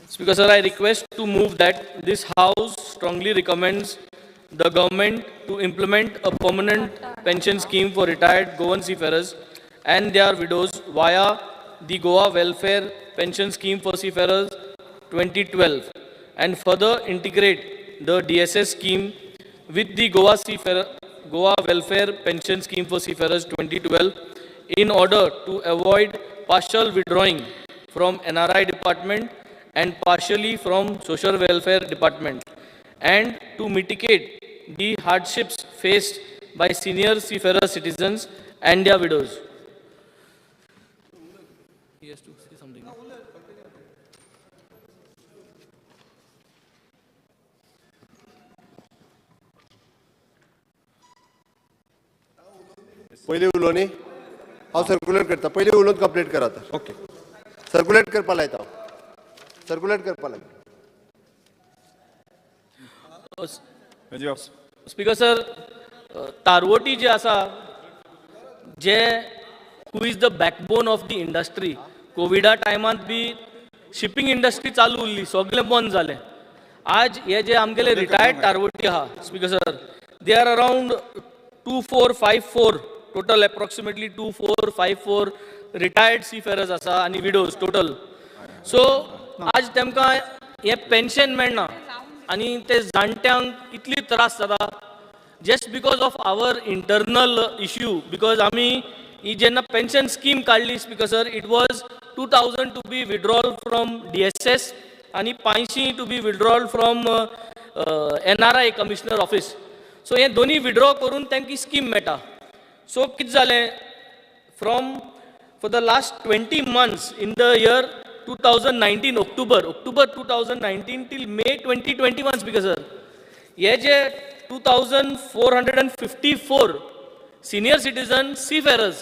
Speaker sir, I request to move that this house strongly recommends the government to implement a permanent pension scheme for retired Goan seafarers and their widows via the Goa Welfare Pension Scheme for Seafarers 2012 and further integrate the DSS scheme with the Goa Welfare Pension Scheme for Seafarers 2012 in order to avoid partial withdrawing from NRI department and partially from social welfare department, and to mitigate the hardships faced by senior seafarer citizens and their widows. He has to say something. पहिले उलोनी हांव circulate करता. पहिले उलोवन complete करा तर. Okay. Circulate करपा लायता. Circulate करपा लायता. स्पीकर सर, तारवटी जे आसा, जे who is the backbone of the industry, कोविडा टायमांत बी शिपिंग इंडस्ट्री चालू उरली, सगळें बंद जालें. आज हे जे आमगेले रिटायर्ड तारवटी आहा speaker sir, they are around 2454 total, approximately 2454 retired seafarers आसा आनी विडोज टोटल. सो आज तेमकां हे पेन्शन मेळना आनी ते जाणट्यांक इतली त्रास जाता just because of our internal issue. Because आमी ही जेन्ना पेन्शन स्कीम काडली speaker sir, it was 2000 to be withdrawal from DSS आनी 500 to be withdrawal from NRI commissioner office. So हे दोन्ही विड्रॉ करून तांकां स्कीम मेळटा. सो कितें जालें, from for the last 20 months in the year 2019 October 2019 till May 2021 speaker sir, हे जे 2454 senior citizen seafarers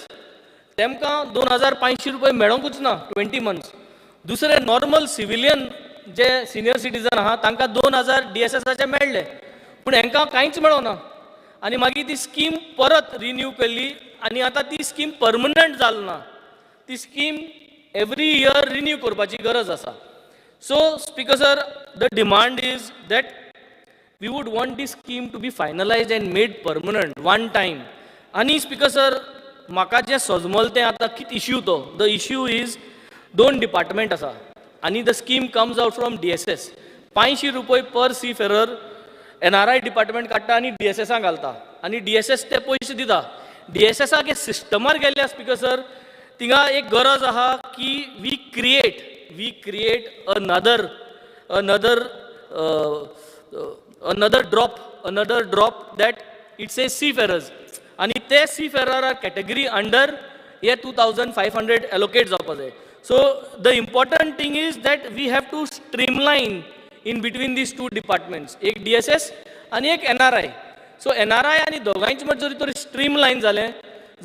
तेमकां 2500 रुपये मेळोंकूच ना 20 months. दुसरे नॉर्मल सिविलियन जे सिनियर सिटीजन आहा तांकां 2000 DSSचे मेळ्ळे, पूण हांकां कांयच मेळोना. आनी मागीर ती स्कीम परत रिन्यू केल्ली आनी आतां ती स्कीम परमनंट जाली ना. ती स्कीम एवरी इयर रिन्यू करपाची गरज आसा. So speaker sir, the demand is that we would want the scheme to be finalised and made permanent one time. आनी स्पीकर सर, म्हाका जें सजमल तें आतां कितें इश्यू तो, द इश्यू इज 2 डिपार्टमेंट आसा आनी the scheme comes out from DSS. 500 रुपये पर सीफेरर NRI डिपार्टमेंट काडटा आनी DSSाक घालता आनी DSS ते पयशे दिता. DSSाक हे सिस्टमार गेल्ल्या स्पीकर सर, थिंगा एक गरज आहा की we create another drop that it says seafarers आनी ते seafarer category under हे 2500 allocate जावपा जाय. So the important thing is that we have to streamline in between these two departments, एक DSS आनी एक NRI. So NRI आनी दोगांयचे मदीं जरी तरी स्ट्रीमलायन जालें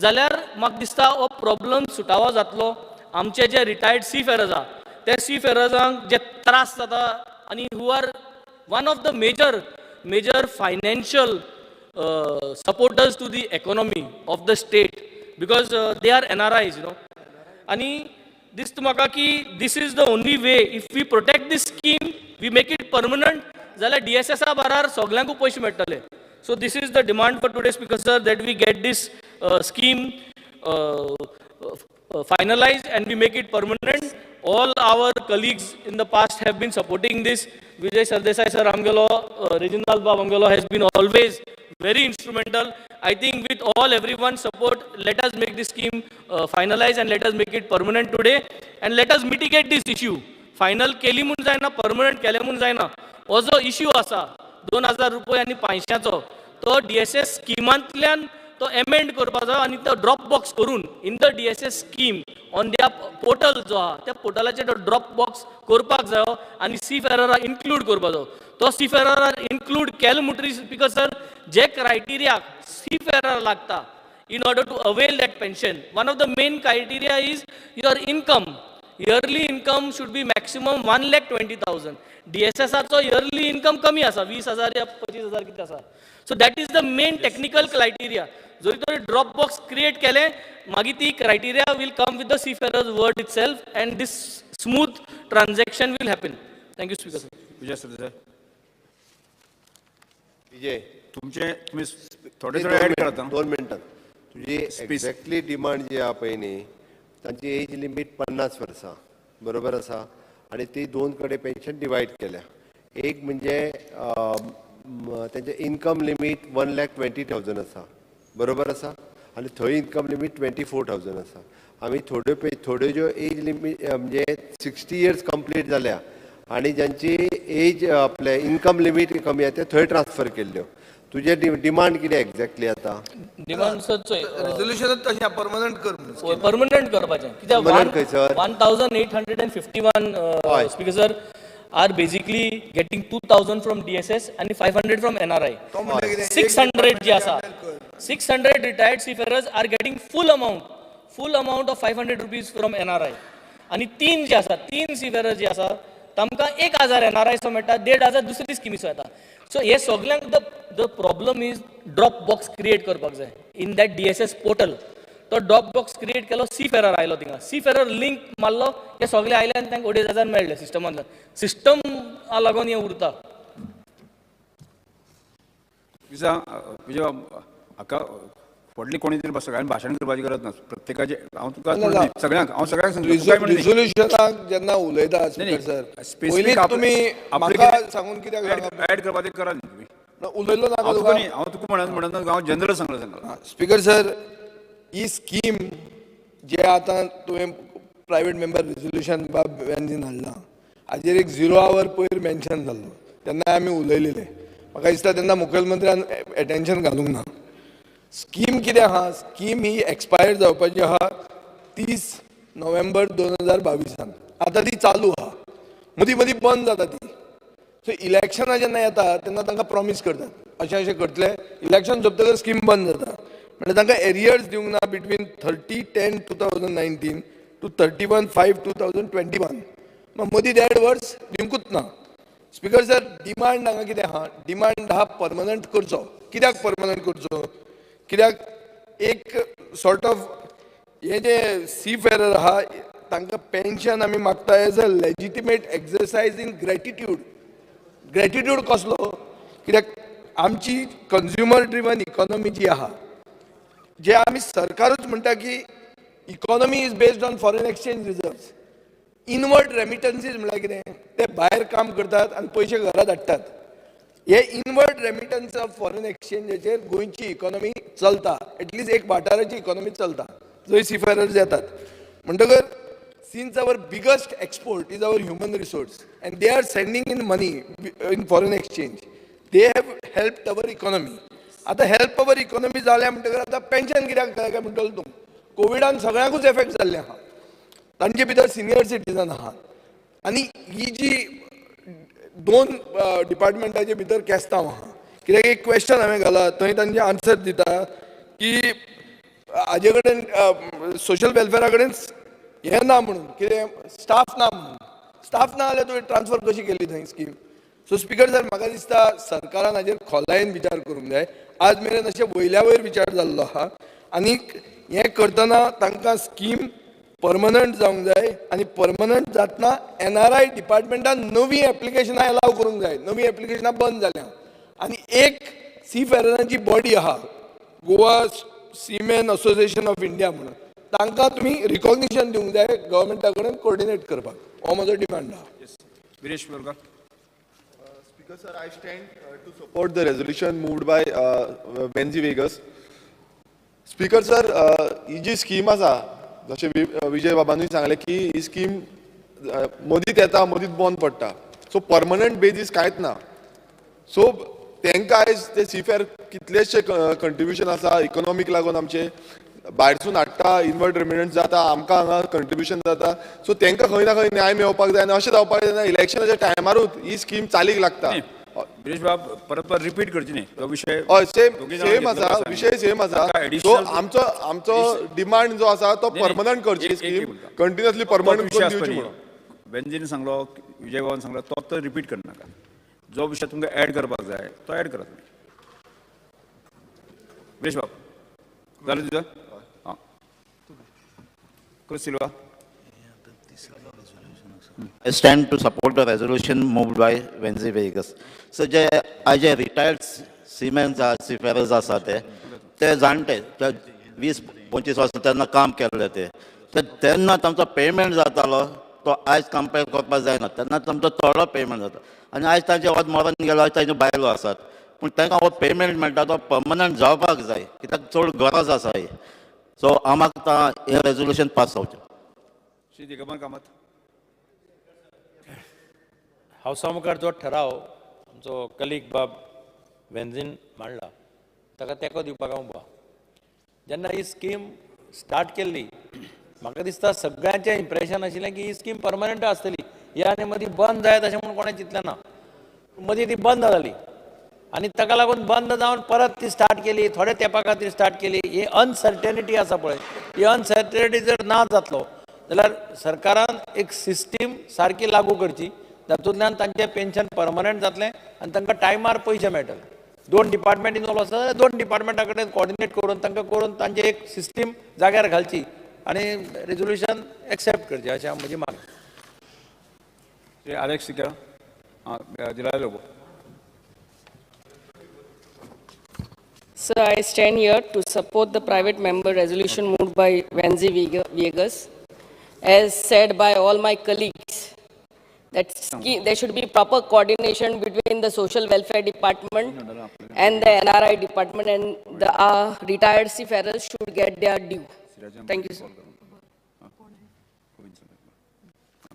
जाल्यार म्हाका दिसता हो प्रॉब्लम सुटावो जातलो. आमचे जे रिटायर्ड सीफेरर्स आहा ते सीफेरर्सांक जे त्रास जाता आनी who are one of the major financial supporters to the economy of the state, because they are NRIs, आनी दिसता म्हाका की this is the only way. If we protect this scheme, we make it permanent, जाल्यार DSSा बारार सगळ्यांकूच पयशे मेळटले. So this is the demand for today, Speaker sir, that we get this scheme finalized and we make it permanent. All our colleagues in the past have been supporting this. Vijay Sardesai sir Amgelo, Reginald Bab Amgelo has been always very instrumental. I think with everyone's support, let us make this scheme finalized and let us make it permanent today and let us mitigate this issue. Final केली म्हूण जायना, permanent केले म्हूण जायना. हो जो issue आसा 2000 रुपये आनी 500चो, तो DSS स्किमांतल्यान तो एमेंड करपाचो आनी तो ड्रॉप बॉक्स करून in the DSS scheme on दिया पोर्टल जो आहा त्या पोर्टलाचेर तो ड्रॉप बॉक्स करपाक जायो आनी सीफेरराक इन्क्लूड करपाचो. तो सीफेरराक इन्क्लूड केलो म्हणटरी स्पीकर सर, जे क्रायटेरिया सीफेरर लागता in order to avail that pension, one of the main criteria is your income. Yearly income should be maximum 1,20,000. DSSाचो yearly income कमी आसा, 20,000 या 25,000 कितें आसा. So that is the main technical criteria. जरी तरी drop box create केले मागीर ती criteria will come with the seafarers word itself and this smooth transaction will happen. Thank you speaker sir. Vijay sir Vijay तुम्ही थोडे ऍड करता 2 मिनटां. तुझी एक्झॅक्टली डिमांड जी आहा पळय न्ही तांची एज लिमीट 50 वर्सां बरोबर आसा आनी ती 2 कडेन पेन्शन डिवायड केल्या. एक म्हणजे तेंचें इनकम लिमीट 1,20,000 आसा बरोबर आसा आनी थंय इनकम लिमीट 24,000 आसा. आमी थोड्यो ज्यो एज लिमीट म्हणजे 60 इयर्स कंप्लीट जाल्या आनी ज्यांची एज आपले इनकम लिमीट कमी आसा ते थंय ट्रान्सफर केल्ल्यो. तुझे डिमांड कितें एक्झॅक्टली आतां? डिमांड सर रेझोल्युशन तशें परमनंट कर परमनंट करपाचें कित्याक Permanent खंय sir? 1851 speaker sir are basically getting 2000 from DSS आणि 500 फ्रॉम NRI. 600 जे आसा 600 retired seafarers are getting full amount of 500 rupees from NRI. आणि 3 जे आसा 3 सीफेरर्स जे आसा तांकां 1000 NRI सो मेळटा, 1500 दुसरी स्किमीचो येता. सो हे सगळ्यांक the problem is drop box create करपाक जाय इन दॅट DSS पोर्टल. तो ड्रॉप बॉक्स क्रिएट केलो, सीफेरर आयलो थिंगा, सीफेरर लिंक मारलो, हे सगळे आयले आनी तांकां 2,500 मेळ्ळे सिस्टमांतल्यान. सिस्टम लागून हे उरता. विजय हाका व्हडली कोणी तरी बसता कारण भाशण करपाची गरज ना. प्रत्येकाचे हांव तुका सगळ्यांक रिझोल्युशनाक जेन्ना उलयता स्पीकर सर पयलींच तुमी म्हाका सांगून कित्याक ऍड करपाचें करा न्ही तुमी. उलयलो ना हांव तुका म्हणत हांव जनरल सांगला. स्पीकर सर ही स्कीम जे आतां तुवें प्रायवेट मेंबर रिझोल्युशन बेंजीन हाडलां हाजेर एक 0 आवर पयर मेन्शन जाल्लो तेन्ना आमी उलयलेले. म्हाका दिसता तेन्ना मुखेलमंत्र्यान एटेन्शन घालूंक ना. स्कीम कितें आहा, स्कीम ही एक्सपायर जावपाची आहा 30 नोव्हेंबर 2022. आतां ती चालू आहा, मदीं मदीं बंद जाता ती. सो इलेक्शनां जेन्ना येता तेन्ना तांकां प्रॉमीस करतात अशें करतले, इलेक्शन सोंपतकर स्कीम बंद जाता. म्हणजे तांकां एरियर्स दिवंक ना बिटवीन 30/10/2019 टू 31/5/2021. मदीं 1.5 वर्स दिवंकूच ना. स्पीकर सर डिमांड हांगा कितें आहा, डिमांड आहा परमनंट करचो. कित्याक परमनंट करचो? कित्याक एक सॉर्ट ऑफ हे जे सीफेरर आहा तांकां पेन्शन आमी मागता as a legitimate exercise in gratitude. Gratitude कसलो? कित्याक आमची कंज्युमर ड्रिवन इकॉनॉमी जी आहा, जे आमी सरकारूच म्हणटा की economy is based on foreign exchange reserves. Inward remittances म्हळ्यार कितें? ते भायर काम करतात आनी पयशे घरा धाडटात. हे इनवर्ड रेमिटन्स ऑफ फॉरेन एक्सचेंजाचेर गोंयची इकॉनॉमी चलता. एटलीस्ट एक वाठाराची इकॉनॉमी चलता जंय सीफेरर्स येतात. म्हणटकर since our biggest export is our human resource and they are sending in money in foreign exchange, they have helped our economy. आता हेल्प अवर economy जाल्या म्हणटकर आतां पेन्शन कित्याक काय म्हणटलो तूं? कोविडान सगळ्यांकूच एफेक्ट जाल्ले आहा. तांचे भितर सिनियर सिटीजन आहात आनी ही जी 2 डिपार्टमेंटाचे भितर केस्तांव आहा. कित्याक एक क्वेश्चन हांवें घाला थंय तांचे आन्सर दिता की हाजे कडेन सोशल वेलफेरा कडेन हे ना म्हणून, कितें स्टाफ ना म्हणून. स्टाफ ना जाल्यार तुवें ट्रान्सफर कशी केली थंय स्कीम? सो स्पीकर सर म्हाका दिसता सरकारान हाजेर खोलायेन विचार करूंक जाय. आज मेरेन अशें वयल्या वयर विचार जाल्लो आहा आनीक हें करतना तांकां स्कीम परमनंट जावंक जाय आनी परमनंट जातना NRI डिपार्टमेंटान नवीं एप्लिकेशनां अलाव करूंक जाय. नवीं एप्लिकेशनां बंद जाल्या आनी एक सीफेररांची बॉडी आहा गोवा सीमेन असोसिएशन ऑफ इंडिया म्हणून, तांकां तुमी रिकॉग्निशन दिवंक जाय गव्हर्मेंटा कडेन कोऑर्डिनेट करपाक. हो म्हजो डिमांड आहा. Viresh Borkar. Speaker sir, I stand to support the resolution moved by Benji Vegas. Speaker sir, he ji scheme आसा जशें विजय बाबांनी सांगलें की ही स्कीम मदींच येता मदींच बंद पडटा. सो परमनंट बेजीस कांयच ना. सो तांकां आयज ते सीफेर कितलेशे कंट्रिब्युशन आसा इकॉनॉमीक लागून आमचे भायरसून हाडटा, इनवर्ड रेमिटन्स जाता, आमकां हांगा कंट्रिब्युशन जाता. सो तांकां खंय ना खंय न्याय मेळपाक जाय आनी अशें जावपाक जायना इलेक्शनाच्या टायमारूच ही स्कीम चालीक लागता. गिरीश बाब परत रिपीट करची न्ही तो विषय. हय सेम आसा, विशय सेम आसा. सो आमचो डिमांड जो आसा तो परमनंट करची स्कीम, कंटिन्युअसली परमनंट करून दिवची म्हणून. बेंजीन सांगलो, विजय बाबान सांगलो तो रिपीट करनाका. जो विषय तुमकां ऍड करपाक जाय तो ऍड करा तुम्ही. गिरीश बाब. जालें तुझं हां Cruz Silva I stand to support the resolution moved by Wenzy Vegas. So, J retired seamen seafarers आसा ते जाणटे 20-25 वर्सां तेन्ना काम केल्ले तेन्ना तांचो पेमेंट जातालो तो आयज कंपेर करपाक जायना तेन्ना तांचो थोडो पेमेंट जाता आनी आयज तांचे वत मरण गेलो आयज तांच्यो बायलो आसात पूण तांकां हो पेमेंट मेळटा तो पर्मनंट जावपाक जाय कित्याक चड गरज आसा ही सो आमाक हें रेजोल्युशन पास जावचें श्री दिगंबर कामत हावसा मुखार जो ठराव आमचो कलीग बाब वेन्झीन मांडला ताका तेंको दिवपाक हांव उबो जेन्ना ही स्कीम स्टार्ट केल्ली म्हाका दिसता सगळ्यांचें इम्प्रेशन आशिल्लें की ही स्कीम परमनंट आसतली ह्या आनी मदीं बंद जायत अशें म्हणून कोणें चिंतलें ना मदीं ती बंद जाली आनी ताका लागून बंद जावन परत ती स्टार्ट केली थोड्या तेंपा खातीर स्टार्ट केली ही अनसर्टेनिटी आसा पळय ही अनसर्टेनिटी जर ना जातलो जाल्यार सरकारान एक सिस्टीम सारकी लागू करची तातूंतल्यान तांचें पेन्शन परमनंट जातलें आनी तांकां टायमार पयशे मेळटले 2 डिपार्टमेंट इनवॉल्व आसा जाल्यार 2 डिपार्टमेंटा कडेन कॉर्डिनेट करून तांकां करून तांची एक सिस्टीम जाग्यार घालची आनी रेजोल्युशन एक्सेप्ट करचें अशें म्हजी मागणी श्री आलेक्स सिक्या हां दिला लोगो Sir, I stand here to support the private member resolution moved by Wenzy Vegas. As said by all my colleagues, that there should be proper coordination between the social welfare department and the NRI department, and the retired seafarers should get their due. Thank you, sir.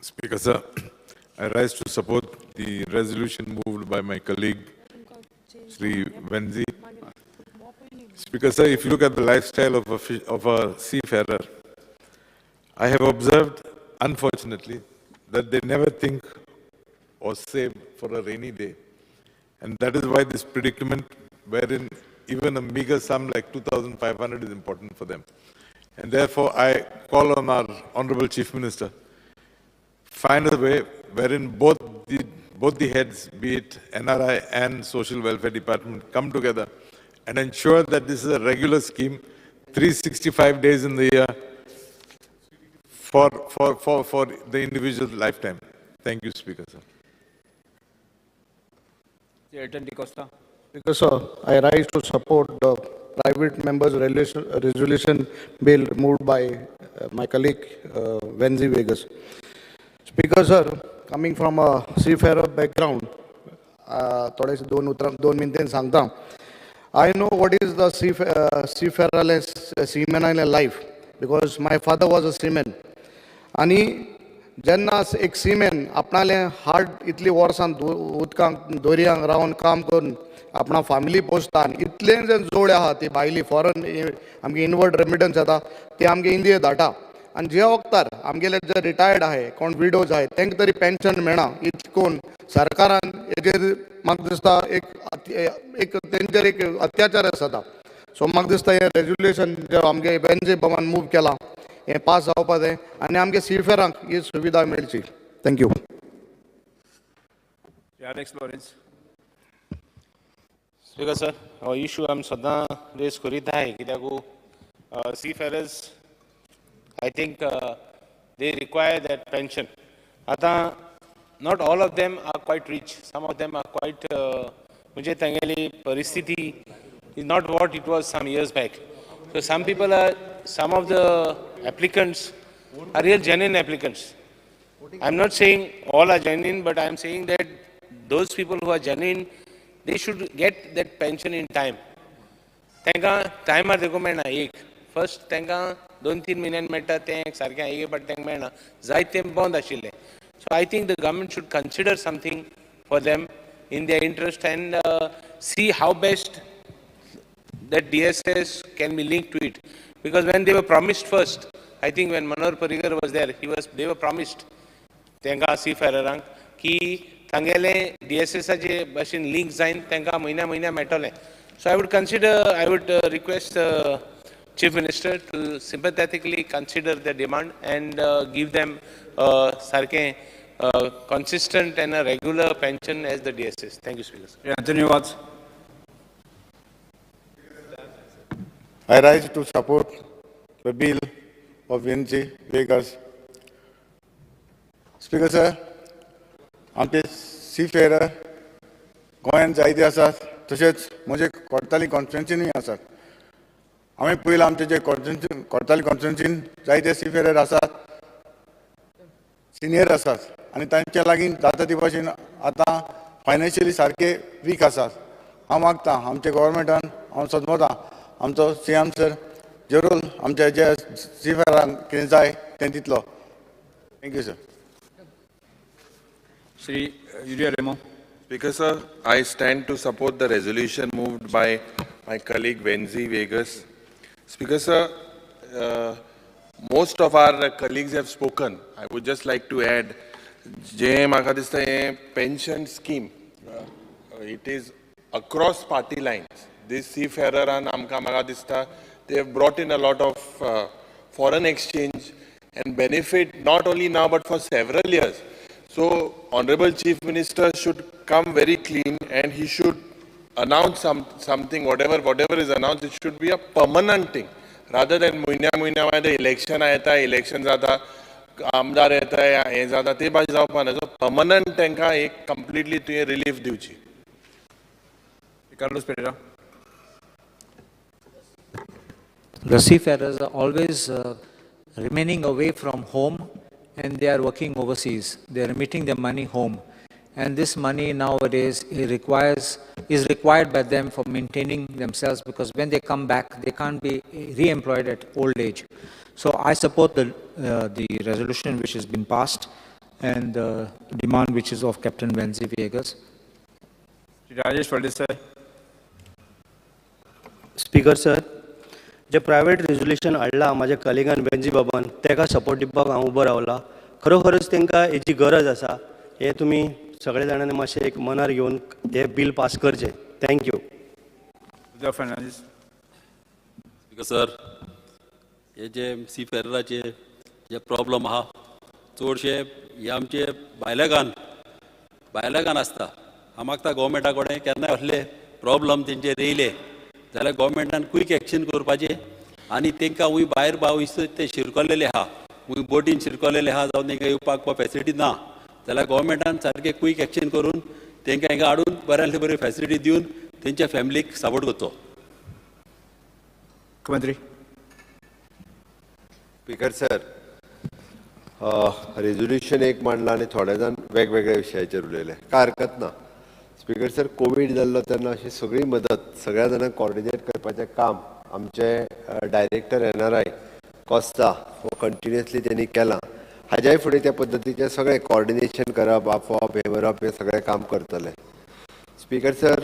Speaker, sir, I rise to support the resolution moved by my colleague, Sri Wenzy. Speaker, sir, if you look at the lifestyle of a seafarer, I have observed, unfortunately, that they never think or save for a rainy day. And that is why this predicament, wherein even a meager sum like 2,500 is important for them. And therefore, I call on our Honorable Chief Minister, find a way wherein both the heads, be it NRI and Social Welfare Department, come together and ensure that this is a regular scheme, 365 days in the year, for the individual's lifetime. Thank you, Speaker, sir. Arjun Dhaske Because, sir, I rise to support the private members' resolution bill moved by my colleague Wenzy Vegas. Speaker, sir, coming from a seafarer background, थोडेशे दोन मिनटांनी सांगता. I know what is the seaman life because my father was a seaman. आणि जेन्ना एक सीमेन आपणाले hard इतली वर्सां उदकांक दोरयांक रावन काम करून आपणा फॅमिली पोसता आनी इतले जे जोड आहा ती भायली फॉरेन आमगे इनवर्ड रेमिटन्स येता ते आमगे इंडिये धाडटा आनी जे वक्तार आमगेले जे रिटायर्ड आहे कोण विडोज आहे तांकां तरी पेन्शन मेळना इतकून सरकारान हेजेर म्हाका दिसता एक तेंचेर एक अत्याचार जाता सो म्हाका दिसता हें रेजोल्युशन जे आमगे वेन्झी भवन मूव केला हें पास जावपाक जाय आनी आमगे सीफेरांक ही सुविधा मेळची. Thank you. Alex Lawrence. Speaker, sir, हो इशू आमी सदां रेस करीत आहाय कित्याक seafarers I think they require that pension. आतां not all of them are quite rich. Some of them are quite म्हणजे तांगेली परिस्थिती is not what it was some years back. So some of the applicants are real genuine applicants. I'm not saying all are genuine, but I'm saying that those people who are genuine, they should get that pension in time. तांकां टायमार देखून मेळना एक first तांकां 2-3 म्हयन्यान मेळटा तें सारकें एक पाट तांकां मेळना जायते बंद आशिल्लें. So I think the government should consider something for them in their interest and see how best that DSS can be linked to it. Because when they were promised first, I think when Manohar Parrikar was there, they were promised तांकां seafareraंक की तांगेले DSSाचे भाशेन link जायन तांकां म्हयन्या मेळटलें. So I would request Chief Minister to sympathetically consider the demand and give them sarke consistent and a regular pension as the DSS. Thank you, Speaker. Anthony Watts. I rise to support the bill of Venzi Vegas. Speaker sir, आमचे seafarer गोंयांत जायते आसात, तशेंच म्हजे कोर्ताली कॉन्स्टिट्युन्सीनूय आसात. हांवें पयलीं आमचे जे कोर्ताली कॉन्स्टिट्युन्सीन जायते सीफेरर आसात, सिनियर आसात, आनी तांच्या लागीं जाता ते भाशेन आतां फायनान्शियली सारके वीक आसात. हांव मागतां आमच्या गव्हर्मेंटान, हांव सदमतां आमचो CM सर जरूर आमच्या जे सीफेरांक कितें जाय तें दितलो. Thank you sir. Shri Yuria Remo. Speaker sir, I stand to support the resolution moved by my colleague Venzi Vegas. Speaker sir, most of our colleagues have spoken. I would just like to add, je maka dista ye pension scheme, it is across party lines. This seafarer and amka maka dista, they have brought in a lot of foreign exchange and benefit not only now but for several years. So, Honorable Chief Minister should come very clean and he should announce something, whatever is announced, it should be a permanent thing. Rather than the election election zata, आमदार येता हे जाता ते भाशेन जावपा ना. Permanent तांकां एक completely तुवें रिलीफ दिवची. Carlos Pereira. The seafarers are always remaining away from home and they are working overseas. They are remitting their money home. And this money nowadays is required by them for maintaining themselves, because when they come back, they can't be re-employed at old age. So I support the resolution which has been passed and the demand which is of Captain Venzi Vegas. Rajesh Faldesai. Speaker sir, J private resolution हाडला म्हाज्या कलिगान वेंजी बाबान, तेका support दिवपाक हांव उबो रावला. खरोखरच तांकां हेची गरज आसा. हे तुमी सगळे जाणांनी मातशें एक मनार घेवन हे बिल पास करचें. थँक्यू. स्पीकर सर, हे जे सीफेरराचे जे प्रॉब्लम आहा चडशे हे आमचे भायल्या आसता. हांव मागता गव्हर्मेंटा कडेन केन्नाय असले प्रॉब्लम तेंचे येयले जाल्यार गव्हर्मेंटान क्वीक एक्शन करपाचें आनी तांकां हूंय भायर ते शिरकल्लेले आहा, हूंय बोटीन शिरकल्लेले आहा जावं तांकां येवपाक फेसिलिटी ना जाल्यार गव्हर्मेंटान सारकें क्वीक एक्शन करून तांकां हिंगा हाडून बऱ्यांतली बरी फेसिलिटी दिवन तेंच्या फॅमिलीक सपोर्ट करचो. मुख्यमंत्री. स्पीकर सर, रेजोल्युशन एक मांडला आनी थोडे जाण वेगवेगळ्या विशयाचेर उलयले. काय हरकत ना. स्पीकर सर, कोविड जाल्लो तेन्ना अशी सगळी मदत सगळ्या जाणांक कॉर्डिनेट करपाचें काम आमचे डायरेक्टर NRI कोस्ता हो कंटिन्युअसली त्यांनी केलां. हाज्याय फुडें त्या पद्दतीचें सगळें कॉर्डिनेशन करप, आपोवप, हे व्हरप, हे सगळें काम करतले. स्पीकर सर,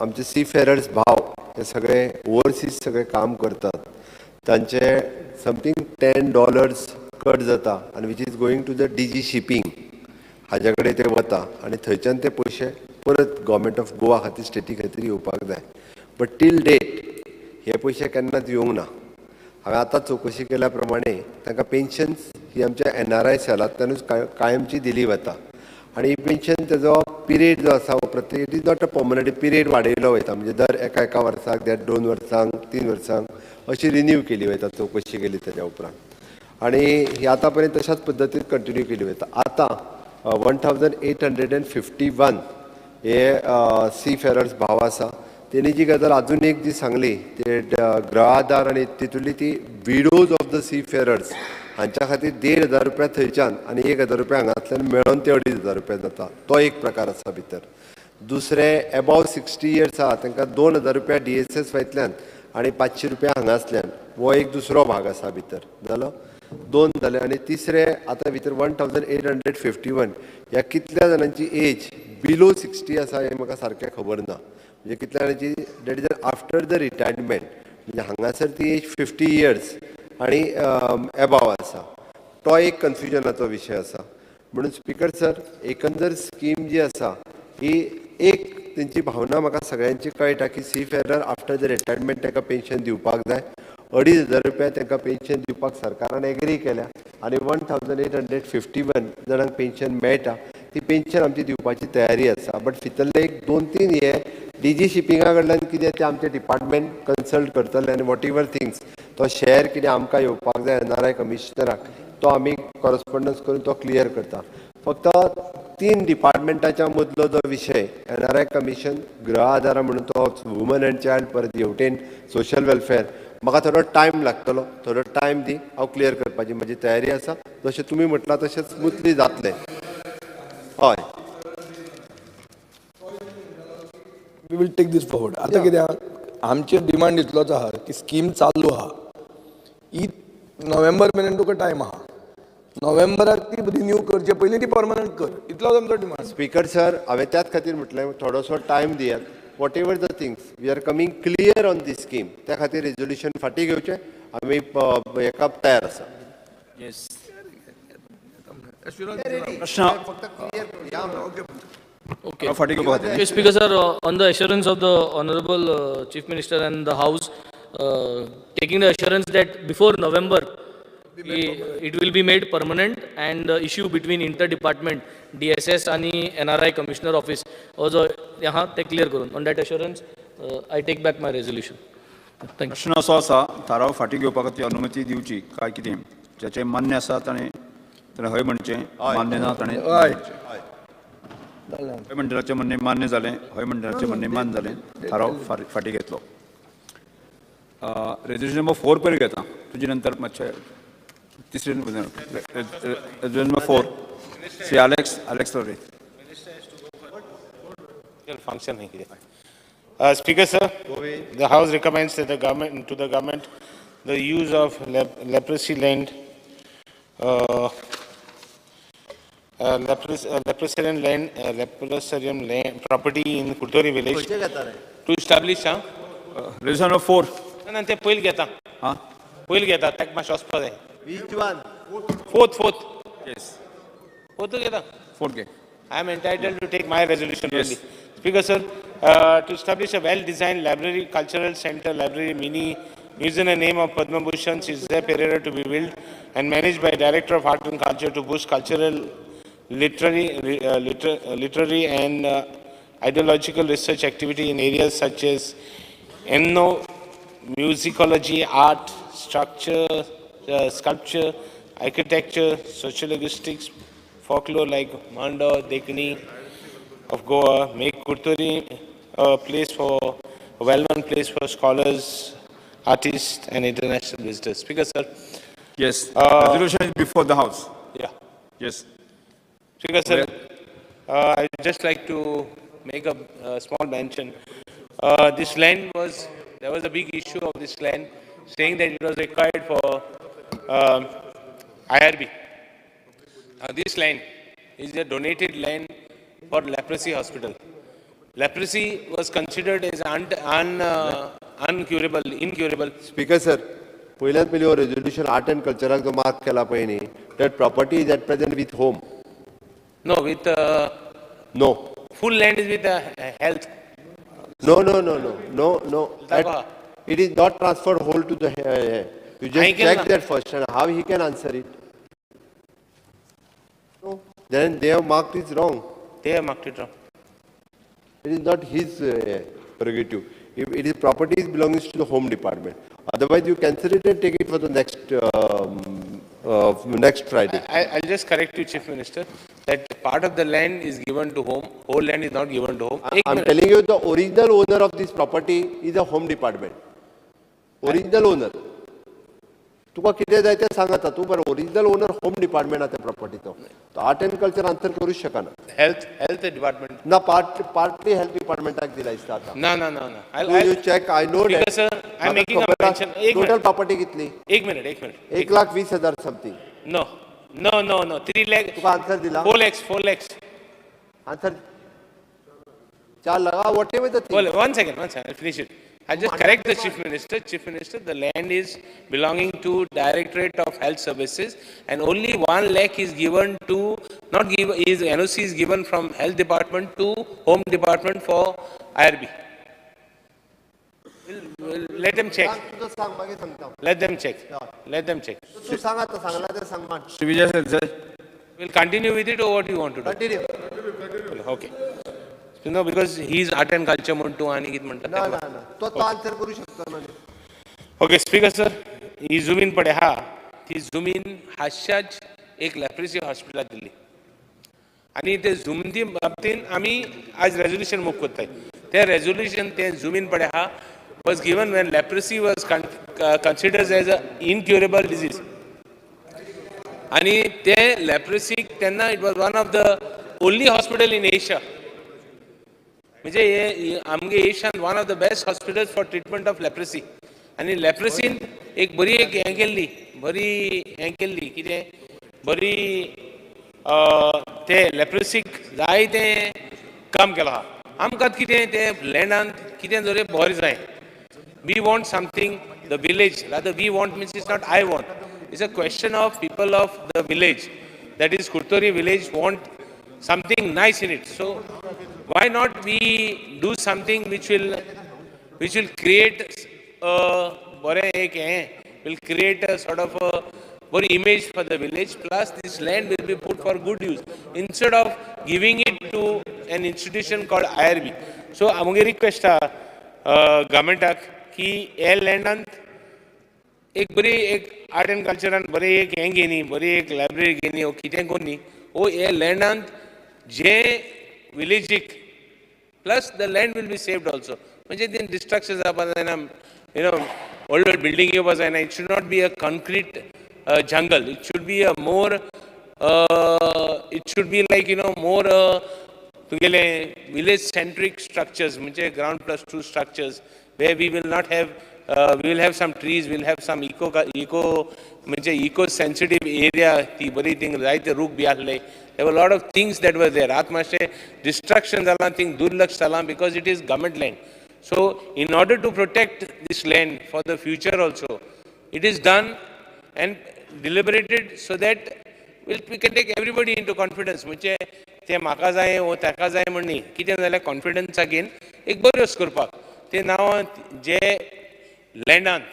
आमचे सीफेरर्स भाव हे सगळे ओवरसीज सगळे काम करतात. तांचे समथींग $10 कट जाता आनी which is going to the DG shipping. हाज्या कडेन ते वता आनी थंयच्यान ते पयशे परत गव्हर्मेंट ऑफ गोवा खातीर स्टेटी खातीर येवपाक जाय. बट टील डेट हे पयशे केन्नाच येवंक ना. हांवें आतां चवकशी केल्या प्रमाणे तांकां पेन्शन्स ही आमच्या NRI सेलांतल्यानूच कायमची दिली वता. आनी ही पेन्शन तेजो पिरियड जो आसा हो प्रत्येक it is not a permanent period वाडयलो वयता. म्हणजे दर एका वर्साक, दर 2 वर्सांक, 3 वर्सांक अशी रिन्यू केली वयता. चवकशी केली तेज्या उपरांत आनी ही आतां पर्यंत तशाच पद्दतीन कंटिन्यू केली वयता. आतां 1851 हे सीफेरर्स भाव आसा. तेणी जी गजाल आजून एक जी सांगली ते ग्रहाधार आनी तितूंतली ती विडोज ऑफ द सीफेरर्स हांच्या खातीर ₹1,500 थंयच्यान आनी ₹1,000 हांगातल्यान मेळोन ते ₹2,500 जाता. तो एक प्रकार आसा भितर. दुसरे एबाव 60 इयर्स आहा तांकां ₹2,000 DSS वयतल्यान आनी ₹500 हांगासल्यान हो एक दुसरो भाग आसा भितर. जालो 2 जाले. आनी तिसरे आतां भितर 1851 ह्या कितल्या जाणांची एज बिलो 60 आसा हें म्हाका सारकें खबर ना. म्हणजे कितल्या जाणांची date is after the retirement, म्हणजे हांगासर ती एज 50 इयर्स आनी एबाव आसा. तो एक कन्फ्युजनाचो विशय आसा. म्हणून स्पीकर सर, एकंदर स्कीम जी आसा ही एक तेंची भावना म्हाका सगळ्यांची कळटा की सीफेरर आफ्टर द रिटायरमेंट ताका पेन्शन दिवपाक जाय. ₹2,500 तांकां पेन्शन दिवपाक सरकारान एग्री केल्या आनी 1851 जाणांक पेन्शन मेळटा. ती पेन्शन आमची दिवपाची तयारी आसा. बट भितरले एक 2-3 हे DG शिपिंगा कडल्यान कितें तें आमचें डिपार्टमेंट कन्सल्ट करतले आनी वॉट एवर थिंग्स तो शेअर कितें आमकां येवपाक जाय NRI कमिशनराक तो आमी कॉरस्पॉन्डन्स करून तो क्लियर करता. फक्त 3 डिपार्टमेंटाच्या मदलो जो विशय NRI कमिशन, गृह आदार म्हणून तो वुमन अँड चायल्ड, परत हेवटेन सोशल वेलफेअर, म्हाका थोडो टायम लागतलो, थोडो टायम दी, हांव क्लियर करपाची म्हजी तयारी आसा. जशें तुमी म्हटलां तशें स्मुथली जातलें. हय, we will take this forward. आता कित्याक आमचे डिमांड इतलोच आहा की स्कीम चालू आहा, ही नोव्हेंबर मेरेन तुका टायम आहा. नोव्हेंबराक ती रिन्यू करचे पयलीं ती परमनंट कर, इतलोच आमचो डिमांड. स्पीकर सर, हांवें त्याच खातीर म्हटलें थोडोसो टायम दियात. Whatever the things we are coming clear on the scheme, त्या खातीर रेजोल्युशन फाटीं घेवचें. आमी हेका तयार आसा. Yes Okay. फाटीं घेवपाक Okay, Speaker sir, on the assurance of the Honorable Chief Minister and the House, taking the assurance that before November, it will be made permanent and the issue between inter-department, DSS and NRI Commissioner Office, also यहाँ ते clear करून. On that assurance, I take back my resolution. Thank you. प्रश्न असो आसा, थाराव फाटीं घेवपा खातीर अनुमती दिवची काय कितें, जेचें मान्य आसा ताणें हय म्हणचें, मान्य ना ताणें हय मंडळाचें म्हणणें मान्य जालें, हय मंडळाचें म्हणणें मान्य जालें, थाराव फाटीं घेतलो. रेजोल्युशन नंबर 4 पयर घेता, तुजे नंतर मातशें तिसरें resolution number 4 Shri Alex Lorry. Function नहीं किया. Speaker sir, the House recommends that the government the use of leprosy land, leprosarium land property in Kulturi village to establish resolution number 4. ना ते पयल घेता. पयल घेता ताका मातशें वचपा जाय. Which one? Fourth. Yes. Fourth घेता. 4 घे. I am entitled to take my resolution only. Speaker sir, to establish a well-designed library, cultural center, library, mini using the name of Padma Bhushan Sizza Pereira to be built and managed by Director of Art and Culture to boost cultural, literary and ideological research activity in areas such as musicology, art, structure, sculpture, architecture, sociolinguistics, folklore like Manda, Dekani of Goa, make Kurturi a well-known place for scholars, artists and international visitors. Speaker sir. Yes. Resolution is before the House. Yeah. Yes. Speaker sir, I'd just like to make a small mention. This land there was a big issue of this land, saying that it was required for IRB. This land is a donated land for leprosy hospital. Leprosy was considered as incurable. Speaker sir, पयल्यान पयली हो resolution art and कल्चराक जो mark केला पळय न्ही, that property is at present with whom? No, with No. full land is with health. No. It is not transferred whole to the. You just check that first, and how he can answer it? No. Then they have marked it wrong. They have marked it wrong. It is not his prerogative. If it is property, it belongs to the Home Department. Otherwise, you cancel it and take it for the next Friday. I'll just correct you, Chief Minister, that part of the land is given to home, whole land is not given to home. I'm telling you, the original owner of this property is the Home Department. Original owner. तुका कितें जाय तें सांगात तूं, पण original owner home department त्या प्रॉपर्टीचो. तो art and culture answer करूच शकना. हेल्थ डिपार्टमेंट ना पार्टली हेल्थ डिपार्टमेंटाक दिला दिसता आता. ना. You check, I know that. Sir, I'm making a mention. Total property कितली? एक मिनिट. 1,20,000 something. No. 3 lakh. तुका आन्सर दिला? 4 lakhs. आन्सर 4 लगा, whatever the thing. One second, I'll finish it. I'll just correct the Chief Minister. Chief Minister, the land is belonging to Directorate of Health Services and only 1 lakh is given to, NOC is given from Health Department to Home Department for IRB. Let them check. Let them check. We'll continue with it or what do you want to do? Continue. Okay. You know because he is art and culture म्हणून तूं आनी कितें म्हणटा ना ना ना तो answer करू शकता ना ओके स्पीकर सर ही जुमीन पडे हा ती जुमीन हास्याच एक लॅप्रेसी हॉस्पिटलात दिल्ली आनी ते जुमिनी बाबतीन आमी आज रेजोल्युशन मूव करताय ते रेजोल्युशन ते जुमीन पडे हा was given when leprosy was considered as a incurable disease आनी ते लॅप्रेसीक तेन्ना it was one of the only hospital in Asia म्हणजे हे आमगे एशियान one of the best hospitals for treatment of leprosy आनी लॅप्रेसीन एक बरी एक हें केल्ली बरी हें केल्ली कितें बरी ते लॅप्रेसीक जाय तें काम केलां आहा आमकां कितें ते लँडान कितें जरी बरें जाय we want something the village rather we want means it's not I want it's a question of people of the village that is Curtorim village want something nice in it so why not we do something which will create a bore ek will create a sort of a bore image for the village plus this land will be put for good use instead of giving it to an institution called IRB so amage request government ki a land एक बरी एक art and कल्चरान बरे एक हें घेनी बरी एक library घेनी ओ कितें कोन्नी ओ हे लँडांत जे विलेजीक plus the land will be saved also म्हणजे तीन डिस्ट्रक्शन जावपा जायना यू नो व्हड व्हड बिल्डिंग येवपा जायना it should not be a concrete jungle it should be a more it should be like you know more तुगेले विलेज सेंट्रीक स्ट्रक्चर्स म्हणजे ground plus 2 structures way we will not have we will have some trees, we will have some eco sensitive area, ती बरी thing जायते रूख B आसले. There were a lot of things that were there. आत मातशे distraction जाला, thing दुर्लक्ष जाला because it is government land. So in order to protect this land for the future also, it is done and deliberated so that we can take everybody into confidence. म्हणजे ते म्हाका जाय वो ताका जाय म्हणनी कितें जाल्यार कॉन्फिडन्स अगेन एक बऱ्योच करपाक ते नांव जे लँडांत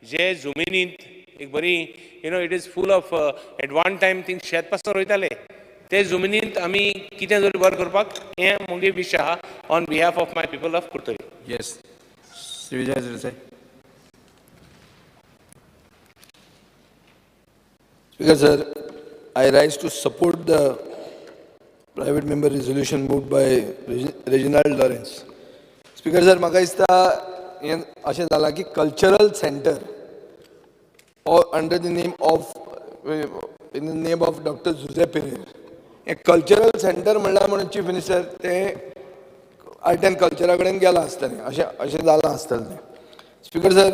जे जमिनींत एक बरी you know it is full of at one time thing शेत पासून रोयताले ते जमिनींत आमी कितें जरी बरें करपाक हें मुगे विश आहा on behalf of my people of Curtorim. Yes Shri Vijay Desai. Speaker sir, I rise to support the private member resolution moved by Reginald Lawrence. Speaker sir, म्हाका दिसता हें अशें जालां की cultural centre under the name of doctor Jose Pierre हें cultural centre म्हणल्यार म्हणून chief minister तें आर्ट एंड कल्चरा कडेन गेलां आसतलें अशें जालां आसतलें. स्पीकर सर,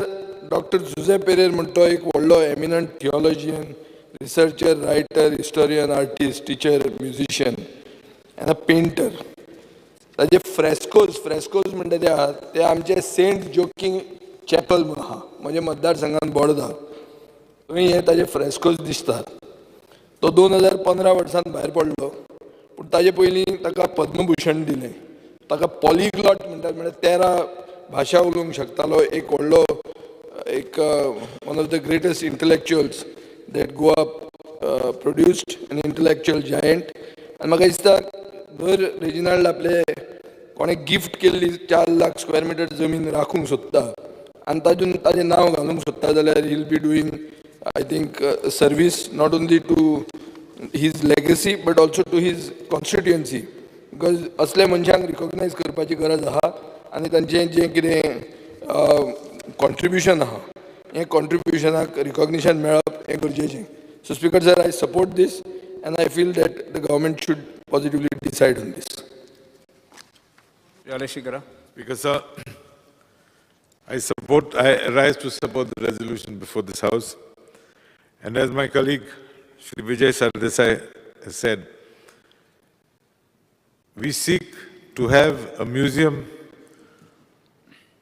डॉक्टर जुझे पेरेर म्हणटा तो एक व्हडलो eminent theologian, researcher, writer, historian, artist, Stitcher, musician and a painter. ताजे फ्रेस्कोज म्हणटा ते आहात ते आमचे सेंट जोकिंग चॅपल म्हणून आहा म्हणजे मतदारसंघात बोर्दा थंय हे ताजे फ्रेस्कोज दिसतात. तो 2015 वर्सान भायर पडलो पूण ताजे पयलीं ताका पद्मभूषण दिलें. ताका पॉलिग्लॉट म्हणटात म्हणजे 13 भाशा उलोवंक शकतालो एक व्हडलो एक one of the greatest intellectuals that Goa produced an intellectual giant. आनी म्हाका दिसता दर रेजिनाल्ड आपले कोणे गिफ्ट केल्ली 4 लाख स्क्वेअर मिटर जमीन राखूंक सोदता आनी तातून ताजें नांव घालूंक सोदता जाल्यार he will be doing I think service not only to his legacy but also to his constituency. Because असल्या मनशांक रिकॉग्नायज करपाची गरज आहा आनी तांचें जें कितें कॉन्ट्रिब्युशन आहा हें कॉन्ट्रिब्युशनाक रिकॉग्निशन मेळप हें गरजेचें. So speaker sir, I support this and I feel that the government should positively decide on this. Because I rise to support the resolution before this House. And as my colleague, Shri Vijay Sardesai has said, we seek to have a museum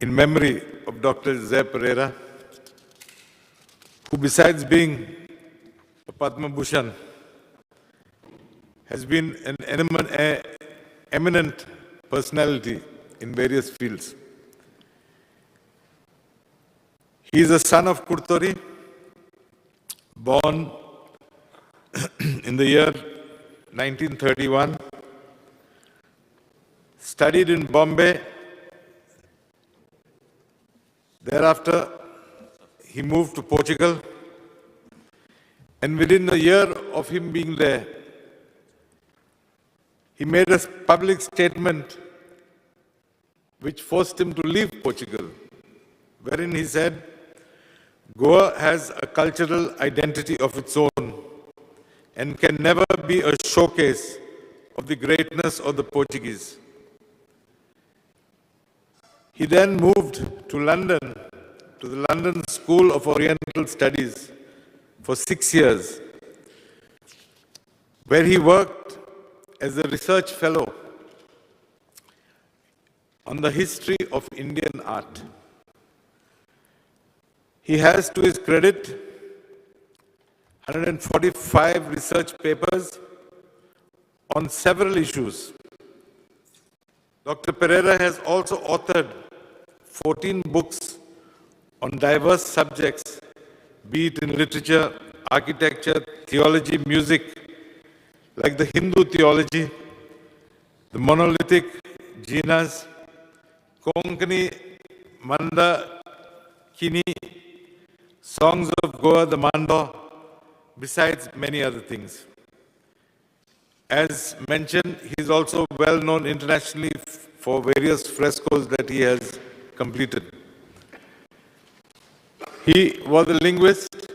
in memory of Dr. Zé Pereira, who besides being a Padma Bhushan, has been an eminent personality in various fields. He is a son of Kurtori, born in the year 1931, studied in Bombay. Thereafter, he moved to Portugal. And within a year of him being there, he made a public statement which forced him to leave Portugal, wherein he said, Goa has a cultural identity of its own and can never be a showcase of the greatness of the Portuguese. He then moved to London, to the London School of Oriental Studies for 6 years, where he worked as a research fellow on the history of Indian art. He has, to his credit, 145 research papers on several issues. Dr. Pereira has also authored 14 books on diverse subjects, be it in literature, architecture, theology, music, like the Hindu theology, the monolithic Jinas, Konkani, Manda, Kini, songs of Goa, the Mando, besides many other things. As mentioned, he is also well known internationally for various frescoes that he has completed. He was a linguist,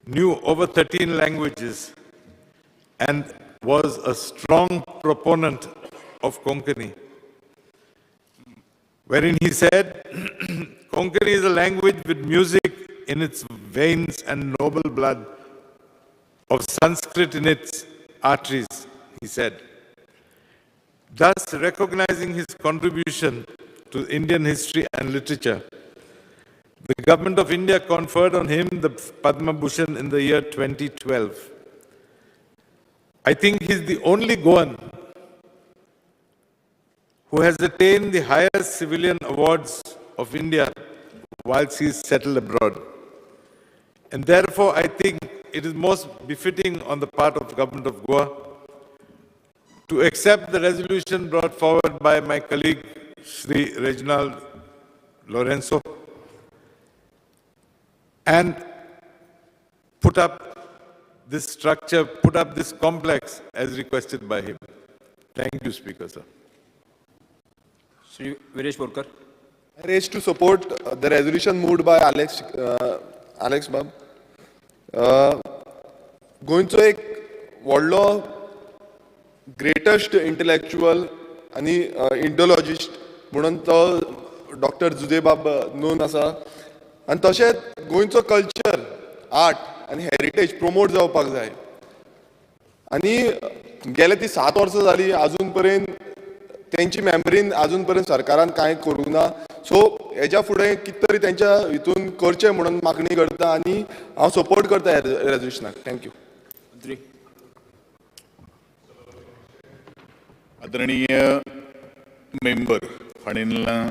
knew over 13 languages, and was a strong proponent of Konkani, wherein he said, Konkani is a language with music in its veins and noble blood, of Sanskrit in its arteries, he said. Thus, recognizing his contribution to Indian history and literature, the Government of India conferred on him the Padma Bhushan in the year 2012. I think he is the only Goan who has attained the highest civilian awards of India whilst he is settled abroad. And therefore, I think it is most befitting on the part of the Government of Goa to accept the resolution brought forward by my colleague, Sri Reginald Lorenzo, and put up this structure, put up this complex as requested by him. Thank you, Speaker, sir. Sri Viresh Borkar. I raise to support the resolution moved by Alex Bab. गोंयचो एक व्हडलो greatest intellectual आनी Indologist म्हणून तो doctor जुदेबाब known आसा आनी तशेंच गोंयचो कल्चर आर्ट आनी हेरिटेज प्रमोट जावपाक जाय आनी गेले ती 7 वर्सां जाली अजून पर्यंत तेंची मेमरीन अजून पर्यंत सरकारान कांय करूंक ना सो हेच्या फुडें कितें तरी तेंच्या हितून करचें म्हणून मागणी करता आनी हांव सपोर्ट करता ह्या रेजोल्युशनाक. थँक्यू. आदरणीय मेंबर हाणें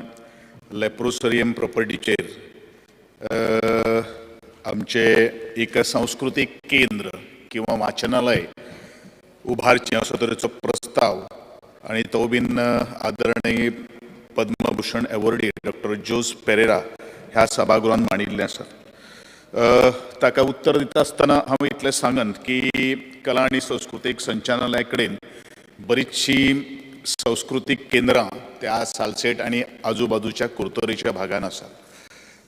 लेप्रोसोरियम प्रॉपर्टीचेर आमचे एक सांस्कृतीक केंद्र किंवा वाचनालय उभारचें असो तरेचो प्रस्ताव आनी तो बीन आदरणीय पद्मभूषण एवॉर्डी डॉक्टर जोस पेरेरा ह्या सभागृहान मांडिल्लें आसा. ताका उत्तर दिता आसतना हांव इतलें सांगन की कला आनी संस्कृतीक संचालनालया कडेन बरीचशीं संस्कृतीक केंद्रां त्या सालसेट आनी आजूबाजूच्या कुर्तोरीच्या भागान आसा.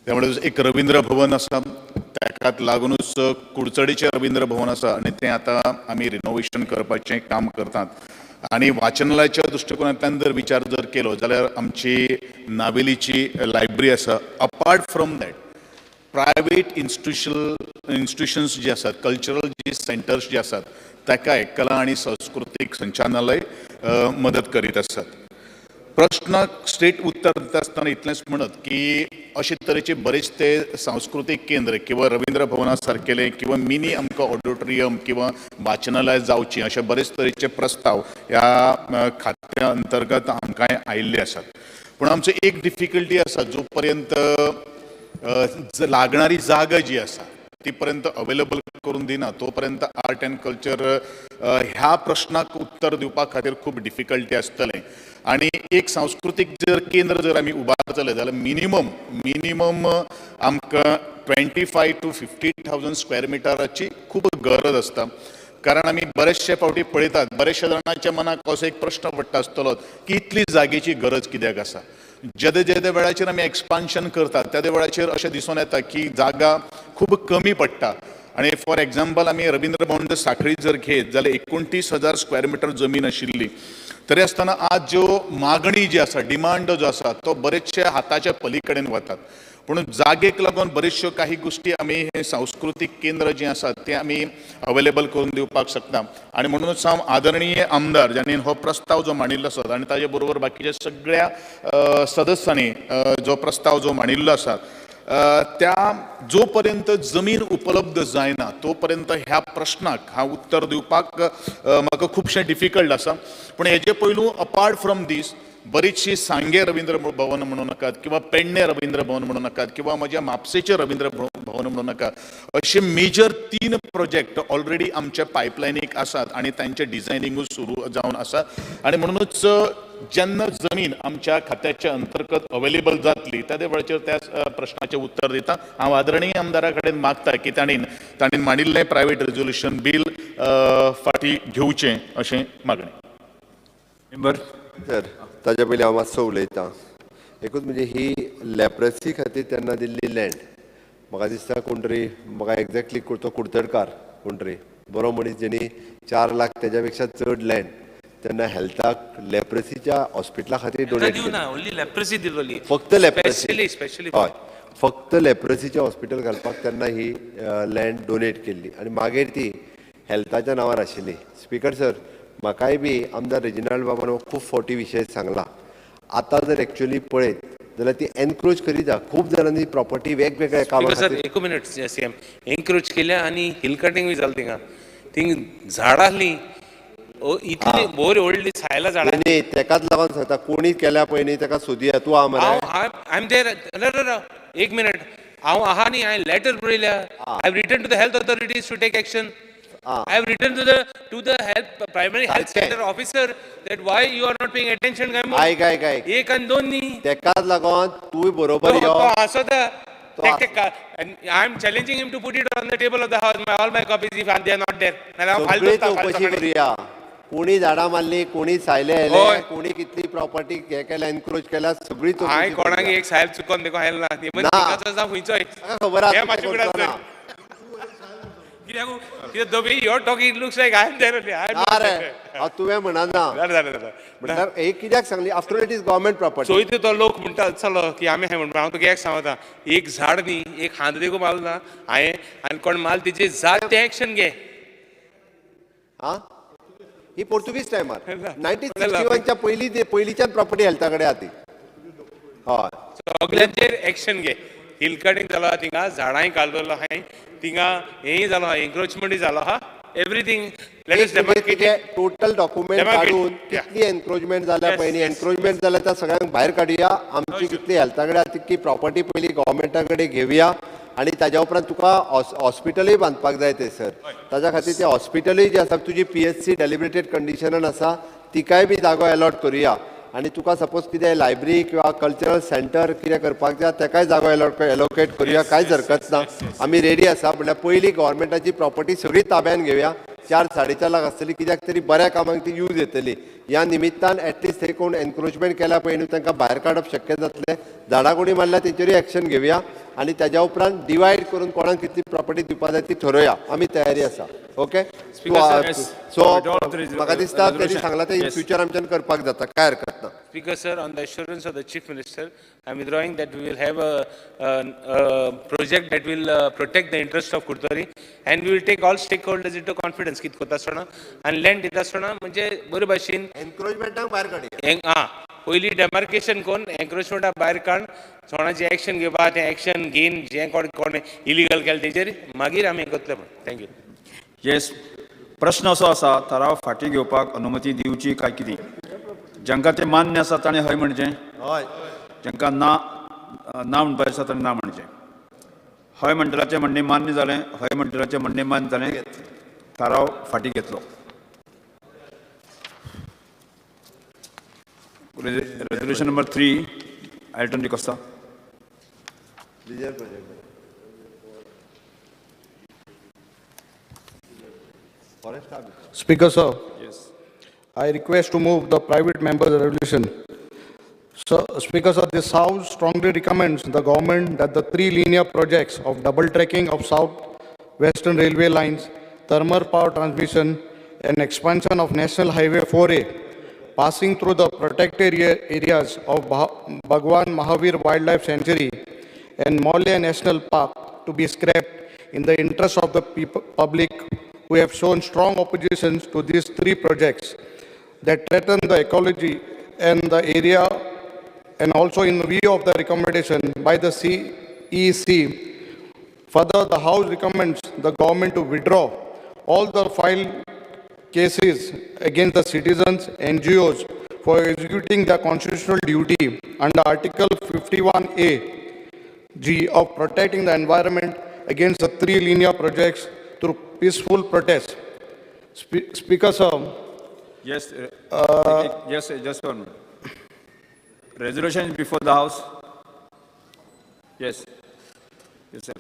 त्यामुळे एक रवींद्र भवन आसा ताकाच लागूनच कुडचडीचें रवींद्र भवन आसा आनी तें आतां आमी रिनोवेशन करपाचें काम करतात. आनी वाचनालयाच्या दृश्टिकोनांतल्यान जर विचार जर केलो जाल्यार आमची नावेलीची लायब्ररी आसा. Apart from that private institutions जी आसात कल्चरल जी सेंटर्स जी आसात ताकाय कला आनी संस्कृतीक संचालनालय मदत करीत आसात. प्रश्नाक स्ट्रेट उत्तर दिता आसतना इतलेंच म्हणत की अशे तरेचे बरेच ते सांस्कृतीक केंद्र किंवा रवींद्र भवना सारकेले किंवा मिनी आमकां ऑडिटोरियम किंवा वाचनालय जावची अशे बरेच तरेचे प्रस्ताव ह्या खात्या अंतर्गत आमकां आयिल्ले आसात. पूण आमचो एक डिफिकल्टी आसा जो पर्यंत लागणारी जागा जी आसा ती पर्यंत अवेलेबल करून दिना तोपर्यंत आर्ट अँड कल्चर ह्या प्रश्नाक उत्तर दिवपा खातीर खूब डिफिकल्टी आसतलें आणि एक सांस्कृतिक जर केंद्र जर आमी उबारतले जाल्यार मिनिमम आमकां 25 to 50,000 स्क्वेअर मिटराची खूब गरज आसता कारण आमी बरेचशे फावटी पळयतात बरेचशे जाणांच्या मनाक असो एक प्रश्न पडटा आसतलो की इतली जागेची गरज कित्याक आसा जेदे वेळाचेर आमी एक्सपान्शन करतात त्या वेळाचेर अशें दिसून येता की जागा खूब कमी पडटा आणि फॉर एग्जाम्पल आमी रवींद्र भवन सांखळी जर घेत जाल्यार 29,000 स्क्वेअर मिटर जमीन आशिल्ली तरी आसतना आज ज्यो मागणी जी आसा डिमांड जो आसा तो बरेचशे हाताच्या पलीकडेन वतात पूण जागेक लागून बरेचश्यो काही गोष्टी आमी हे सांस्कृतीक केंद्र जे आसात ते आमी अवेलेबल करून दिवपाक शकता आणि म्हणूनच हांव आदरणीय आमदार ज्यांनी हो प्रस्ताव जो मांडिल्लो आसा आणि ताजे बरोबर बाकीच्या सगळ्या सदस्यांनी जो प्रस्ताव जो मांडिल्लो आसा त्या जोपर्यंत जमीन उपलब्ध जायना तोपर्यंत ह्या प्रश्नाक हांव उत्तर दिवपाक म्हाका खुबशें डिफिकल्ट आसा पूण हेजे पयलू अपार्ट फ्रॉम दीस बरीचशी सांगे रवींद्र भवन म्हणू नाकात किंवा पेडणे रवींद्र भवन म्हणू नाकात किंवा म्हज्या म्हापशेचे रवींद्र भवन म्हणू नाकात अशे मेजर 3 प्रोजेक्ट ऑलरेडी आमच्या पायपलायनीक आसात आणि तांचे डिझायनिंगूय सुरू जावन आसा आणि म्हणूनच जेन्ना जमीन आमच्या खात्याच्या अंतर्गत अवेलेबल जातली त्या वेळाचेर त्या प्रश्नाचे उत्तर दिता हांव आदरणीय आमदारा कडेन मागता की ताणीन मांडिल्लें प्रायवेट रेजोल्युशन बील फाटीं घेवचें अशें मागणी मेंबर सर ताच्या पयलीं हांव मातसो उलयतां एकूच म्हणजे ही लेप्रसी खातीर तेन्ना दिल्ली लँड म्हाका दिसता कोण तरी म्हाका एक्झॅक्टली तो कुडतडकार कोण तरी बरो मनीस जेणी 4 लाख तेज्या पेक्षा चड लँड तेन्ना हेल्थाक लेप्रसीच्या हॉस्पिटला खातीर डोनेट केली फक्त लेप्रसी हय फक्त लेप्रसीच्या हॉस्पिटल घालपाक तेन्ना ही लँड डोनेट केल्ली आनी मागीर ती हेल्थाच्या नांवार आशिल्ली स्पीकर सर म्हाकाय बी आमदार रेजिनाल्ड बाबान खूब फावटी विशय सांगला आतां जर एक्चुअली पळयत जाल्यार ती एनक्रोच करीत खूब जाणांनी प्रॉपर्टी वेगवेगळ्या कामां सर एक मिनिट सीएम एनक्रोच केल्या आनी हिल कटिंग जालें थिंगा झाडां आहलीं इतली बोर व्हडली सायला झाडां न्ही तेकाच लागून सांगता कोणी केल्या पळय न्ही तेका सोदया तूं आहा मरे आय एम देर एक मिनिट हांव आहा न्ही हांवें लेटर बरयल्या I have written to the health authorities to take action I have written to the primary health center officer that why you are not paying attention. काय एक आणि दोन नी तेकाच लागून तूं बरोबर यो असो and I am challenging him to put it on the table of the house all my copies if they are not there सगळी चौकशी करूया कोणी झाडां मारली कोणी सायले आयले कोणी कितली प्रॉपर्टी हे केल्या एनक्रोच केल्या सगळी हांवें कोणाक एक सायल चुकोन देखो आयलो ना खंयचोय खबर आसा It looks like I am there. तुवें म्हणना म्हणल्यार एक कित्याक सांगली after it is government property चोयते तो लोक म्हणटा चलो की आमी हांवें म्हणटा हांव तुका एक सांगता एक झाड न्ही एक हांत देखो मारलो ना हांवें आनी कोण माल तेजे जात ते एक्शन घे ही पोर्तुगीज टायमार 1961 च्या पयलींच्यान प्रॉपर्टी हेल्था कडेन आहा ती हय सगळ्यांचेर एक्शन घे हिल कटिंग जालो आहा थिंगा झाडांय काडलेलो आहाय थिंगा हेय जालो आहा एन्क्रोचमेंटय जालो आहा एवरीथिंग टोटल डॉक्युमेंट काढून कितली एन्क्रोचमेंट जाल्या पळय न्ही एन्क्रोचमेंट जाल्या त्या सगळ्यांक भायर काडुया आमची कितली हेल्था कडेन आहा तितली प्रॉपर्टी पयली गव्हर्मेंटा कडेन घेवया आणि ताज्या उपरांत तुका हॉस्पिटलूय बांदपाक जाय थंयसर ताज्या खातीर ते हॉस्पिटलूय जे आसा तुजी PHC डेलिब्रेटेड कंडिशनान आसा तिकाय बी जागो अलॉट करुया आणि तुका सपोज कितें लायब्ररी किंवा कल्चरल सेंटर कितें करपाक जाय तेकाय जागो एलोकेट करुया कांयच हरकत ना आमी रेडी आसा म्हणल्यार पयली गव्हर्मेंटाची प्रॉपर्टी सगळी ताब्यान घेवया 4-4.5 लाख आसतली कित्याक तरी बऱ्या कामांक ती यूज येतली ह्या निमित्तान एटलिस्ट थंय कोण एन्क्रोचमेंट केल्या पळय न्हू तांकां भायर काडप शक्य जातलें झाडां कोणी मारल्या तेंचेरूय एक्शन घेवया आणि त्याच्या उपरांत डिवायड करून कोणाक कितली प्रॉपर्टी दिवपाक जाय ती ठरवया आमी तयारी आसा ओके सो म्हाका दिसता तेणी सांगला ते इन फ्युचर आमच्यान करपाक जाता काय हरकत ना Speaker sir, on the assurance of the Chief Minister, I am withdrawing that we will have a project that will protect the interest of Kurtari and we will take all stakeholders into confidence कित कोता सोना and land दिता सोना म्हणजे बरे भाशेन एन्क्रोचमेंटाक भायर काडया पयली डेमार्केशन कोन एन्क्रोचमेंटा भायर काड सोणाची एक्शन घेवपा ते एक्शन घेन जे कोण इलिगल केलें तेजेर मागीर आमी करतले थँक्यू येस प्रश्न असो आसा थाराव फाटी घेवपाक अनुमती दिवची काय कितें जांकां तें मान्य आसा ताणें हय म्हणचें हय जांकां ना म्हणपाचें आसा ताणें ना म्हणचें हय मंडळाचें म्हणणें मान्य जालें. हय मंडळाचें म्हणणें मान्य जालें. थाराव फाटी घेतलो. Resolution number 3 Arjun Dhaske. Speaker sir, yes, I request to move the private member's resolution. So, Speaker sir, this House strongly recommends the government that the 3 linear projects of double tracking of South-Western Railway lines, thermal power transmission, and expansion of National Highway 4A passing through the protected areas of Bhagwan Mahavir Wildlife Sanctuary and Maulya National Park to be scrapped in the interest of the public who have shown strong opposition to these 3 projects that threaten the ecology and the area, and also in view of the recommendation by the CEC. Further, the House recommends the government to withdraw all the filed cases against the citizens, NGOs, for executing their constitutional duty under Article 51A G of protecting the environment against the 3 linear projects through peaceful protest. Speaker sir. Yes, yes, just 1 minute. Resolution is before the House. Yes. Yes, sir.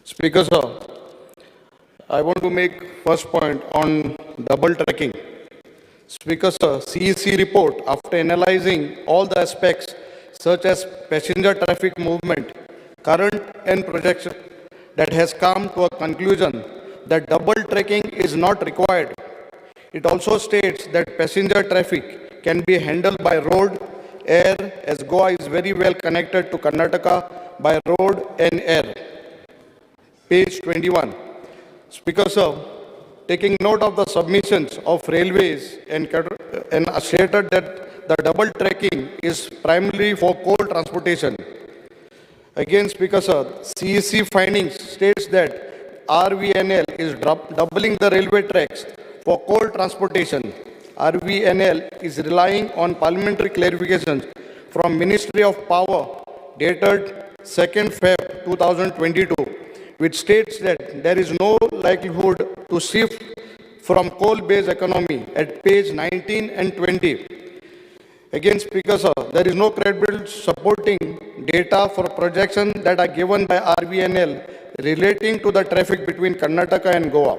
Speaker sir, I want to make first point on double tracking. Speaker sir, CEC report, after analyzing all the aspects such as passenger traffic movement, current and projection, that has come to a conclusion that double tracking is not required. It also states that passenger traffic can be handled by road, air, as Goa is very well connected to Karnataka by road and air. Page 21. Speaker sir, taking note of the submissions of railways and stated that the double tracking is primarily for coal transportation. Again, Speaker sir, CEC findings states that RVNL is doubling the railway tracks for coal transportation. RVNL is relying on parliamentary clarifications from Ministry of Power dated 2nd Feb 2022, which states that there is no likelihood to shift from coal-based economy at page 19 and 20. Again, Speaker sir, there is no credible supporting data for projections that are given by RVNL relating to the traffic between Karnataka and Goa.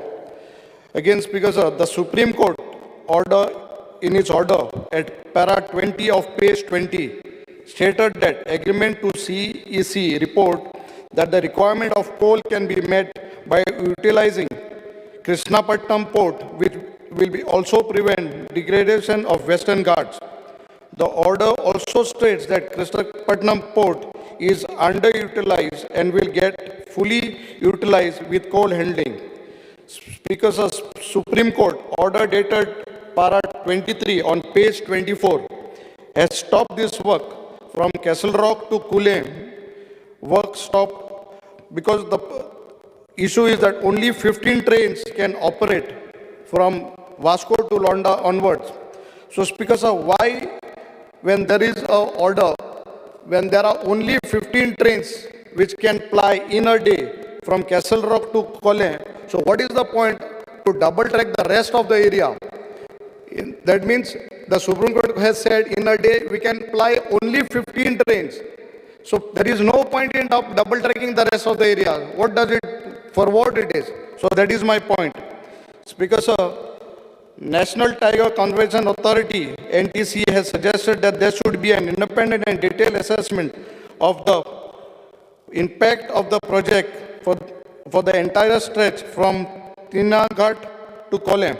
Again, Speaker sir, the Supreme Court order in its order at para 20 of page 20 stated that agreement to CEC report that the requirement of coal can be met by utilizing Krishnapatnam port, which will be also prevent degradation of Western Ghats. The order also states that Krishnapatnam port is underutilized and will get fully utilized with coal handling. Speaker, Supreme Court order dated para 23 on page 24 has stopped this work from Castle Rock to Kule. Work stopped because the issue is that only 15 trains can operate from Vasco to Londa onwards. So, Speaker sir, why when there is an order, when there are only 15 trains which can ply in a day from Castle Rock to Kole, so what is the point to double track the rest of the area? That means the Supreme Court has said in a day we can ply only 15 trains. So there is no point in double tracking the rest of the area. What does it, for what it is? So that is my point. Speaker sir, National Tiger Conservation Authority, NTC, has suggested that there should be an independent and detailed assessment of the impact of the project for the entire stretch from Tinaghat to Kolem.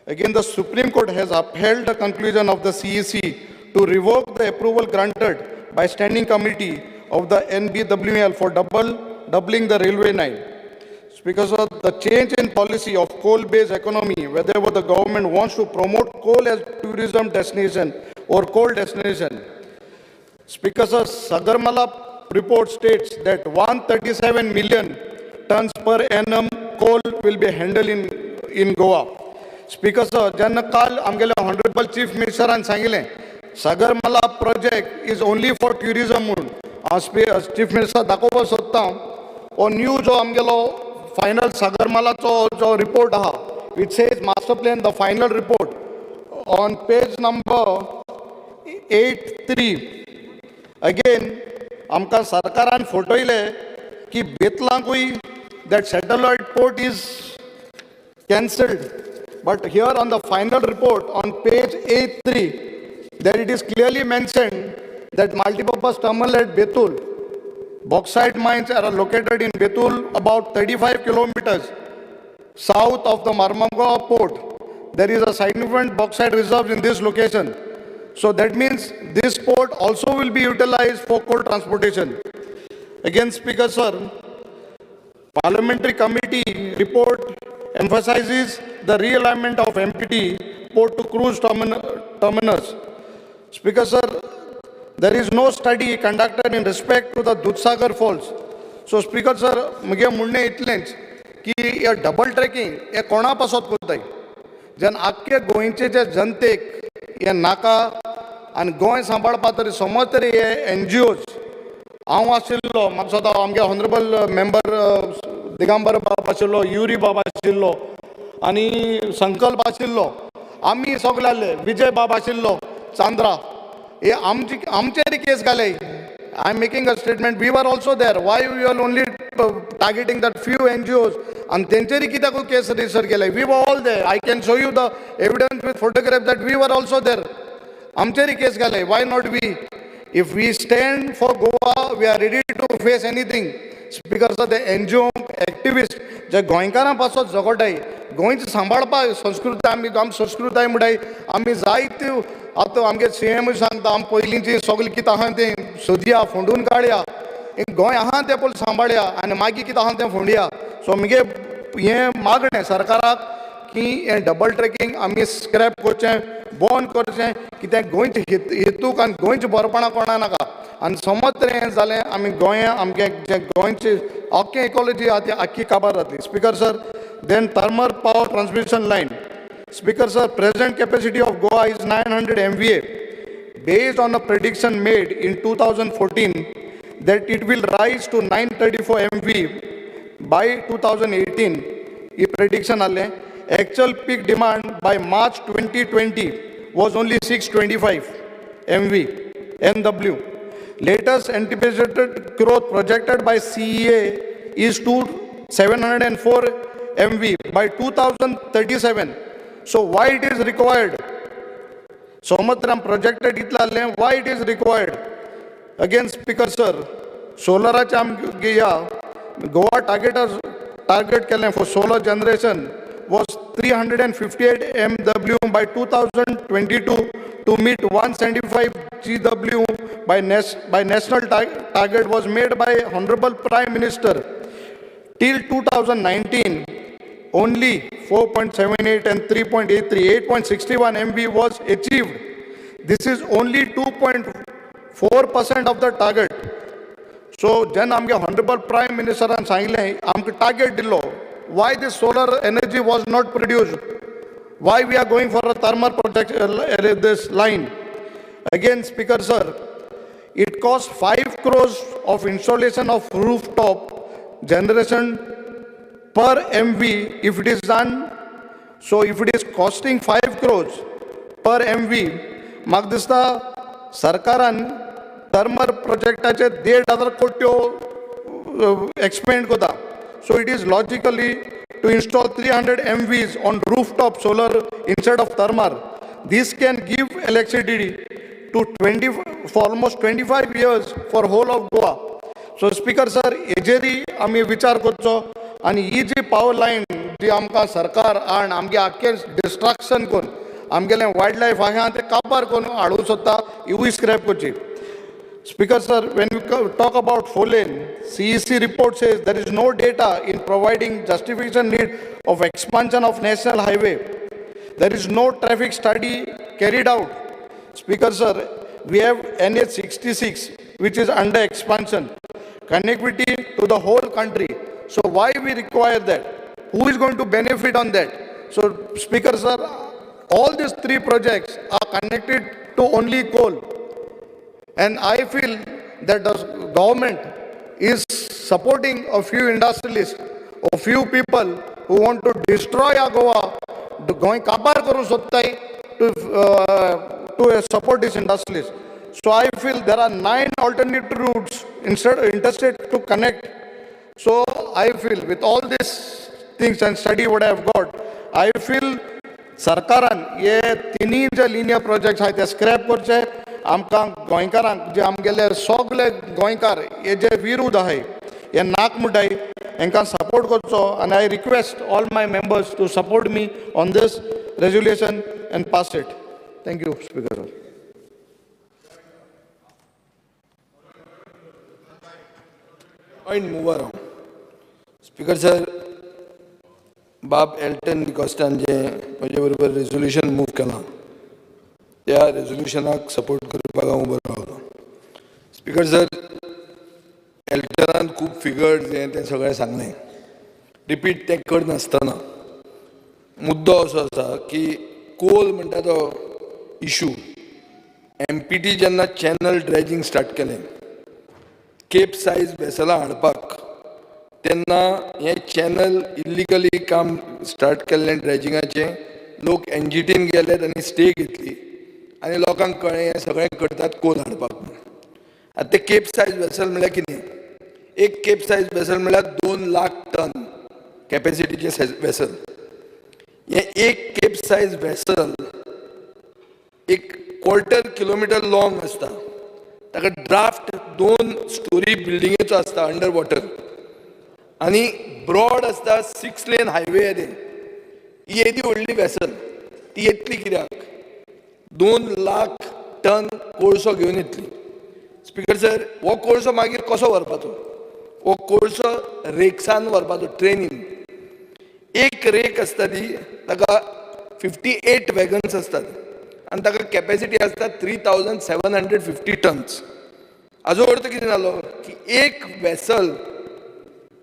Again, the Supreme Court has upheld the conclusion of the CEC to revoke the approval granted by Standing Committee of the NBWL for doubling the railway line. Because of the change in policy of coal-based economy, whether the government wants to promote coal as tourism destination or coal destination. Speaker, Sagarmala report states that 137 million tons per annum coal will be handled in Goa. Speaker, jenna kal amgele Honorable Chief Minister and sangile Sagarmala project is only for tourism म्हणून chief minister दाखोवपाक सोदता हो new जो आमगेलो final सागरमालाचो जो report आहा which says master plan the final report on page number 83 again आमकां सरकारान फोटोयले की बेतलांकूय that satellite port is cancelled, but here on the final report on page 83 there it is clearly mentioned that multipurpose terminal at Betul, bauxite mines are located in Betul about 35 kilometers south of the Marmagaon port. There is a significant bauxite reserve in this location. So that means this port also will be utilized for coal transportation. Again, Speaker Sir, Parliamentary Committee report emphasizes the realignment of MPT port to cruise terminus. Speaker Sir, there is no study conducted in respect to the Dudhsagar Falls. So Speaker Sir, मुगे म्हणणे इतलेंच की हे double tracking हे कोणा पासत कोत्ताय जेन आख्खे गोंयचे जे जनतेक हे नाका आनी गोंय सांबाळपा तरी समज तरी हे NGOs हांव आशिल्लो म्हाका सदां आमगे ऑनरेबल मेंबर दिगंबर बाब आशिल्लो युरी बाब आशिल्लो आनी संकल्प आशिल्लो आमी सगळे आसले विजय बाब आशिल्लो चांद्रा हे आमचेर केस घाले I am making a statement. We were also there. Why we are only targeting that few NGOs? And तेंचेरी कित्याक case register केले? We were all there. I can show you the evidence with photograph that we were also there. आमचेरी case घाले. Why not we? If we stand for Goa, we are ready to face anything. Speakers of the NGO activists, जे गोंयकारां पासत झगडटाय गोंयचे सांबाळपाक संस्कृताय आमी संस्कृताय म्हणटाय आमी जायत्यो आतां आमगे CM सांगता आमी पयलींची सगळें कितें आहा तें सोदया फोंडून काडया गोंय आहा तें पयलीं सांबाळया आनी मागीर कितें आहा तें फोंडया सो म्हगे हें मागणें सरकाराक की हें डबल ट्रॅकिंग आमी स्क्रॅप करचें बंद करचें कित्याक गोंयचे हेतूक आनी गोंयचें बरेपणां कोणा नाका आनी समज तर हें जालें आमी गोंया आमगे जें गोंयचें आख्खें इकॉलॉजी आहा ती आख्खी काबार जातली speaker sir then thermal power transmission line Speaker sir, present capacity of Goa is 900 MVA. Based on a prediction made in 2014 that it will rise to 934 MV by 2018, a prediction alle, actual peak demand by March 2020 was only 625 MW. Latest anticipated growth projected by CEA is to 704 MV by 2037. So why it is required? Somatram projected itla why it is required? Again, Speaker sir, solar Goa target for solar generation was 358 MW by 2022 to meet 175 GW by national target was made by Honorable Prime Minister. Till 2019, only 4.78 and 3.83, 8.61 MV was achieved. This is only 2.4% of the target. So, then amge Honorable Prime Minister and सांगितले amke target dillo. Why this solar energy was not produced? Why we are going for a thermal project this line? Again, Speaker sir, it costs 5 crores of installation of rooftop generation per MV if it is done. So if it is costing 5 crores per MV, म्हाका दिसता सरकारान thermal projectaचे 1,500 कोट्यो expend कोता. So it is logically to install 300 MVs on rooftop solar instead of thermal. This can give electricity to for almost 25 years for whole of Goa. So Speaker sir, हेजेरी आमी विचार करचो आनी ही जी power lion जी आमकां सरकार आनी आमगे आख्खें डिस्ट्रक्शन करून आमगेलें वायल्ड लायफ आहा तें काबार करून हाडूंक सोदता इवूय स्क्रॅप करची. Speaker sir, when we talk about 4-lane, CEC report says there is no data in providing justification need of expansion of national highway. There is no traffic study carried out. Speaker sir, we have NH 66 which is under expansion, connectivity to the whole country. So why we require that? Who is going to benefit on that? So Speaker sir, all these 3 projects are connected to only coal. And I feel that the government is supporting a few industrialists, a few people who want to destroy our Goa, going kabar karu sottai to support these industrialists. So I feel there are 9 alternate routes instead interstate to connect. So I feel with all these things and study what I have got, I feel सरकारान हे तिनी जे linear projects आहात ते scrap करचे. आमकां गोंयकारांक जे आमगेले सगळे गोंयकार हे जे विरोध आहे हे नाक मुटाय हांकां सपोर्ट करचो. आनी I request all my members to support me on this resolution and pass it. Thank you speaker. Point mover speaker sir, बाब एल्टन डिकॉस्टान जे म्हजे बरोबर रेजोल्युशन मूव केलां त्या रेजोल्युशनाक सपोर्ट करपाक हांव उबो रावलो. स्पीकर सर, एल्टनान खूब फिगर्स हें तें सगळें सांगलें. रिपीट तें करनासतना मुद्दो असो आसा की कोल म्हणटा तो इशू MPT जेन्ना चॅनल ड्रेजिंग स्टार्ट केलें, केप सायज वेसलां हाडपाक, तेन्ना हें चॅनल इल्लिगली काम स्टार्ट केल्लें ड्रेजिंगाचें. लोक NGTन गेलेत आनी स्टे घेतली आनी लोकांक कळ्ळें हें सगळें करतात कोल हाडपाक म्हणून. आतां ते केप सायज वेसल म्हळ्यार कितें? एक केप सायज वेसल म्हळ्यार 2 लाख टन कॅपेसिटीचें वेसल. हें एक cape size vessel 1/4 kilometre long आसता. ताका ड्राफ्ट 2 स्टोरी बिल्डिंगेचो आसता अंडर वॉटर आनी ब्रॉड आसता 6 लेन हायवे येदे. ही येदी व्हडली वेसल, ती येतली कित्याक? 2 लाख टन कोळसो घेवन येतली. स्पीकर सर, हो कोळसो मागीर कसो व्हरपाचो? हो कोळसो रेक्सान व्हरपाचो, ट्रेनीन. एक रेक आसता ती, ताका 58 वॅगन्स असतात आनी ताका कॅपेसिटी आसता 3750 टन्स. हाजो अर्थ कितें जालो की एक वेसल,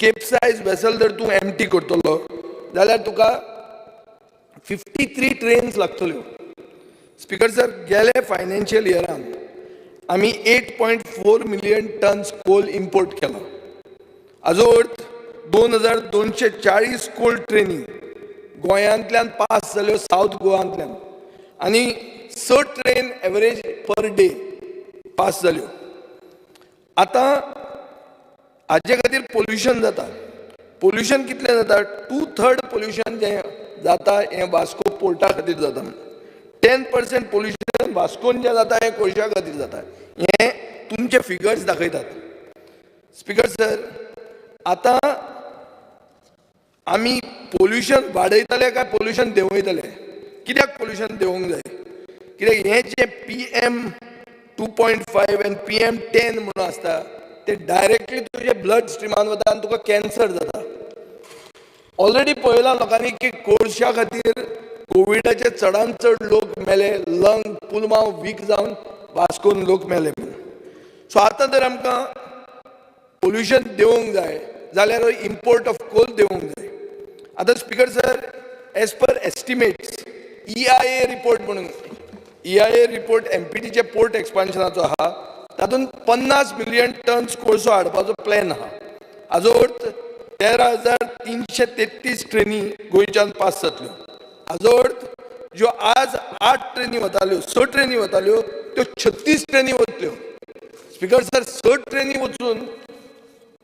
केप सायज वेसल जर तूं एम्प्टी करतलो जाल्यार तुका 53 ट्रेन्स लागतल्यो. स्पीकर सर, गेले फायनान्शियल इयरान आमी 8.4 मिलियन टन्स कोल इम्पोर्ट केला. हाजो अर्थ 2240 कोल ट्रेनी गोंयांतल्यान पास जाल्यो सावथ गोवांतल्यान आनी 6 ट्रेन एवरेज पर डे पास जाल्यो. आतां हाजे खातीर पोल्युशन जाता. पोल्युशन कितलें जाता? 2/3 पोल्युशन जें जाता हें वास्को पोर्टा खातीर जाता. 10% पोल्युशन वास्कोन जें जाता हें कोळशा खातीर जाता. हें तुमचे फिगर्स दाखयतात. स्पीकर सर, आतां आमी पोल्युशन वाडयतले काय पोल्युशन देंवयतले? कित्याक पोल्युशन देंवोंक जाय? कित्याक हें जें PM 2.5 आनी PM 10 म्हणून आसता ते डायरेक्टली तुजे ब्लड स्ट्रिमान वता आनी तुका कॅन्सर जाता. ऑलरेडी पळयलां लोकांनी की कोळशा खातीर कोविडाचे चडांत चड लोक मेले, लंग पुलमांव वीक जावन वास्कोन लोक मेले म्हणून. सो आतां जर आमकां पोल्युशन देंवोंक जाय जाल्यार इम्पोर्ट ऑफ कोल देंवोंक जाय. आतां speaker sir, as per estimates EIA report म्हणून, EIA रिपोर्ट MPTचे पोर्ट एक्सपान्शनाचो आहा, तातूंत 50 मिलियन टन्स कोळसो हाडपाचो प्लॅन आहा. हाजो अर्थ 13,333 ट्रेनी गोंयच्यान पास जातल्यो. हाजो अर्थ ज्यो आज 8 ट्रेनी वताल्यो, 6 ट्रेनी वताल्यो, त्यो 36 ट्रेनी वतल्यो. स्पीकर सर, 6 ट्रेनी वचून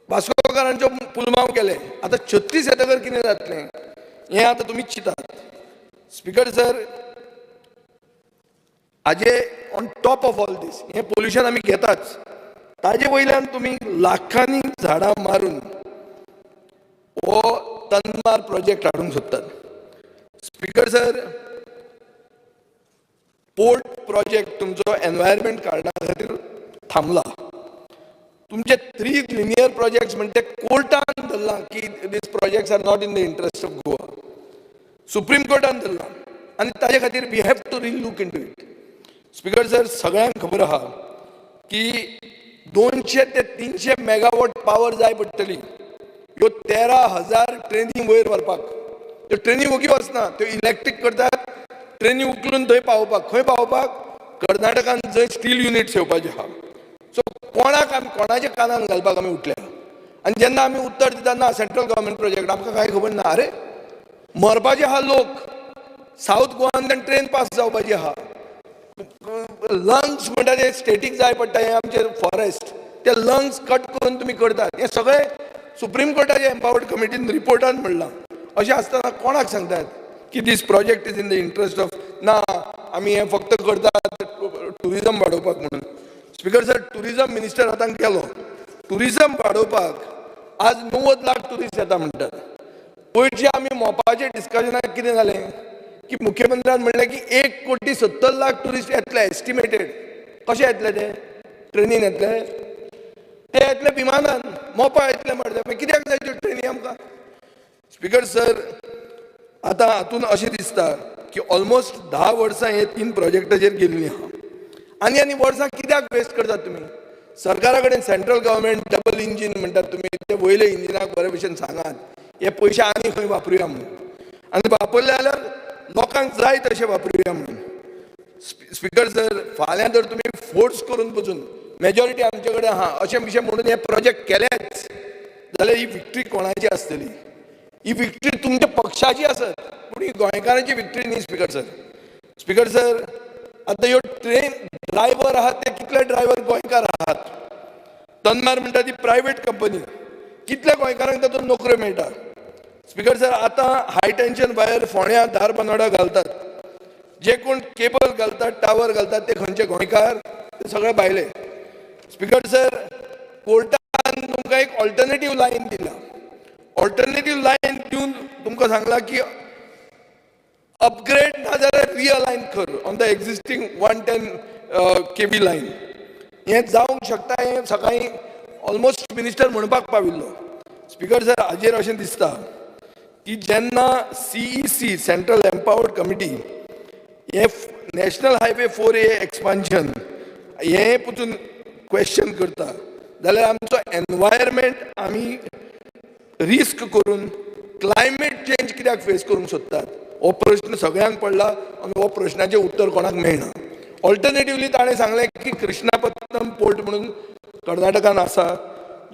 वास्कोकारांच्यो पुलमांव केले, आतां 36 येतकर कितें जातलें हें आतां तुमी चिंतात. स्पीकर सर, हाजे on top of all this हें पोल्युशन आमी घेताच, ताजे वयल्यान तुमी लाखांनी झाडां मारून हो तन्मार प्रोजेक्ट हाडूंक सोदतात. स्पीकर सर, पोर्ट प्रोजेक्ट तुमचो एनवायरमेंट कार्डा खातीर थांबला. तुमचे 3 लिनियर प्रोजेक्ट्स म्हणटे कोर्टान धरला की these projects are not in the interest of Goa. Supreme कोर्टान धरला आनी ताजे खातीर we have to look into it. Speaker sir, सगळ्यांक खबर आहा की 200 ते 300 मेगावॉट पावर जाय पडटली ह्यो 13,000 ट्रेनी वयर व्हरपाक. त्यो ट्रेनी वगी वचना, त्यो इलेक्ट्रीक करतात, ट्रेनी उखलून थंय पावोवपाक. खंय पावोवपाक? कर्नाटकान जंय स्टील युनिट्स येवपाचे आहा. सो कोणाच्या कानान घालपाक आमी उठल्या. आनी जेन्ना आमी उत्तर दिता ना सेंट्रल गव्हर्मेंट प्रोजेक्ट आमकां कांय खबर ना. अरे मरपाचे आहा लोक, साऊथ गोवांतल्यान ट्रेन पास जावपाची आहा, लंग्स म्हणटा ते स्टेटीक जाय पडटा, हे आमचे फॉरेस्ट, ते लंग्स कट करून तुमी करतात. हे सगळे सुप्रीम कोर्टाचे एम्पावर्ड कमिटीन रिपोर्टान म्हणलां. अशें आसतना कोणाक सांगतात की these project is in the interest of, ना आमी हे फक्त करतात टुरिजम वाडोवपाक म्हणून. स्पीकर सर, टुरिजम मिनिस्टर आतां केलो, टुरिजम वाडोवपाक आज 90 लाख टुरिस्ट येता म्हणटात. पयलीं आमी मोपाचे डिस्कशनाक कितें जालें की मुख्यमंत्र्यान म्हणलें की 1,70,00,000 टुरिस्ट येतले एस्टिमेटेड. कशें येतले ते? ट्रेनीन येतले? ते येतले विमानान, मोपा येतले म्हणटा. मागीर कित्याक जाय त्यो ट्रेनी आमकां? स्पीकर सर, आतां हातून अशें दिसता की ऑलमोस्ट 10 वर्सां हे 3 प्रोजेक्टाचेर गेल्लीं आहा. आनी वर्सां कित्याक वेस्ट करतात तुमी? सरकारा कडेन सेंट्रल गव्हर्मेंट डबल इंजीन म्हणटात तुमी, ते वयले इंजिनाक बरे भशेन सांगात हे पयशे आनी खंय वापरुया म्हणून, आनी वापरले जाल्यार लोकांक जाय तशें वापरुया म्हणून. स्पीकर सर, फाल्यां जर तुमी फोर्स करून पसून मेजॉरिटी आमचे कडेन आहा अशें विशय म्हणून हे प्रोजेक्ट केलेच जाल्यार ही विक्ट्री कोणाची आसतली? ही विक्ट्री तुमच्या पक्षाची आसत, पूण ही गोंयकारांची विक्ट्री न्ही. स्पीकर सर, स्पीकर सर, आतां ह्यो ट्रेन ड्रायव्हर आहात ते कितले ड्रायव्हर गोंयकार आहात? तन्मार म्हणटा ती प्रायवेट कंपनी, कितल्या गोंयकारांक तातूंत नोकऱ्यो मेळटा? स्पीकर सर, आतां हाय टेन्शन वायर फोंड्या धारबांदोडा घालतात, जे कोण केबल घालतात, टावर घालतात, ते खंयचे गोंयकार? ते सगळे भायले. स्पीकर सर, कोर्टान तुमकां एक ऑल्टरनेटीव लायन दिला. ऑल्टरनेटीव लायन दिवन तुमकां सांगला की अपग्रेड ना जाल्यार रिअलायन कर on the existing 110 kV line. हें जावंक शकता. हें सकाळीं ऑलमोस्ट मिनिस्टर म्हणपाक पाविल्लो. स्पीकर सर, हाजेर अशें दिसता की जेन्ना CEC सेंट्रल एम्पावर्ड कमिटी हे नॅशनल हायवे 4A एक्सपान्शन हे पसून क्वेश्चन करता जाल्यार आमचो एनवायरमेंट आमी रिस्क करून क्लायमेट चेंज कित्याक फेस करूंक सोदतात? हो प्रश्न सगळ्यांक पडला आनी हो प्रश्नाचें उत्तर कोणाक मेळना. ऑल्टरनेटिवली ताणें सांगलें की कृष्णापत्तनम पोर्ट म्हणून कर्नाटकान आसा,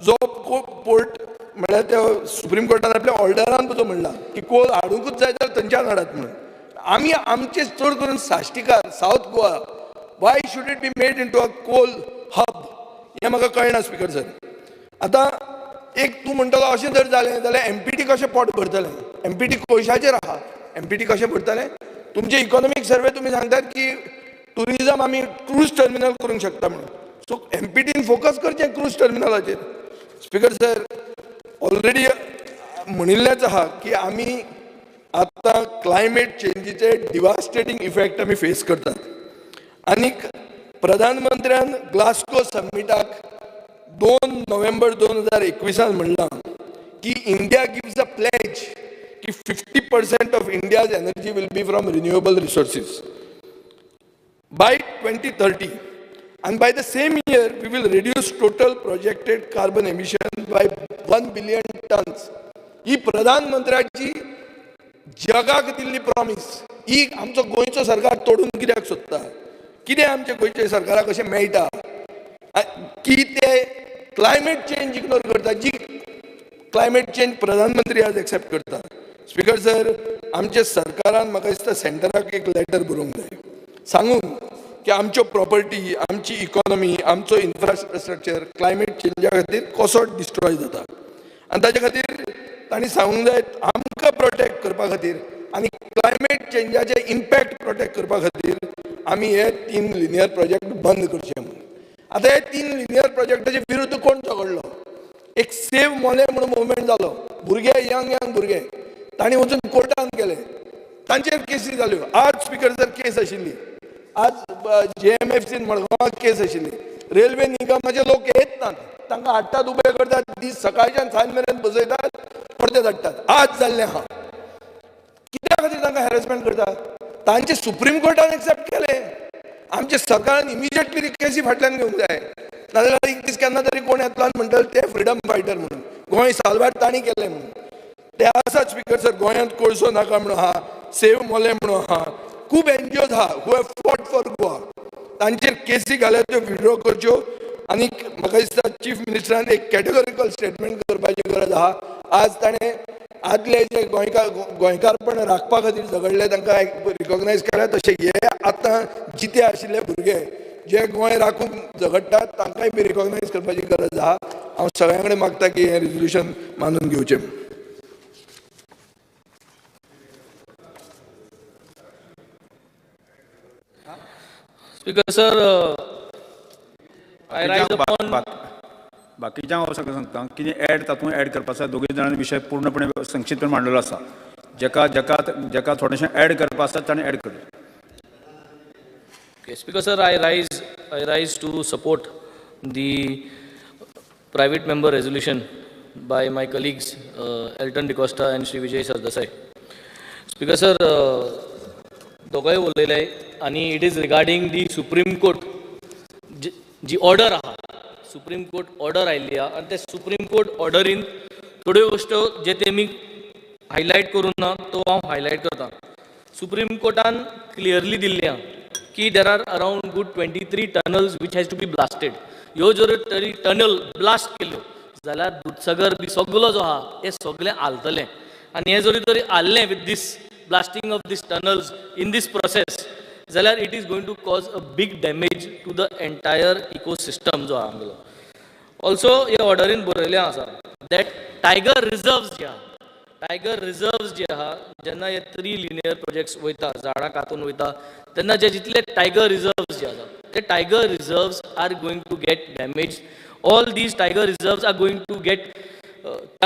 जो पोर्ट म्हळ्यार त्या सुप्रीम कोर्टान आपल्या ऑर्डरान पसून म्हणला की कोल हाडूंकूच जाय जाल्यार थंयच्यान हाडात म्हणून. आमी आमचे चड करून साश्टीकार south Goa, why should it be made into a coal hub? हें म्हाका कळना. स्पीकर सर, आतां एक तूं म्हणटलो अशें जर जालें जाल्यार MPT कशें पोट भरतलें? MPT कोयशाचेर आहा, MPT कशें भरतलें? तुमचे इकॉनॉमीक सर्वे तुमी सांगतात की टुरिजम आमी क्रूज टर्मिनल करूंक शकता म्हणून. सो MPTन फोकस करचें क्रूज टर्मिनलाचेर. स्पीकर सर, ऑलरेडी म्हणिल्लेच आहा की आमी आतां क्लायमेट चेंजीचे डिवास्टेटींग इफेक्ट आमी फेस करतात. आनीक प्रधानमंत्र्यान ग्लास्को समिटाक 2 नोव्हेंबर 2021 म्हणलां की इंडिया गिव्स अ प्लेज की 50% of India's energy will be from renewable resources by 2030. And by the same year, we will reduce total projected carbon emission by 1 billion tons. ही प्रधानमंत्र्याची जगाक दिल्ली प्रॉमिस. ही आमचो गोंयचो सरकार तोडून कित्याक सोदता? कितें आमच्या गोंयच्या सरकाराक अशें मेळटा की ते क्लायमेट चेंज इग्नोर करता, जी क्लायमेट चेंज प्रधानमंत्री आज एक्सेप्ट करता. स्पीकर सर, आमच्या सरकारान म्हाका दिसता सेंटराक एक लेटर बरोवंक जाय सांगून की आमच्यो प्रॉपर्टी, आमची इकॉनॉमी, आमचो इन्फ्रास्ट्रक्चर क्लायमेट चेंजा खातीर कसो डिस्ट्रॉय जाता. आनी ताचे खातीर तांणी सांगूंक जाय आमकां प्रोटेक्ट करपा खातीर आनी क्लायमेट चेंजाचे इम्पॅक्ट प्रोटेक्ट करपा खातीर आमी हे 3 लिनियर प्रोजेक्ट बंद करचे म्हणून. आतां हे 3 लिनियर प्रोजेक्टाचे विरुद्ध कोण झगडलो? एक सेव मोले म्हणून मुवमेंट जालो, भुरगे यंग भुरगे, तांणी वचून कोर्टान गेले, तांचेर केसी जाल्यो. आज स्पीकर सर केस आशिल्ली, आज JMFCन मडगांवां केस आशिल्ली. रेल्वे निगमाचे लोक येत नात, तांकां हाडटात, उबे करतात, दीस सकाळच्यान सांज मेरेन बसयतात, परते धाडटात. आज जाल्लें आहा. कित्या खातीर तांकां हॅरेसमेंट करतात? तांचे सुप्रीम कोर्टान एक्सेप्ट केले. आमच्या सरकारान इमिजिएटली ती केसी फाटल्यान घेवंक जाय, नाजाल्यार एक दीस केन्ना तरी कोण येतलो आनी म्हणटले ते फ्रिडम फायटर म्हणून, गोंय सालवार तांणी केलें म्हणून. ते आसात स्पीकर सर. गोंयांत कोळसो नाका म्हणून आहा, सेव मोले म्हणून आहा, खूब NGOs आहा who have fought for Goa. तांचेर केसी घाल्यात त्यो विड्रॉ करच्यो आनी म्हाका दिसता चीफ मिनिस्टरान एक कॅटेगोरिकल स्टेटमेंट करपाची गरज आहा. आज ताणें आदले जे गोंयकारपण राखपा खातीर झगडले तांकां रिकॉग्नायज केल्या, तशें हे आतां जिते आशिल्ले भुरगे जे गोंय राखूंक झगडटात तांकांय बी रिकॉग्नायज करपाची गरज आहा. हांव सगळ्यां कडेन मागता की हें रिजोल्युशन मानून घेवचें. Speaker sir, I rise upon. बाकीच्या हांव सगळें सांगता कितें ऍड तातूंत ऍड करपाचो दोगूय जाणांनी विशय पूर्णपणे संक्षिप्तपणे मांडलेलो आसा. जेका थोडेशें ऍड करपा आसा ताणें ऍड करचें. Okay, Speaker sir, I rise to support the private member resolution by my colleagues Elton DeCosta and Sri Vijay Sardesai. Speaker sir, दोगांय उलयले आनी it is regarding the supreme court जी ऑर्डर आहा, supreme court order आयिल्ली आहा आनी ते supreme court ऑर्डरीन थोड्यो गोश्ट्यो जे तेमी हायलायट करून ना तो हांव हायलायट करता. सुप्रीम कोर्टान क्लियरली दिल्ली आहा की there are around good 23 tunnels which has to be blasted. ह्यो जर तरी टनल ब्लास्ट केल्यो जाल्यार दूधसागर बी सगळो जो आहा हें सगळें हालतलें आनी हें जरी तरी हाल्लें with these blasting of these tunnels in this process, zalar it is going to cause a big damage to the entire ecosystem jo ahamlo. Also ye order in borele asa that tiger reserves je ha jenna ye 3 linear projects hoita zada katun hoita tenna je jitle tiger reserves je asa the tiger reserves are going to get damaged. All these tiger reserves are going to get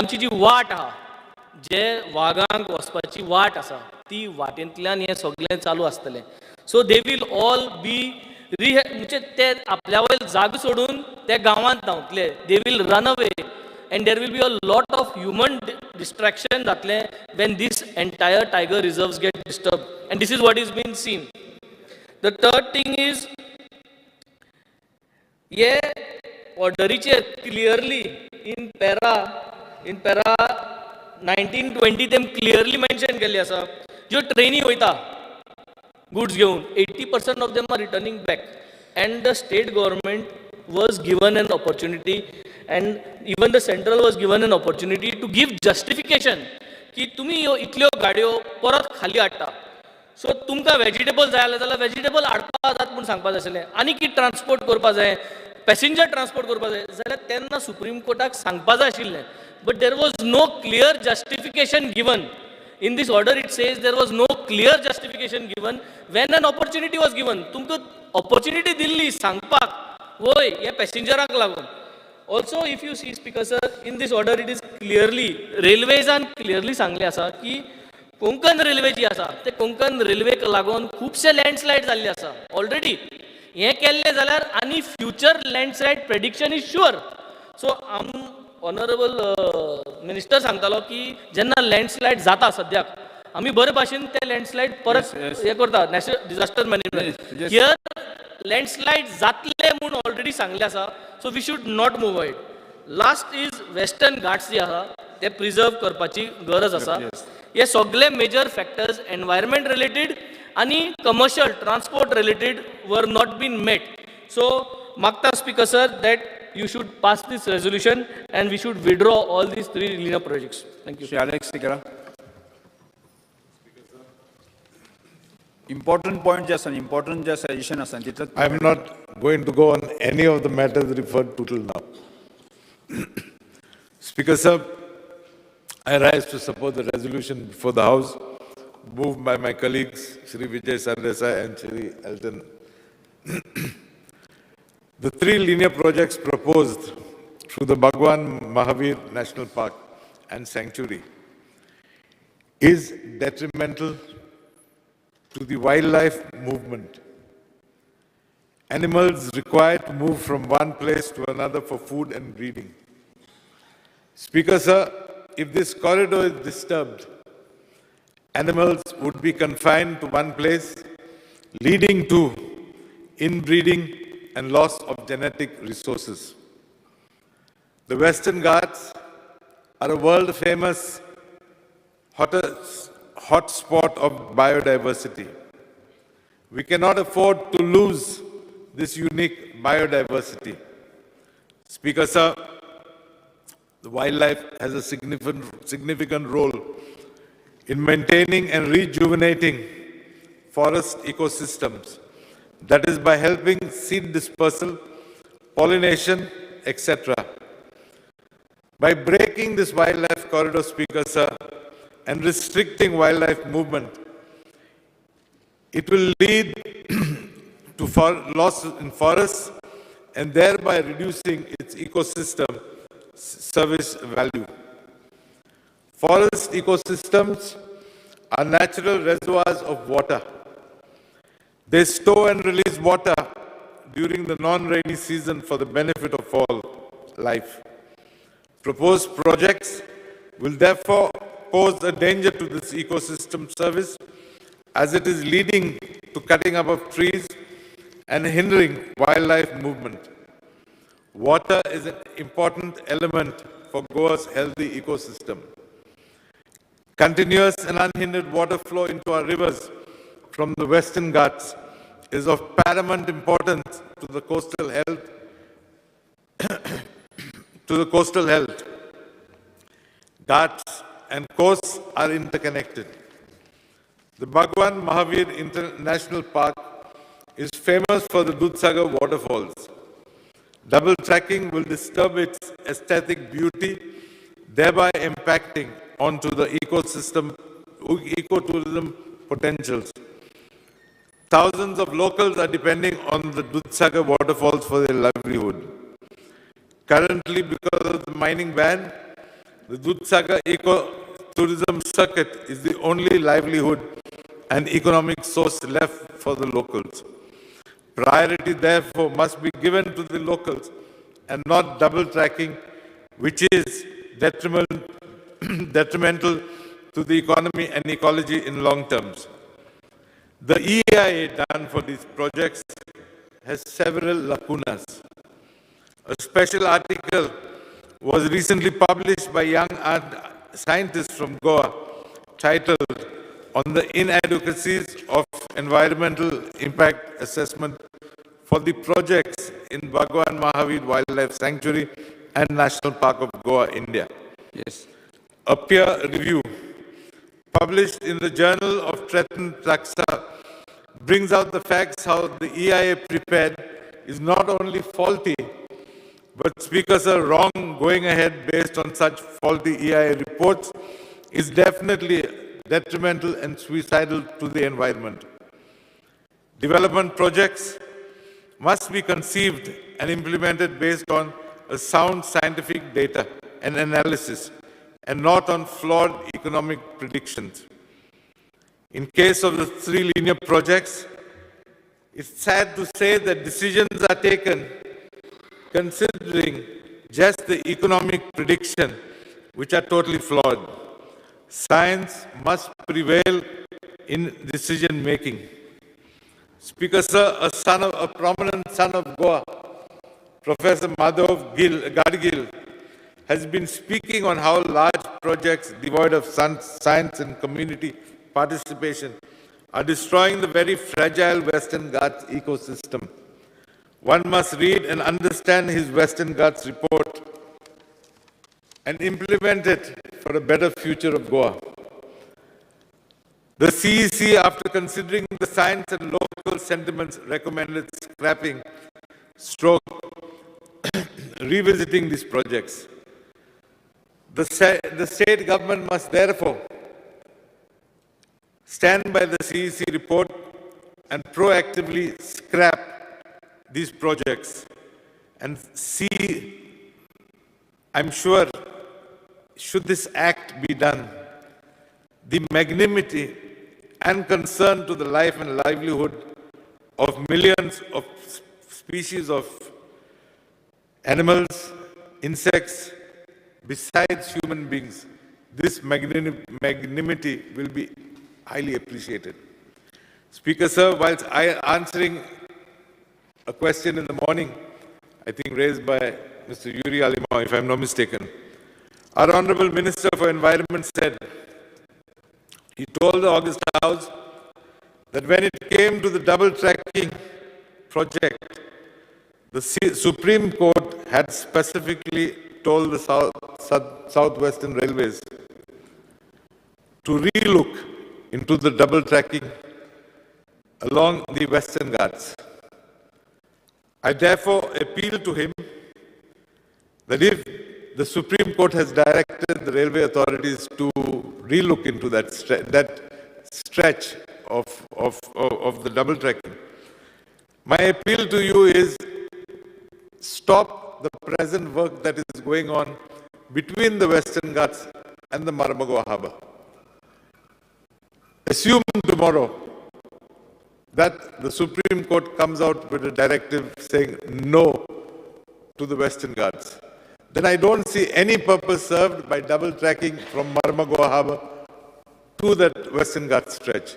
amchi ji वाट ha जे वागांक वचपाची वाट आसा ती वाटेंतल्यान हें सगळें चालू आसतलें. So they will all be म्हणजे ते आपल्या वयर जाग सोडून ते गांवांत धांवतले. They will run away and there will be a lot of human distraction जातलें when these entire tiger reserves get disturb and these is what is been seen. The third thing is हे ऑर्डरीचेर clearly in para 1920 तेम clearly mention केल्ली आसा ज्यो trainee वयता goods घेवन 80% of them are returning back and the state government was given an opportunity and even the central was given an opportunity to give justification की तुमी ह्यो इतल्यो गाडयो परत खाली हाडटा. सो तुमकां वेजिटेबल जाय जाल्यार वेजिटेबल हाडपा जाता म्हूण सांगपा जाय आसलें आनी कितें ट्रान्सपोर्ट करपा जाय पॅसेंजर ट्रान्सपोर्ट करपा जाय जाल्यार तेन्ना सुप्रीम कोर्टाक सांगपा जाय आशिल्लें. But there was no clear justification given. In this order it says there was no clear justification given when an opportunity was given. तुमकां opportunity दिल्ली सांगपाक वय हे पॅसेंजरांक लागून. Also if you see Speaker sir, in this order it is clearly रेल्वेजान clearly सांगलें आसा की Konkan railway जी आसा ते कोंकण रेल्वेक लागून खुबशे लँडस्लायड जाल्ले आसा ऑलरेडी. हें केल्लें जाल्यार आनी future landslide prediction is sure. So honourable minister सांगतालो की जेन्ना लँडस्लायड जाता सद्याक आमी बरे भाशेन ते लँडस्लायड परत हे करता national disaster management. Here landslide जातले म्हूण ऑलरेडी सांगले आसा. So we should not move ahead. Last is western Ghats जे आसा ते प्रिजर्व करपाची गरज आसा. हे सगळे मेजर फॅक्टर्स एनवायरमेंट रिलेटेड आनी कमर्शियल ट्रान्सपोर्ट रिलेटेड वर नॉट बीन मेट. सो मागता speaker sir that you should pass this resolution and we should withdraw all these 3 linear projects. Thank you. Alex Sikara. Important point just an important just suggestion asan titlat I am not going to go on any of the matters referred to till now. Speaker sir, I rise to support the resolution before the House moved by my colleagues Sri Vijay Sardesai and Sri Elton. The 3 linear projects proposed through the Bhagwan Mahavir National Park and Sanctuary is detrimental to the wildlife movement. Animals required to move from one place to another for food and breeding. Speaker sir, if this corridor is disturbed, animals would be confined to one place, leading to inbreeding and loss of genetic resources. The Western Ghats are a world-famous hotspot of biodiversity. We cannot afford to lose this unique biodiversity. Speaker, sir, the wildlife has a significant role in maintaining and rejuvenating forest ecosystems. That is by helping seed dispersal, pollination, etc. By breaking this wildlife corridor, Speaker, sir, and restricting wildlife movement, it will lead to loss in forests and thereby reducing its ecosystem service value. Forest ecosystems are natural reservoirs of water. They store and release water during the non-rainy season for the benefit of all life. Proposed projects will therefore pose a danger to this ecosystem service as it is leading to cutting up of trees and hindering wildlife movement. Water is an important element for Goa's healthy ecosystem. Continuous and unhindered water flow into our rivers from the Western Ghats is of paramount importance to the coastal health. Ghats and coasts are interconnected. The Bhagwan Mahavir International Park is famous for the Dudhsagar waterfalls. Double tracking will disturb its aesthetic beauty, thereby impacting onto the ecotourism potentials. Thousands of locals are depending on the Dudhsagar waterfalls for their livelihood. Currently, because of the mining ban, the Dudhsagar ecotourism circuit is the only livelihood and economic source left for the locals. Priority, therefore, must be given to the locals and not double tracking, which is detrimental to the economy and ecology in long terms. The EIA done for these projects has several lacunas. A special article was recently published by young scientists from Goa titled "On the Inadequacies of Environmental Impact Assessment for the Projects in Bhagwan Mahavir Wildlife Sanctuary and National Park of Goa, India." Yes. A peer review published in the Journal of Tretan Taxa brings out the facts how the EIA prepared is not only faulty, but speakers are wrong going ahead based on such faulty EIA reports is definitely detrimental and suicidal to the environment. Development projects must be conceived and implemented based on a sound scientific data and analysis and not on flawed economic predictions. In case of the three linear projects, it's sad to say that decisions are taken considering just the economic prediction, which are totally flawed. Science must prevail in decision making. Speaker, sir, a prominent son of Goa, Professor Madhav Gadgil, has been speaking on how large projects devoid of science and community participation are destroying the very fragile Western Ghats ecosystem. One must read and understand his Western Ghats report and implement it for a better future of Goa. The CEC, after considering the science and local sentiments, recommended scrapping, revisiting these projects. The state government must therefore stand by the CEC report and proactively scrap these projects and see, I'm sure, should this act be done, the magnanimity and concern to the life and livelihood of millions of species of animals, insects, besides human beings, this magnanimity will be highly appreciated. Speaker, sir, whilst answering a question in the morning, I think raised by Mr. Yuri Alimau, if I'm not mistaken, our Honorable Minister for Environment said, he told the August House that when it came to the double tracking project, The Supreme Court had specifically told the Southwestern Railways to relook into the double tracking along the Western Ghats. I therefore appeal to him that if the Supreme Court has directed the railway authorities to relook into that stretch of the double tracking, my appeal to you is stop the present work that is going on between the Western Ghats and the Marmagua Harbour. Assume tomorrow that the Supreme Court comes out with a directive saying no to the Western Ghats. Then I don't see any purpose served by double tracking from Marmagua Harbour to that Western Ghats stretch.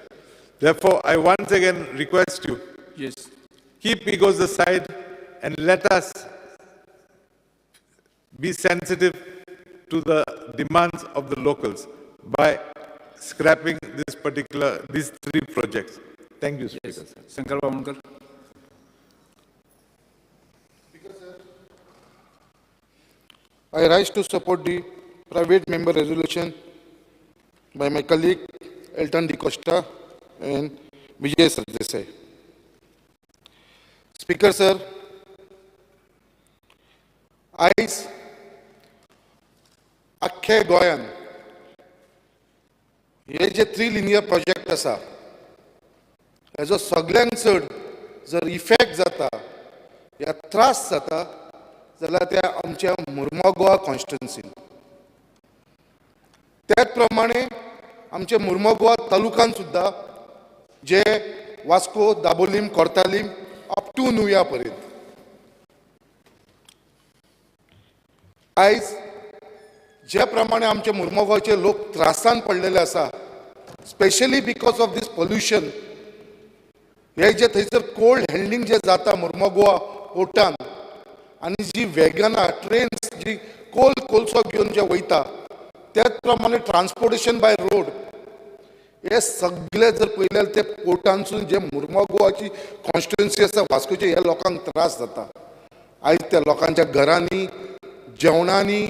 Therefore, I once again request you, keep egos aside and let us be sensitive to the demands of the locals by scrapping these three projects. Thank you, Speaker. Shankar Bhamunkar. I rise to support the private member resolution by my colleague Elton Di Costa and Vijay Sardesai. Speaker sir, आयज अख्खे गोंयान हे जे 3 linear project आसा हेजो सगळ्यांत चड जर effect जाता या त्रास जाता जाल्यार त्या आमच्या मुर्मगांव कॉन्स्टिट्युन्सीन. त्याच प्रमाणे आमच्या मुर्मगांव तालुकान सुद्धा जे वास्को, दाबोलीम, कोर्तालीम अप टू नुया पर्यंत आयज ज्या प्रमाणे आमचे मुर्मगांवचे लोक त्रासान पडलेले आसा, specially because of these pollution, हे जे थंयसर कोल्ड हँडलिंग जे जाता मुर्मगांव पोर्टान आनी जी वेगनां ट्रेन्स जी कोळसो घेवन जे वयता, त्याच प्रमाणे ट्रान्सपोर्टेशन बाय रोड, हे सगळे जर पळयल्यार ते पोर्टानसून जे मुर्मगांवची कॉन्स्टिट्युन्सी आसा वास्कोचे, ह्या लोकांक त्रास जाता. आयज त्या लोकांच्या घरांनी, जेवणांनी,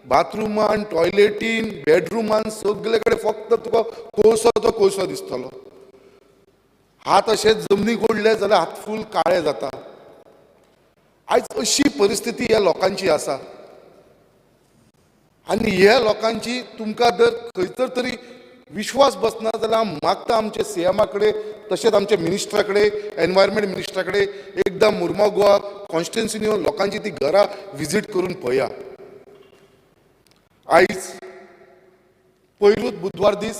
बाथरुमान, टॉयलेटीन, बेडरुमान सगळे कडेन फक्त तुका कोळसो दिसतलो. हात अशे जमनीक ओडले जाल्यार हात फूल काळे जाता. आयज अशी परिस्थिती ह्या लोकांची आसा आनी ह्या लोकांची तुमकां जर खंयतर तरी विश्वास बसना जाल्यार हांव मागता आमचे सीएमा कडेन, तशेंच आमच्या मिनिस्टरा कडेन, एनवायरमेंट मिनिस्टरा कडेन एकदां मुर्मगांव कॉन्स्टिट्युन्सीन येवन लोकांची ती घरां विजीट करून पळया. आयज पयलूच बुधवार दीस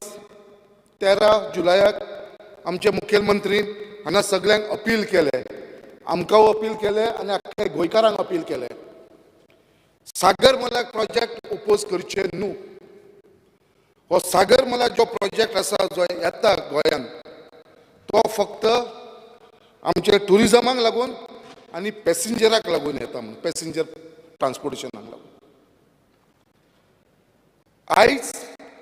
13 जुलयाक आमचे मुखेलमंत्रीन हांगा सगळ्यांक अपील केलें, आमकां अपील केलें आनी आख्ख्या गोंयकारांक अपील केलें, सागरमाला प्रोजेक्ट ओपोज करचे न्हू. हो सागरमाला जो प्रोजेक्ट आसा जो येता गोंयान, तो फक्त आमचे टुरिजमाक लागून आनी पॅसेंजराक लागून येता, म्हणून पॅसेंजर ट्रान्सपोर्टेशनाक लागून. आयज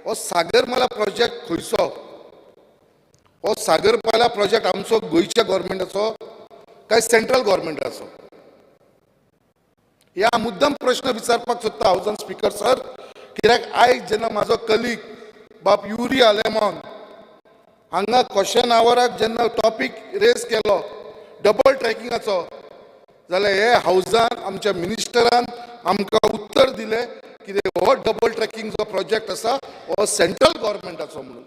हो सागरमाला प्रोजेक्ट खंयचो? हो सागरमाला प्रोजेक्ट आमचो गोंयच्या गव्हर्मेंटाचो काय सेंट्रल गव्हर्मेंटाचो? ह्या मुद्दम प्रश्न विचारपाक सोदता हांव स्पीकर सर, कित्याक आयज जेन्ना म्हाजो कलीग बाब युरी आलेमॉन हांगा क्वेश्चन आवराक जेन्ना टॉपीक रेज केलो डबल ट्रॅकिंगाचो, जाल्यार हे हावजान आमच्या मिनिस्टरान आमकां उत्तर दिलें की हो डबल ट्रॅकिंग जो प्रोजेक्ट आसा हो सेंट्रल गव्हर्मेंटाचो म्हणून.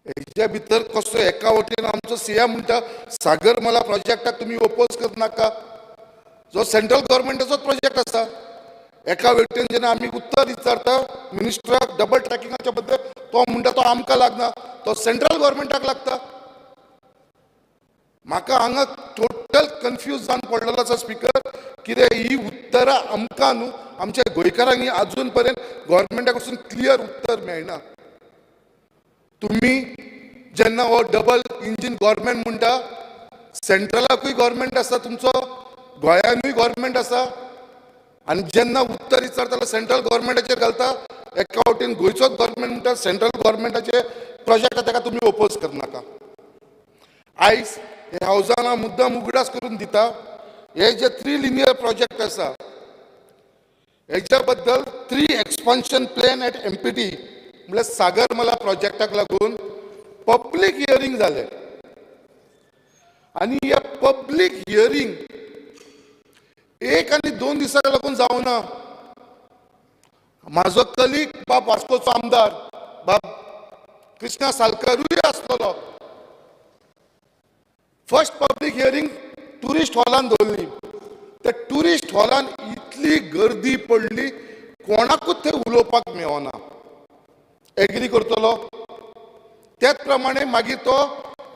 हेच्या भितर कसो एका वटेन आमचो सीएम म्हणटा सागरमाला प्रोजेक्टाक तुमी ओपोज करनाका, जो सेंट्रल गव्हर्मेंटाचो प्रोजेक्ट आसा. एका वटेन जेन्ना आमी उत्तर विचारता मिनिस्टराक डबल ट्रॅकिंगाच्या बद्दल, तो म्हणटा तो आमकां लागना, तो सेंट्रल गव्हर्मेंटाक लागता. म्हाका हांगा टोटल कन्फ्यूज जावन पडलेलो आसा स्पीकर, कित्याक ही उतरां आमकां न्हू आमच्या गोंयकारांक अजून पर्यंत गव्हर्मेंटा कडसून क्लियर उत्तर मेळना. तुम्ही जेन्ना हो डबल इंजीन गव्हर्मेंट म्हणटा, सेंट्रलाकूय गव्हर्मेंट आसा तुमचो, गोंयानूय गव्हर्मेंट आसा, आनी जेन्ना उत्तर विचारता जाल्यार सेंट्रल गव्हर्मेंटाचेर घालता. एका वटेन गोंयचोच गव्हर्मेंट म्हणटा सेंट्रल गव्हर्मेंटाचे प्रोजेक्ट ताका तुमी ओपोज करनाका. आयज हे हावजान हांव मुद्दाम उगडास करून दिता हे जे 3 लिनियर प्रोजेक्ट आसा हेच्या बद्दल 3 एक्सपान्शन प्लॅन एट एमपीटी म्हणजे सागरमाला प्रोजेक्टाक लागून पब्लीक हियरिंग जाले आणि या पब्लीक हियरिंग 1 आणि 2 दिसांक लागून जावना. माझो कलीग बाब वास्कोचो आमदार बाब कृष्णा सालकरूय आसलो. फर्स्ट पब्लीक हियरिंग टुरिस्ट हॉलान दवरली. त्या टुरिस्ट हॉलान इतली गर्दी पडली कोणाकूच थंय उलोवपाक मेळना. एग्री करतलो त्याच प्रमाणे मागीर तो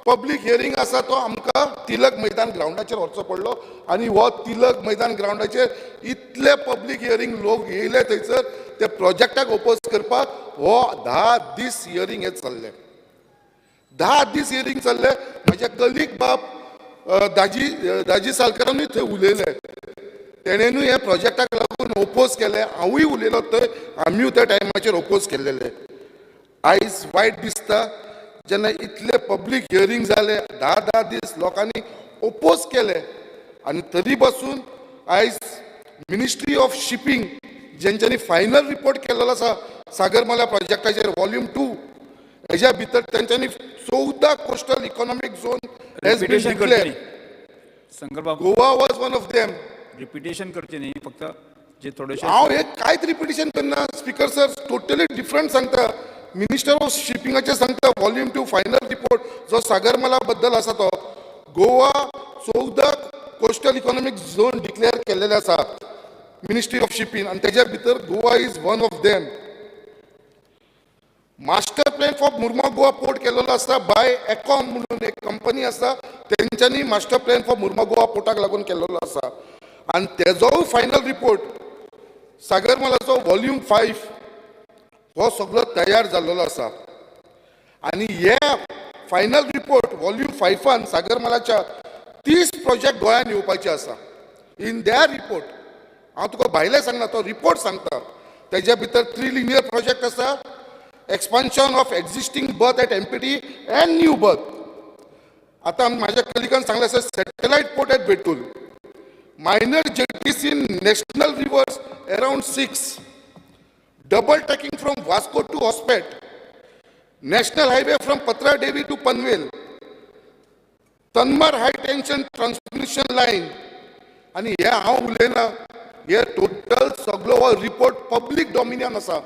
पब्लीक हियरिंग आसा तो आमकां तिलक मैदान ग्राउंडाचेर व्हरचो पडलो आनी हो तिलक मैदान ग्राउंडाचेर इतले पब्लीक हियरिंग लोक येयले थंयसर ते प्रोजेक्टाक ओपोज करपाक हो 10 दीस हियरिंग हे चल्ले. 10 दीस हियरिंग चल्ले. म्हजे कलीग बाब दाजी सालकरानूय थंय उलयले. तेणेनूय हे प्रोजेक्टाक लागून ओपोज केले. हांवूय उलयलो थंय. आमीय त्या टायमाचेर ओपोज केल्लेले. आयज वायट दिसता जेन्ना इतले पब्लीक हियरिंग जाले 10 दीस लोकांनी ओपोज केले आनी तरी पासून आयज मिनिस्ट्री ऑफ शिपिंग जेंच्यांनी फायनल रिपोर्ट केलेलो आसा सागरमाला प्रोजेक्टाचेर वॉल्यूम 2 हेच्या भितर तेंच्यांनी 14 coastal economic zone has been declared. Goa was one of them. Repetition करचे न्ही फक्त जे थोडेशे. हांव हे कांयच रिपिटेशन करना स्पीकर सर. टोटली डिफरंट सांगता. मिनिस्टर ऑफ शिपिंगाचे सांगता वॉल्यूम 2 फायनल रिपोर्ट जो सागरमाला बद्दल आसा तो Goa 14 coastal economic zone declare केलेले आसा मिनिस्ट्री ऑफ शिपिंग आणि त्याच्या भितर Goa is one of them. Master plan for Mormugao port केलेलो आसा बाय एकॉम म्हणून एक कंपनी आसा. तेंच्यांनी master plan for Mormugao पोर्टाक लागून केलेलो आसा आणि तेजोय फायनल रिपोर्ट सागरमालाचो वॉल्यूम 5 हो सगळो तयार जाल्लो आसा. आणि हे फायनल रिपोर्ट वॉल्यूम 5 सागरमालाच्या 30 प्रोजेक्ट गोंयांत येवपाचे आसा. इन दॅर रिपोर्ट हांव तुका भायले सांगना तो रिपोर्ट सांगता. तेच्या भितर 3 लिनियर प्रोजेक्ट आसा. Expansion of existing berth at MPT and new berth. आतां म्हाज्या कलिगान सांगलें आसा satellite port at Betul. Minor jetties in national rivers around 6. Double tracking from Vasco to Hospet, National Highway from Patradevi to Panvel, Tanmar High Tension Transmission Line. आणि हे हांव उलयना. हे total सगळो हो रिपोर्ट पब्लीक डॉमिनियन आसा.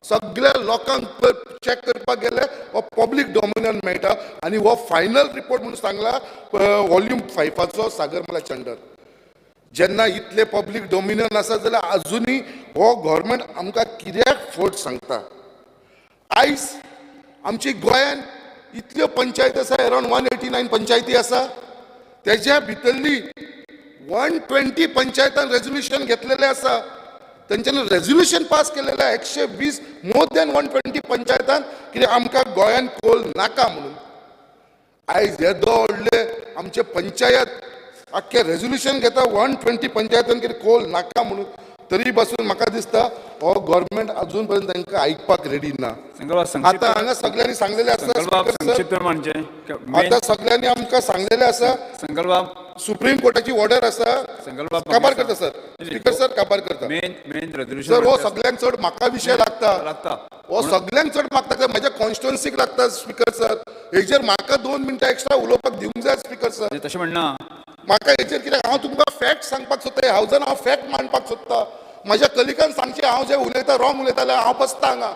सगळ्या लोकांक चॅक करपाक गेले हो पब्लीक डॉमिनियन मेळटा आनी हो फायनल रिपोर्ट म्हणून सांगला वॉल्यूम 5चो सागरमालाच्या अंडर. जेन्ना इतले पब्लीक डॉमिनियन आसा जाल्यार अजुनूय हो गव्हर्मेंट आमकां कित्याक फट सांगता. आयज आमची गोंयांत इतल्यो पंचायती आसा अराउंड 189 पंचायती आसा. तेच्या भितरली 120 पंचायतान रेझोल्युशन घेतलेले आसा. तेंच्यांनी रेझोल्युशन पास केलेले 120 मोर दॅन 120 पंचायतान कित्याक आमकां गोंयांत कोल नाका म्हणून. आयज हे व्हडले आमचे पंचायत आख्खे रेझोल्युशन घेता 120 पंचायतान कितें कोल नाका म्हणून. तरी पासून म्हाका दिसता हो गव्हर्मेंट अजून पर्यंत तांकां आयकपाक रेडी ना. आतां हांगा सगळ्यांनी सांगलेले आसा. आतां सगळ्यांनी आमकां सांगलेले आसा सुप्रीम कोर्टाची ऑर्डर आसा. काबार करता सर. स्पीकर सर काबार करता. सर हो सगळ्यांक चड म्हाका विशय लागता. हो सगळ्यांक चड म्हाका म्हज्या कॉन्स्टिट्युएन्सीक लागता स्पीकर सर. हेजेर म्हाका 2 मिनटां एक्स्ट्रा उलोवपाक दिवंक जाय स्पीकर सर. तशें म्हणना म्हाका हेचेर कित्याक हांव तुमकां फॅक्ट सांगपाक सोदता. हांव फॅक्ट मांडपाक सोदता. म्हज्या कलिगान सांगचें हांव जें उलयता रॉंग उलयता जाल्यार हांव बसता हांगा.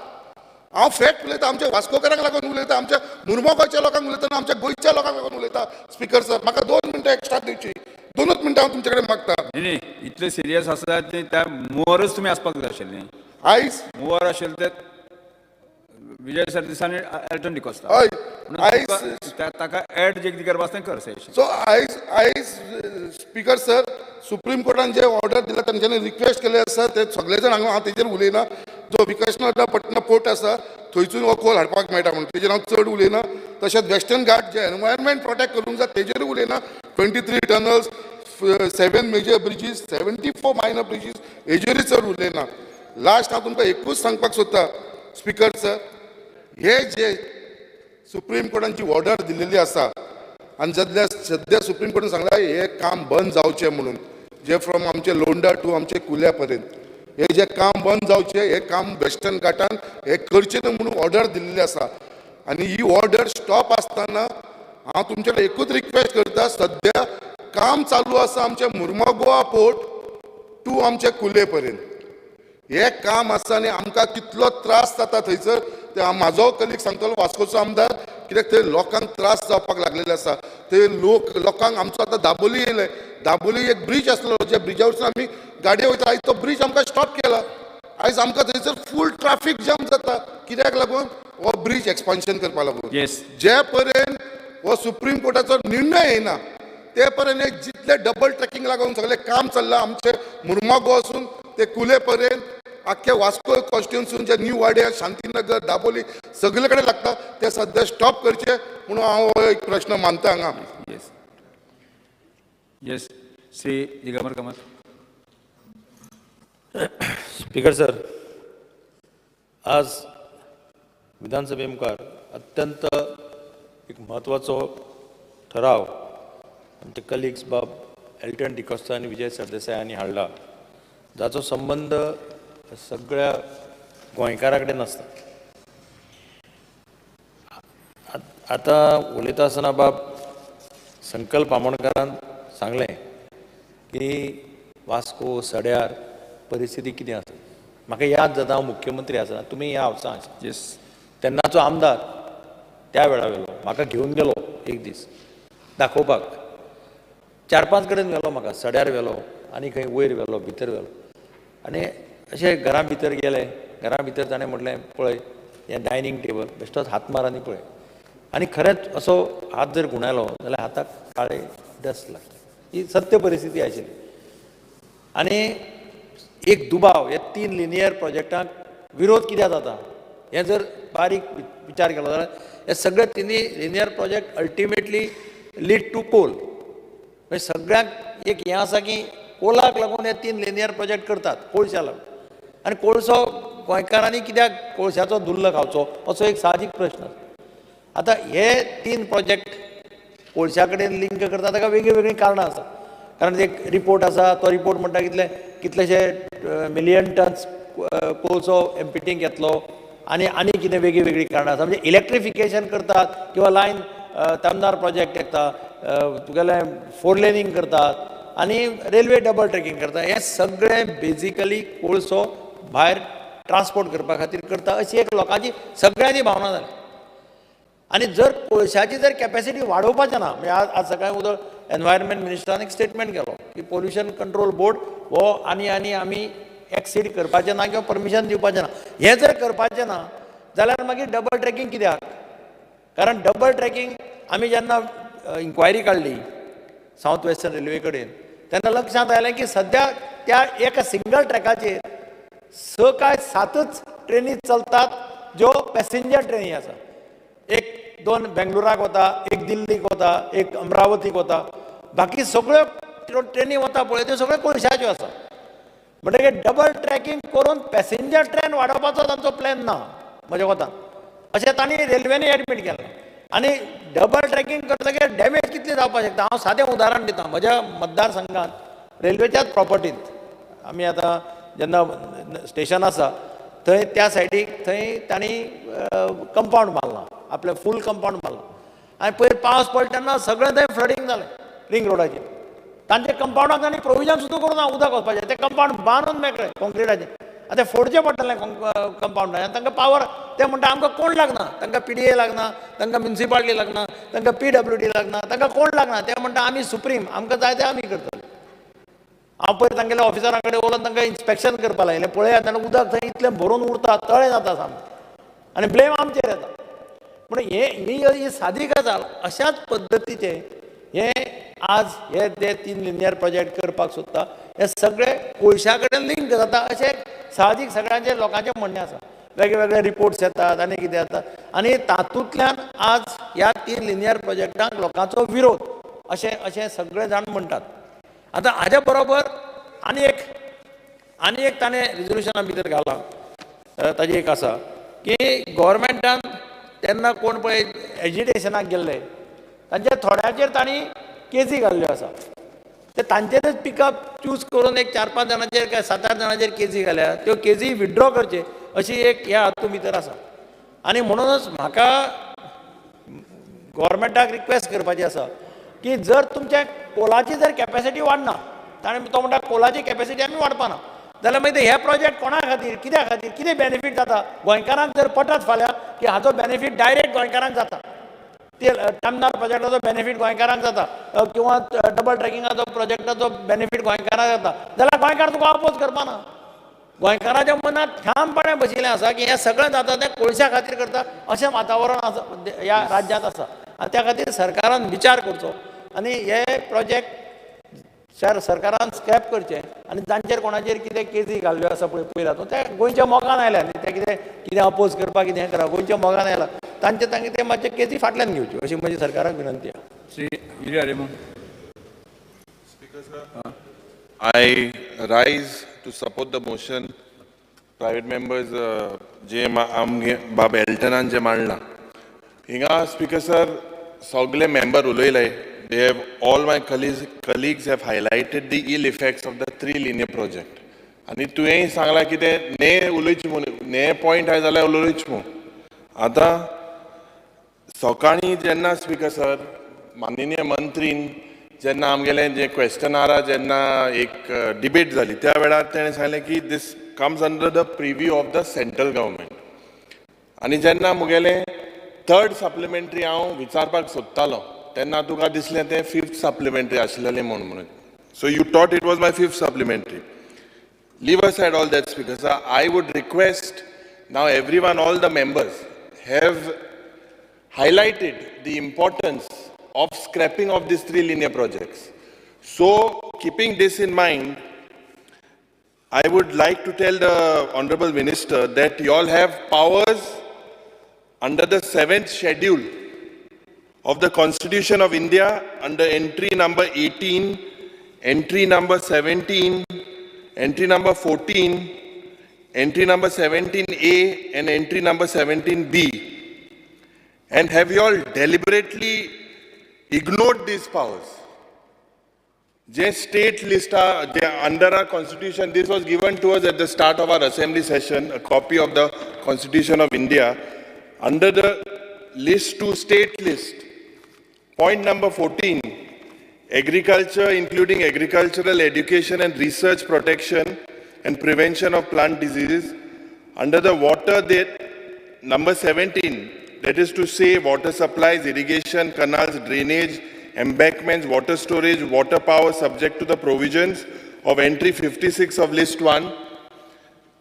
हांव फॅक्ट उलयता. आमच्या वास्कोकारांक लागून उलयता. आमच्या मुर्मुगांवच्या लोकांक उलयता. आमच्या गोंयच्या लोकांक लागून उलयता स्पीकर सर. म्हाका 2 मिनटां एक्स्ट्रा दिवची. 2च मिनटां हांव तुमचे कडेन मागता. न्ही इतले सिरियस आसा ते त्या मुवरच तुमी आसपाक जाय आशिल्लें. आयज मुवर आशिल्ले ते विजय सरदेसाय एल्टन डिकोस्टा. आयज ताका एड जे कितें करपाक तें कर. सो आयज स्पीकर सर सुप्रीम कोर्टान जे ऑर्डर दिला तांच्यांनी रिक्वेस्ट केले आसा ते सगळे जाण हांव तेजेर उलयना. जो विकसनपटना पोर्ट आसा थंयसून हो कोल हाडपाक मेळटा म्हणून तेजेर हांव चड उलयना. तशेंच वेस्टर्न घाट जे एनवायरमेंट प्रोटेक्ट करूंक जाय तेजेरूय उलयना. 23 tunnels 7 major bridges 74 minor bridges हेजेरूय चड उलयना. लास्ट हांव तुमकां एकूच सांगपाक सोदता स्पीकर सर. हे जे सुप्रीम कोर्टाची ऑर्डर दिलेली आसा आनी सद्या सुप्रीम कोर्टान सांगला हे काम बंद जावचें म्हणून. जे फ्रॉम आमचे लोंडा टू आमचे कुल्या पर्यंत हे जे काम बंद जावचे हे काम वेस्टर्न घाटान हे करचे न्हू म्हणून ऑर्डर दिल्ली आसा आनी ही ऑर्डर स्टॉप आसतना हांव तुमचे एकूच रिक्वेस्ट करता सध्या काम चालू आसा आमचे मुर्मुगांव पोर्ट टू आमचे कुले पर्यंत हे काम आसा आनी आमकां कितलो त्रास जाता थंयसर ते म्हाजो कलीग सांगतलो वास्कोचो आमदार कित्याक थंय लोकांक त्रास जावपाक लागलेले आसा ते लोकांक आमचो आतां दाबोली येयले दाबोली एक ब्रीज आसलो ज्या ब्रिजा वयरसून आमी गाडयो वयता आयज तो ब्रीज आमकां स्टॉप केला आयज आमकां थंयसर फूल ट्रॅफिक जाम जाता कित्याक लागून हो ब्रीज एक्सपान्शन करपा लागून जे पर्यंत हो सुप्रीम कोर्टाचो निर्णय येयना ते पर्यंत जितले डबल ट्रॅकिंग लागून सगळे काम चल्लां आमचे मुर्मुगांव वचून ते कुले पर्यंत आख्खे वास्को कॉन्स्टिट्युन्सीन जे न्यू वाड्या शांतीनगर दाबोली सगळे कडेन लागता ते सध्या स्टॉप करचे म्हणून हांव हो एक प्रश्न मानता हांगा yes Shri Digambar Kamat. Speaker sir, आज विधानसभे मुखार अत्यंत एक म्हत्वाचो ठराव आमचे कलिग्स बाब एल्टन डिकोस्ता आणि विजय सरदेसाय हांणी हाडला जाचो संबंध सगळ्या गोंयकारा कडेन आसता. आतां उलयता आसतना बाब संकल्प आमोणकारान सांगलें की वास्को सड्यार परिस्थिती कितें आसा. म्हाका याद जाता हांव मुख्यमंत्री आसतना तुमी ह्या हावसांत तेन्नाचो आमदार त्या वेळा वेलो म्हाका घेवन गेलो एक दीस दाखोवपाक 4-5 कडेन व्हेलो म्हाका सड्यार व्हेलो आनी खंय वयर व्हेलो भितर व्हेलो आनी अशें घरा भितर गेले घरा भितर ताणें म्हटलें पळय हें डायनींग टेबल बेश्टोच हात मार आनी पळय आनी खरेंच असो हात जर गुंडायलो जाल्यार हाताक काळे डस्ट लागता. ही सत्य परिस्थिती आशिल्ली आनी एक दुबाव हे 3 लिनियर प्रोजेक्टांक विरोध कित्याक जाता हें जर बारीक विचार केलो जाल्यार हे सगळे 3 linear project ultimately lead to coal. म्हणजे सगळ्यांक एक हें आसा की कोलाक लागून हे 3 लिनियर प्रोजेक्ट करतात कोळशा लागून आनी कोळसो गोंयकारांनी कित्याक कोळशाचो धुल्ल खावचो असो एक साहजीक प्रश्न. आतां हे 3 प्रोजेक्ट कोळशा कडेन लिंक करता ताका वेगळी वेगळी कारणां आसा. कारण एक रिपोर्ट आसा तो रिपोर्ट म्हणटा कितलेशे मिलियन टन्स कोळसो एम्पिटींग घेतलो आनी कितें वेगळी वेगळी कारणां आसा. म्हणजे इलेक्ट्रिफिकेशन करतात किंवा लायन तामदार प्रोजेक्ट येता तुगेलें 4 लेनींग करतात आनी रेल्वे डबल ट्रॅकिंग करता. हे सगळें बेजिकली कोळसो भायर ट्रान्सपोर्ट करपा खातीर करता अशी एक लोकांची सगळ्यांची भावना जाली. आनी जर कोळशाची जर कॅपॅसिटी वाडोवपाचें ना म्हणजे आज सकाळीं उदक एनवायरमेंट मिनिस्टरान एक स्टेटमेंट केलो की पोल्युशन कंट्रोल बोर्ड हो आनी आमी एक्सीड करपाचें ना किंवा परमिशन दिवपाचें ना. हें जर करपाचें ना जाल्यार मागीर डबल ट्रॅकिंग कित्याक. कारण डबल ट्रॅकिंग आमी जेन्ना इन्क्वायरी काडली सावथ वेस्टर्न रेल्वे कडेन तेन्ना लक्षांत आयलें की सद्या त्या एका सिंगल ट्रॅकाचेर 6 काय 7च ट्रेनी चलतात ज्यो पॅसेंजर ट्रेनी आसा. एक 2 बेंगलोराक वता एक दिल्लीक वता एक अमरावतीक वता बाकी सगळ्यो ट्रेनी वता पळय त्यो सगळ्यो कोळशाच्यो आसा. म्हणटकीर डबल ट्रॅकिंग करून पॅसेंजर ट्रेन वाडोवपाचो तांचो प्लॅन ना म्हज्या कोतान अशें तांणी रेल्वेनी एडमीट केलें. आनी डबल ट्रॅकिंग करतकीर डॅमेज कितली जावपाक शकता. हांव सादें उदाहरण दितां. म्हज्या मतदारसंघांत रेल्वेच्याच प्रॉपर्टींत आमी आतां जेन्ना स्टेशन आसा थंय त्या सायडीक थंय तांणी कंपावंड बांदलां आपलें फूल कंपावंड बांदलां आनी पयर पावस पडलो तेन्ना सगळें थंय फ्लडींग जालें रिंग रोडाचेर. तांचे कंपावंडाक तांणी प्रोविजन सुद्दां करूना उदक वचपाचें तें कंपावंड बांदून मेकळें कॉन्क्रिटाचें. आतां तें फोडचें पडटलें कंपावंडाक आनी तांकां पावर ते म्हणटा आमकां कोण लागना तांकां PDA लागना तांकां म्युनिसिपालिटी लागना तांकां PWD लागना तांकां कोण लागना. ते म्हणटा आमी सुप्रीम आमकां जाय तें आमी करतले. हांव पयर तांगेल्या ऑफिसरां कडेन उलोवन तांकां इन्स्पेक्शन करपाक लायलें पळयात तेन्ना उदक थंय इतलें भरून उरता तळें जाता सामकें आनी ब्लेम आमचेर येता. म्हणून ही सादी गजाल अशाच पद्दतीचे हे आज हे 3 लिनियर प्रोजेक्ट करपाक सोदता हे सगळे कोळशा कडेन लिंक जाता अशें साहजीक सगळ्यांचे लोकांचें म्हणणें आसा. वेगळे वेगळे रिपोर्ट्स येतात आनी कितें जाता आनी तातूंतल्यान आज ह्या 3 लिनियर प्रोजेक्टांक लोकांचो विरोध अशें सगळे जाण म्हणटात. आतां हाज्या बरोबर आनी एक ताणें रिजोल्युशना भितर घालां ताजी एक आसा की गव्हर्मेंटान तेन्ना कोण पळय एजिटेशनाक गेल्ले तांचे थोड्याचेर तांणी केसी घाल्ल्यो आसा. ते तांचेरच पिकअप चूज करून एक 4-5 जाणांचेर काय 7-8 जाणांचेर केसी घाल्या त्यो केसी विथड्रॉ करचे अशी एक ह्या हातूंत भितर आसा. आनी म्हणूनच म्हाका गव्हर्मेंटाक रिक्वेस्ट करपाची आसा की जर तुमच्या कोलाची जर कॅपॅसिटी वाडना, ताणें तो म्हणटा कोलाची कॅपॅसिटी आमी वाडपाना, जाल्यार मागीर हे प्रोजेक्ट कोणा खातीर, कित्या खातीर, कितें बेनिफीट जाता? गोंयकारांक जर पटत फाल्यां की हाजो बेनिफीट डायरेक्ट गोंयकारांक जाता, ते टामनार प्रोजेक्टाचो बेनिफीट गोंयकारांक जाता किंवा डबल ट्रॅकिंगाचो प्रोजेक्टाचो बेनिफीट गोंयकारांक जाता, जाल्यार गोंयकार तुका अपोज करपाना. गोंयकाराच्या मनात ठामपणे बशिल्लें आसा की हें सगळें जाता तें कोळशा खातीर करता अशें वातावरण आसा ह्या राज्यांत आसा. आनी त्या खातीर सरकारान विचार करचो आनी हे प्रोजेक्ट सरकारान स्क्रॅप करचे आनी तांचेर कोणाचेर कितें केसी घाल्ल्यो आसा पळय पयला ते गोंयच्या मोगान आयल्या न्ही, ते कितें अपोज करपाक कितें करप गोंयच्या मोगान आयला तांचे ते मातशे केसी फाटल्यान घेवच्यो अशी म्हजी सरकाराक विनंती आहा. I rise to support the motion. Private members, जे बाब एल्टनान जे मांडला हिंगा स्पीकर सर सगळे मेंबर उलयले. They have, all my colleagues have highlighted the ill effects of the 3 linear project. आणि तुवें सांगला की ते ने उलयचे म्हणून, ने पॉयंट आय जाल्यार उलयचे म्हणून. आतां सकाळीं जेन्ना स्पीकर सर माननीय मंत्रीन जेन्ना आमगेलें जे क्वेश्चनारा जेन्ना एक डिबेट जाली त्या वेळार तेणें सांगलें की this comes under the preview of the central government. आनी जेन्ना मुगेलें 3rd सप्लिमेंटरी हांव विचारपाक सोदतालो तेन्ना तुका दिसलें तें 5th सप्लिमेंटरी आशिल्लें म्हणून. So you thought it was my 5th supplementary. Leave aside all that speaker sir. I would request now everyone, all the members have highlighted the importance of scrapping of these 3 linear projects. So, keeping this in mind, I would like to tell the Honorable Minister that you all have powers under the 7th schedule of the Constitution of India under entry number 18, entry number 17, entry number 14, entry number 17A and entry number 17B. And have you all deliberately ignored these powers? Just state list under our constitution, this was given to us at the start of our assembly session, a copy of the Constitution of India. Under the list 2 state list, point number 14, agriculture including agricultural education and research protection and prevention of plant diseases. Under the water, number 17, that is to say water supplies, irrigation, canals, drainage, embankments, water storage, water power subject to the provisions of entry 56 of list 1.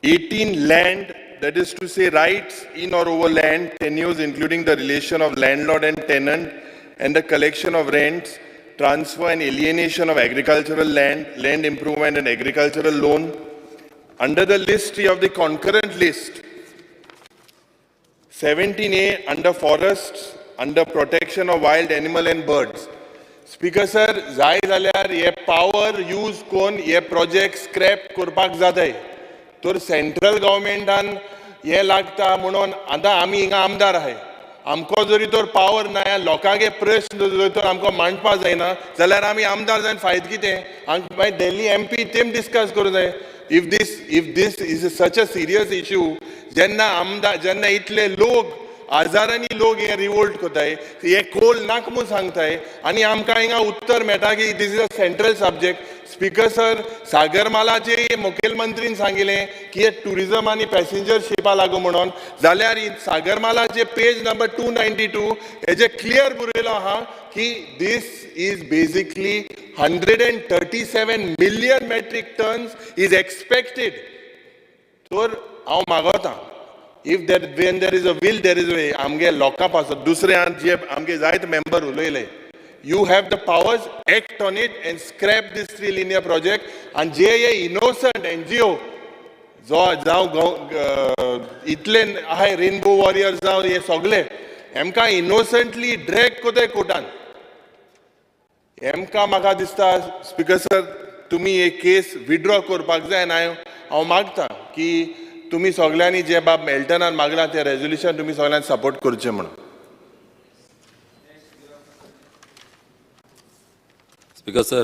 18, land, that is to say rights in or over land, tenures including the relation of landlord and tenant and the collection of rents, transfer and alienation of agricultural land, land improvement and agricultural loan. Under the list 3 of the concurrent list, 17A under forests, under protection of wild animal and birds. Speaker sir, जाय जाल्यार हे power use कोण हे project scrap करपाक जाताय. तर central गव्हर्मेंटान हे लागता म्हणून आतां आमी हिंगा आमदार आहाय. आमको जरी तर पावर ना, लोकांगे प्रश्न जर तर आमकां मांडपा जायना जाल्यार आमी आमदार जावन फायदो कितें? मागीर दिल्ली MP तेम डिस्कस करूं जाय. If this is such a serious issue, जेन्ना इतले लोक हजारांनी लोक हे रिवोल्ट करताय, हे कोल नाक म्हणून सांगताय आनी आमकां हिंगा उत्तर मेळटा की this is a central subject. Speaker sir, सागरमालाचे मुखेलमंत्रीन सांगिल्लें की हे टुरिजम आनी पॅसेंजर शिपा लागू म्हणून, जाल्यार सागरमालाचे पेज नंबर 292 हेजे क्लियर बरयलो आहा की this is basically 137 million metric tons is expected. तर हांव मागोता, when there is a will, there is a way. आमगे लोकां पासून दुसरे जे आमगे जायते मेंबर उलयले, you have the powers, act on it and scrap this 3 linear project. And J hey innocent NGO जावं इतले आहाय रेनबो वॉरियर्स जावं हे सगळे हेमकां इनोसंटली ड्रॅग कोताय कोर्टान. हेमकां म्हाका दिसता स्पीकर सर तुमी हे केस विड्रॉ करपाक जाय. आनी हांव मागतां की तुमी सगळ्यांनी जे बाब मेल्टनान मागला ते रेजोल्युशन तुमी सगळ्यांनी सपोर्ट करचें म्हणून. स्पीकर सर,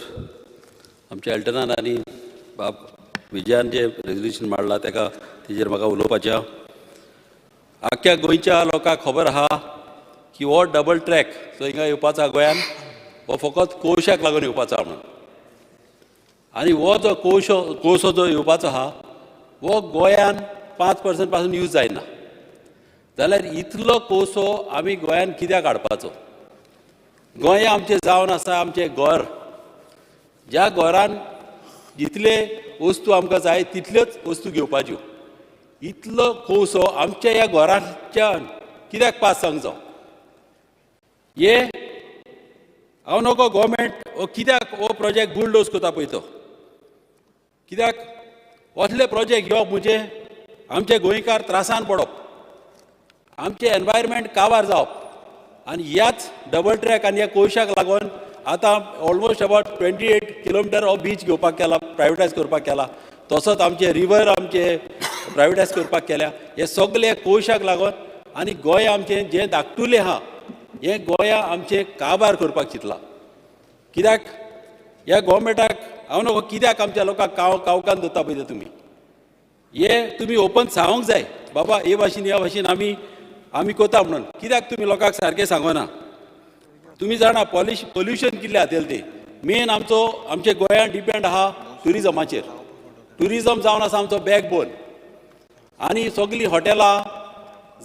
आमच्या अल्टनान आनी बाब विजयान जे रेजोल्युशन मांडलां तेजेर म्हाका उलोवपाचें आहा. आख्ख्या गोंयच्या लोकांक खबर आहा की हो डबल ट्रॅक जो हिंगा येवपाचो आहा गोंयान हो फकत कोळशाक लागून येवपाचो आहा म्हणून. आनी हो जो कोळसो जो येवपाचो आहा हो गोंयान 5% पासून यूज जायना. जाल्यार इतलो कोळसो आमी गोंयान कित्याक हाडपाचो? गोंय आमचें जावन आसा आमचें घर. ज्या घरान जितले वस्तू आमकां जाय तितल्योच वस्तू घेवपाच्यो. इतलो कोळसो आमच्या ह्या घराच्यान कित्याक पास जावंक जाय? हे हांव नको गव्हर्मेंट हो कित्याक हो प्रोजेक्ट बुलडोज करता पळय तो. कित्याक असले प्रोजेक्ट घेवप म्हणजे आमचे गोंयकार त्रासान पडप, आमचे एनवायरमेंट काबार जावप. आनी ह्याच डबल ट्रॅक आनी ह्या कोळशाक लागून आतां ऑलमोस्ट अबाउट 28 किलोमिटर हो बीच घेवपाक केला, प्रायवेटायज करपाक केला. तसोच आमचे रिवर आमचे प्रायवेटायज करपाक केल्या. हे सगळे कोळशाक लागून. आनी गोंय आमचें जें धाकटुलें आहा हें गोंया आमचें काबार करपाक चिंतलां. कित्याक ह्या गव्हर्मेंटाक हांव नको कित्याक आमच्या लोकांक कावकान दवरता पळय तुमी. हे तुमी ओपन सांगूंक जाय बाबा हे भाशेन आमी कोता म्हणून. कित्याक तुमी लोकांक सारकें सांगना? तुमी जाणा पोल्युशन कितलें जातलें तें. मेन आमचे गोंयांत डिपेंड आहा ट्युरिजमाचेर. ट्युरिजम जावन आसा आमचो बॅकबोन. आनी सगळीं हॉटेलां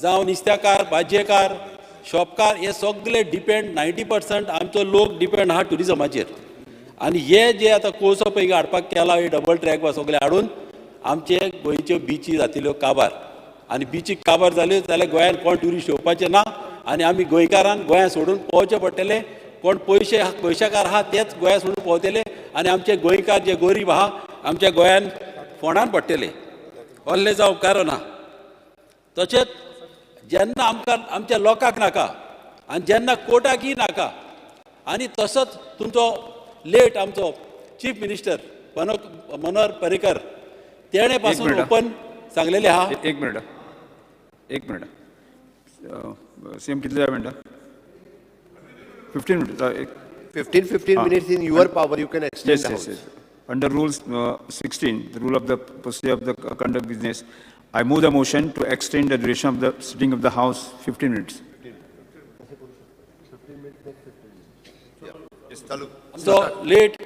जावं नुस्तेकार, भाजयेकार, शॉपकार हे सगळे डिपेंड 90% आमचो लोक डिपेंड आहा ट्युरिजमाचेर. आनी हे जे आतां कोळसो पळय हाडपाक केला हे डबल ट्रॅक वा सगळे हाडून आमचे गोंयच्यो बिची जातल्यो काबार. आनी बिची काबार जाल्यो जाल्यार गोंयांत कोण ट्युरिस्ट येवपाचे ना. आनी आमी गोंयकारान गोंया सोडून पोवचे पडटले. कोण पयशाकार आहा तेच गोंया सोडून पोवतले. आनी आमचे गोंयकार जे गरीब आहा आमच्या गोंयान फोंडान पडटले. असलें जावं कारण ना. तशेंच जेन्ना आमकां आमच्या लोकांक नाका आनी जेन्ना कोर्टाकय नाका. आनी तसोच तुमचो लेट आमचो चीफ मिनिस्टर मनोहर पर्रीकर तेणें पासून ओपन सांगलेलें आहा. एक मिनट सीएम कितले जाय म्हणटा? 15 minutes. 15 minutes in your power you can extend the house. Yes. Under rules 16, the rule of the procedure of the conduct business, I move the motion to extend the duration of the sitting of the house 15 minutes. So late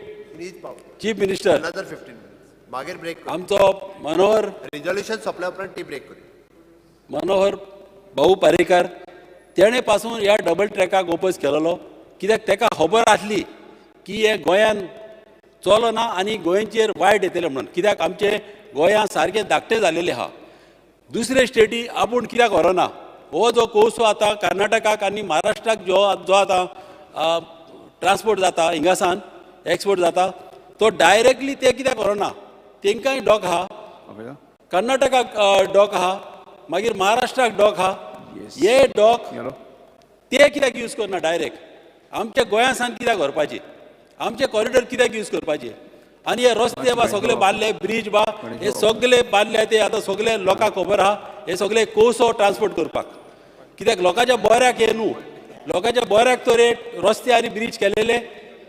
chief minister. Another 15 minutes. मागीर break. आमचो मनोहर resolution सोंपल्या उपरांत tea break करूया. मनोहर भाऊ पर्रीकर तेणे पासून ह्या double ट्रॅकाक oppose केलेलो. कित्याक ताका खबर आसली की हे गोंयान चलना आनी गोंयचेर वायट येतलें म्हणून. कित्याक आमचे गोंया सारके धाकटे जाल्लेले आहा. दुसरे स्टेटी आपूण कित्याक व्हरना? हो जो कोळसो आतां कर्नाटकाक आनी महाराष्ट्राक जो आतां ट्रान्सपोर्ट जाता हिंगासान एक्सपोर्ट जाता तो डायरेक्टली ते कित्याक व्हरना? तेंकांय डॉक आहा, कर्नाटकाक डॉक आहा, मागीर महाराष्ट्राक डॉक आहा. हे डॉक ते कित्याक यूज करना डायरेक्ट? आमच्या गोंयासान कित्याक व्हरपाचे? आमचे कॉरिडॉर कित्याक यूज करपाचे? आनी हे रस्ते बा सगळे बांदले, ब्रिज बा हे सगळे बांदले ते आतां सगळे लोकांक खबर आहा हे सगळे कोळसो ट्रान्सपोर्ट करपाक. कित्याक लोकांच्या बऱ्याक हे न्हू. लोकांच्या बऱ्याक तर रस्ते आनी ब्रिज केलेले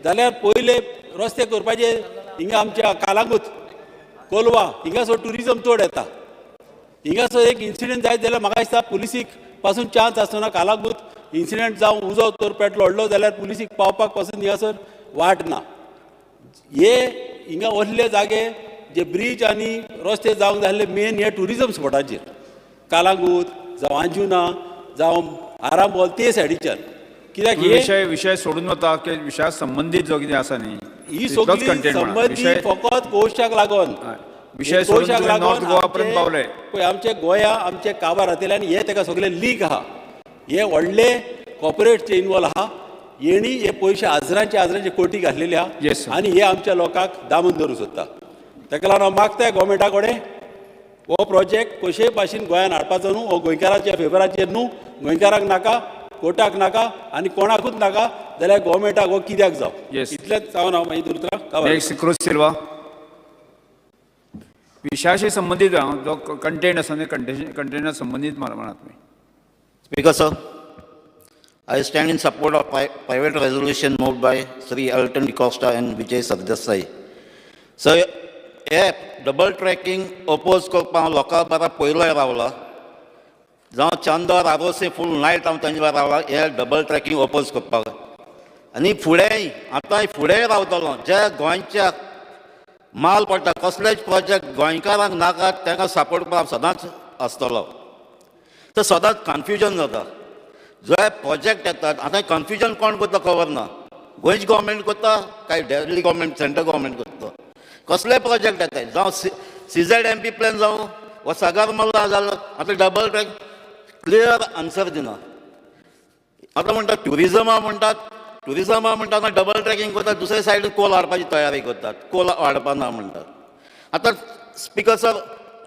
जाल्यार पयले रस्ते करपाचे हिंगा आमच्या कालांगूट कोलवा हिंगासर ट्युरिजम चड येता. हिंगासर एक इन्सिडेंट जायत जाल्यार म्हाका दिसता पुलिसीक पासून चान्स आसतना कालांगूट इन्सिडेंट जावन उजो तर पेटलो व्हडलो जाल्यार पुलिसीक पावपाक पासून हिंगासर वाट ना. हे हिंगा असले जागे जे ब्रिज आनी रस्ते जावंक जाय आसले मेन हे ट्युरिजम स्पॉटाचेर कालांगूट जावं अंजुना जावं आरांबोल ते सायडीच्यान. कित्याक हे विषय सोडून वता की विशया संबंधीत जो कितें आसा न्ही ही सगळी संबंदीत फकत कोळशाक लागून विषय सोडून नॉर्थ गोवा पर्यंत पावले पळय आमचे गोंया आमचे काबार जातले आनी हे ताका सगळे लीक आहा. हे व्हडले कॉर्पोरेटचे इन्वॉल्व आहा. हेणी हे पयशे हजारांचे कोटी घातलेले आहा आनी हे आमच्या लोकांक दामून धरूंक सोदता. ताका लागून हांव मागताय गोवोरमेंटा कडेन हो प्रोजेक्ट कशेय भाशेन गोंयान हाडपाचो न्हू. हो गोंयकारांच्या फेवराचेर न्हू. गोंयकारांक नाका, कोर्टाक नाका आनी कोणाकूच नाका जाल्यार गोवोरमेंटाक हो कित्याक जावं. इतलेंच जावन हांव मागीर उतरां सिल्वा विषयाशी संबंधित जो कंटेंट आसा कंटेंटा संबंधित म्हणा तुम्ही. Speaker sir, I stand in support of private resolution moved by Sri Arjun Dhaske and Vijay Sardesai. So हे डबल ट्रॅकिंग अपोज करपाक हांव लोकां बरा पयलोय रावला जावं चांदोर आरोसी फूल नायट हांव तांचे बरा रावला हे डबल ट्रॅकिंग अपोज करपाक आनी फुडेंय आतां फुडेंय रावतलो जे गोंयच्या माल पडटा कसलेच प्रोजेक्ट गोंयकारांक नाकात तांकां सपोर्ट करपाक सदांच आसतलो तर सदांच कन्फ्युजन जाता जे प्रोजेक्ट येतात आतां कन्फ्युजन कोण करता खबर ना गोंयचे गव्हर्मेंट करता काय दिल्ली गव्हर्मेंट सेंट्रल गव्हर्मेंट करता कसले प्रोजेक्ट येतात जावं CZMP प्लॅन जावं वा सागरमाला जालो आतां डबल ट्रॅक क्लियर आन्सर दिना आतां म्हणटात ट्युरिजमा म्हणटात डबल ट्रॅकिंग करतात दुसरे सायडीन कोल हाडपाची तयारी करतात कोल हाडपाना म्हणटात आतां स्पिकर सर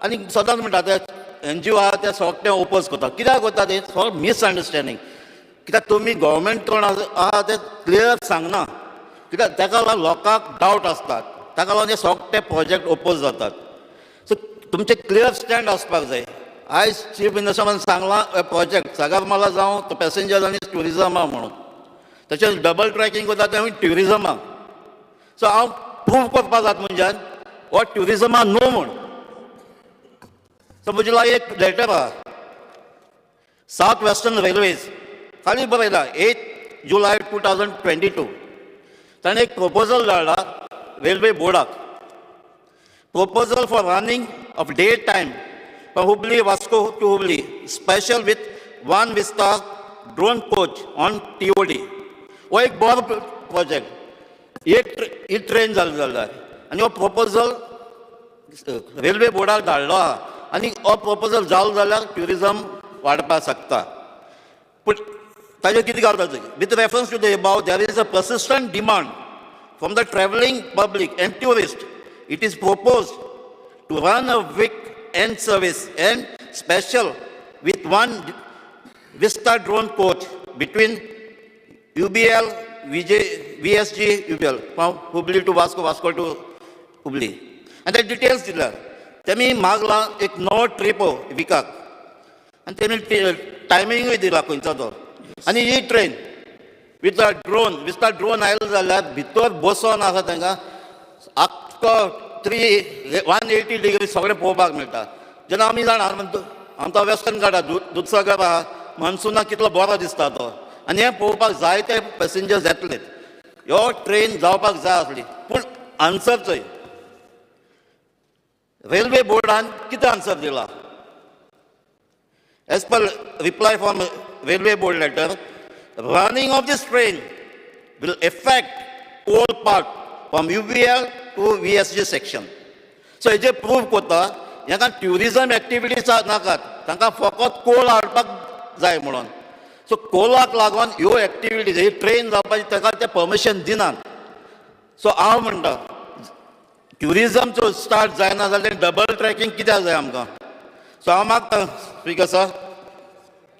आनी सदांच म्हणटात NGO आहा ते सगळे ओपोज करतात कित्याक करतात हे सगळें मिसअंडरस्टँडींग कित्याक तुमी गव्हर्मेंट कोण आहा ते क्लियर सांगना कित्याक ताका लागून लोकांक डावट आसतात ताका लागून हे सगळे प्रोजेक्ट ओपोज जातात सो तुमचे क्लियर स्टँड आसपाक जाय आयज चीफ मिनिस्टरान सांगलां प्रोजेक्ट सागरमाला जावं तो पॅसेंजर आनी ट्युरिजमा म्हणून तशेंच डबल ट्रॅकिंग करता ते ट्युरिजमाक सो हांव प्रूव करपाक जाता म्हणजे हो ट्युरिजमा नो म्हूण सो म्हजे लागीं एक लेटर आहा साउथ वेस्टर्न रेल्वेज खाली बरयला 8 जुलय 2022 ताणें एक प्रपोजल धाडला रेल्वे बोर्डाक proposal for running of day time from Hubli Vasco to Hubli special with one vista dome coach on TOD हो एक बरो प्रोजेक्ट ही ट्रेन जाल्यार आनी हो प्रपोजल रेल्वे बोर्डाक धाडलो आहा आनी हो प्रपोजल जालो जाल्यार ट्युरिजम वाडपाक शकता पूण ताजें कितें घालता with reference to the about there is a persistent demand from the travelling public and tourists. It is proposed to run a weekend service and special with one Vista drone coach between UBL, VSG, UBL from Hubli to Vasco, Vasco to Hubli. And the details दिला तेमी मागला एक नवो trip विकाक आनी तेमी टायमिंगूय दिला खंयचो तो आनी ही ट्रेन विथ विस्ता ड्रोन आयलो जाल्यार भितर बसोन आसा तांकां आख्खो 180 डिग्री सगळें पळोवपाक मेळटा जेन्ना आमी जाणा आमचो वेस्टर्न घाट आहा दूदसागर आहा मान्सुनाक कितलो बरो दिसता तो आनी हें पळोवपाक जायते पॅसेंजर्स येतले ह्यो ट्रेन जावपाक जाय आसली पूण आन्सर चोय रेल्वे बोर्डान कितें आन्सर दिला as per reply from railway board letter running of this train will affect all part from UBL to VSG section. So हेजे प्रूव करता हांकां ट्युरिजम एक्टिविटीज नाकात तांकां फकत कोल हाडपाक जाय म्हणून सो कोलाक लागून ह्यो एक्टिविटीज ही ट्रेन जावपाची ताका ते परमिशन दिनात सो हांव म्हणटा ट्युरिजमचो स्टार्ट जायना जाल्यार डबल ट्रॅकिंग कित्याक जाय आमकां सो हांव मागता स्पीकर सर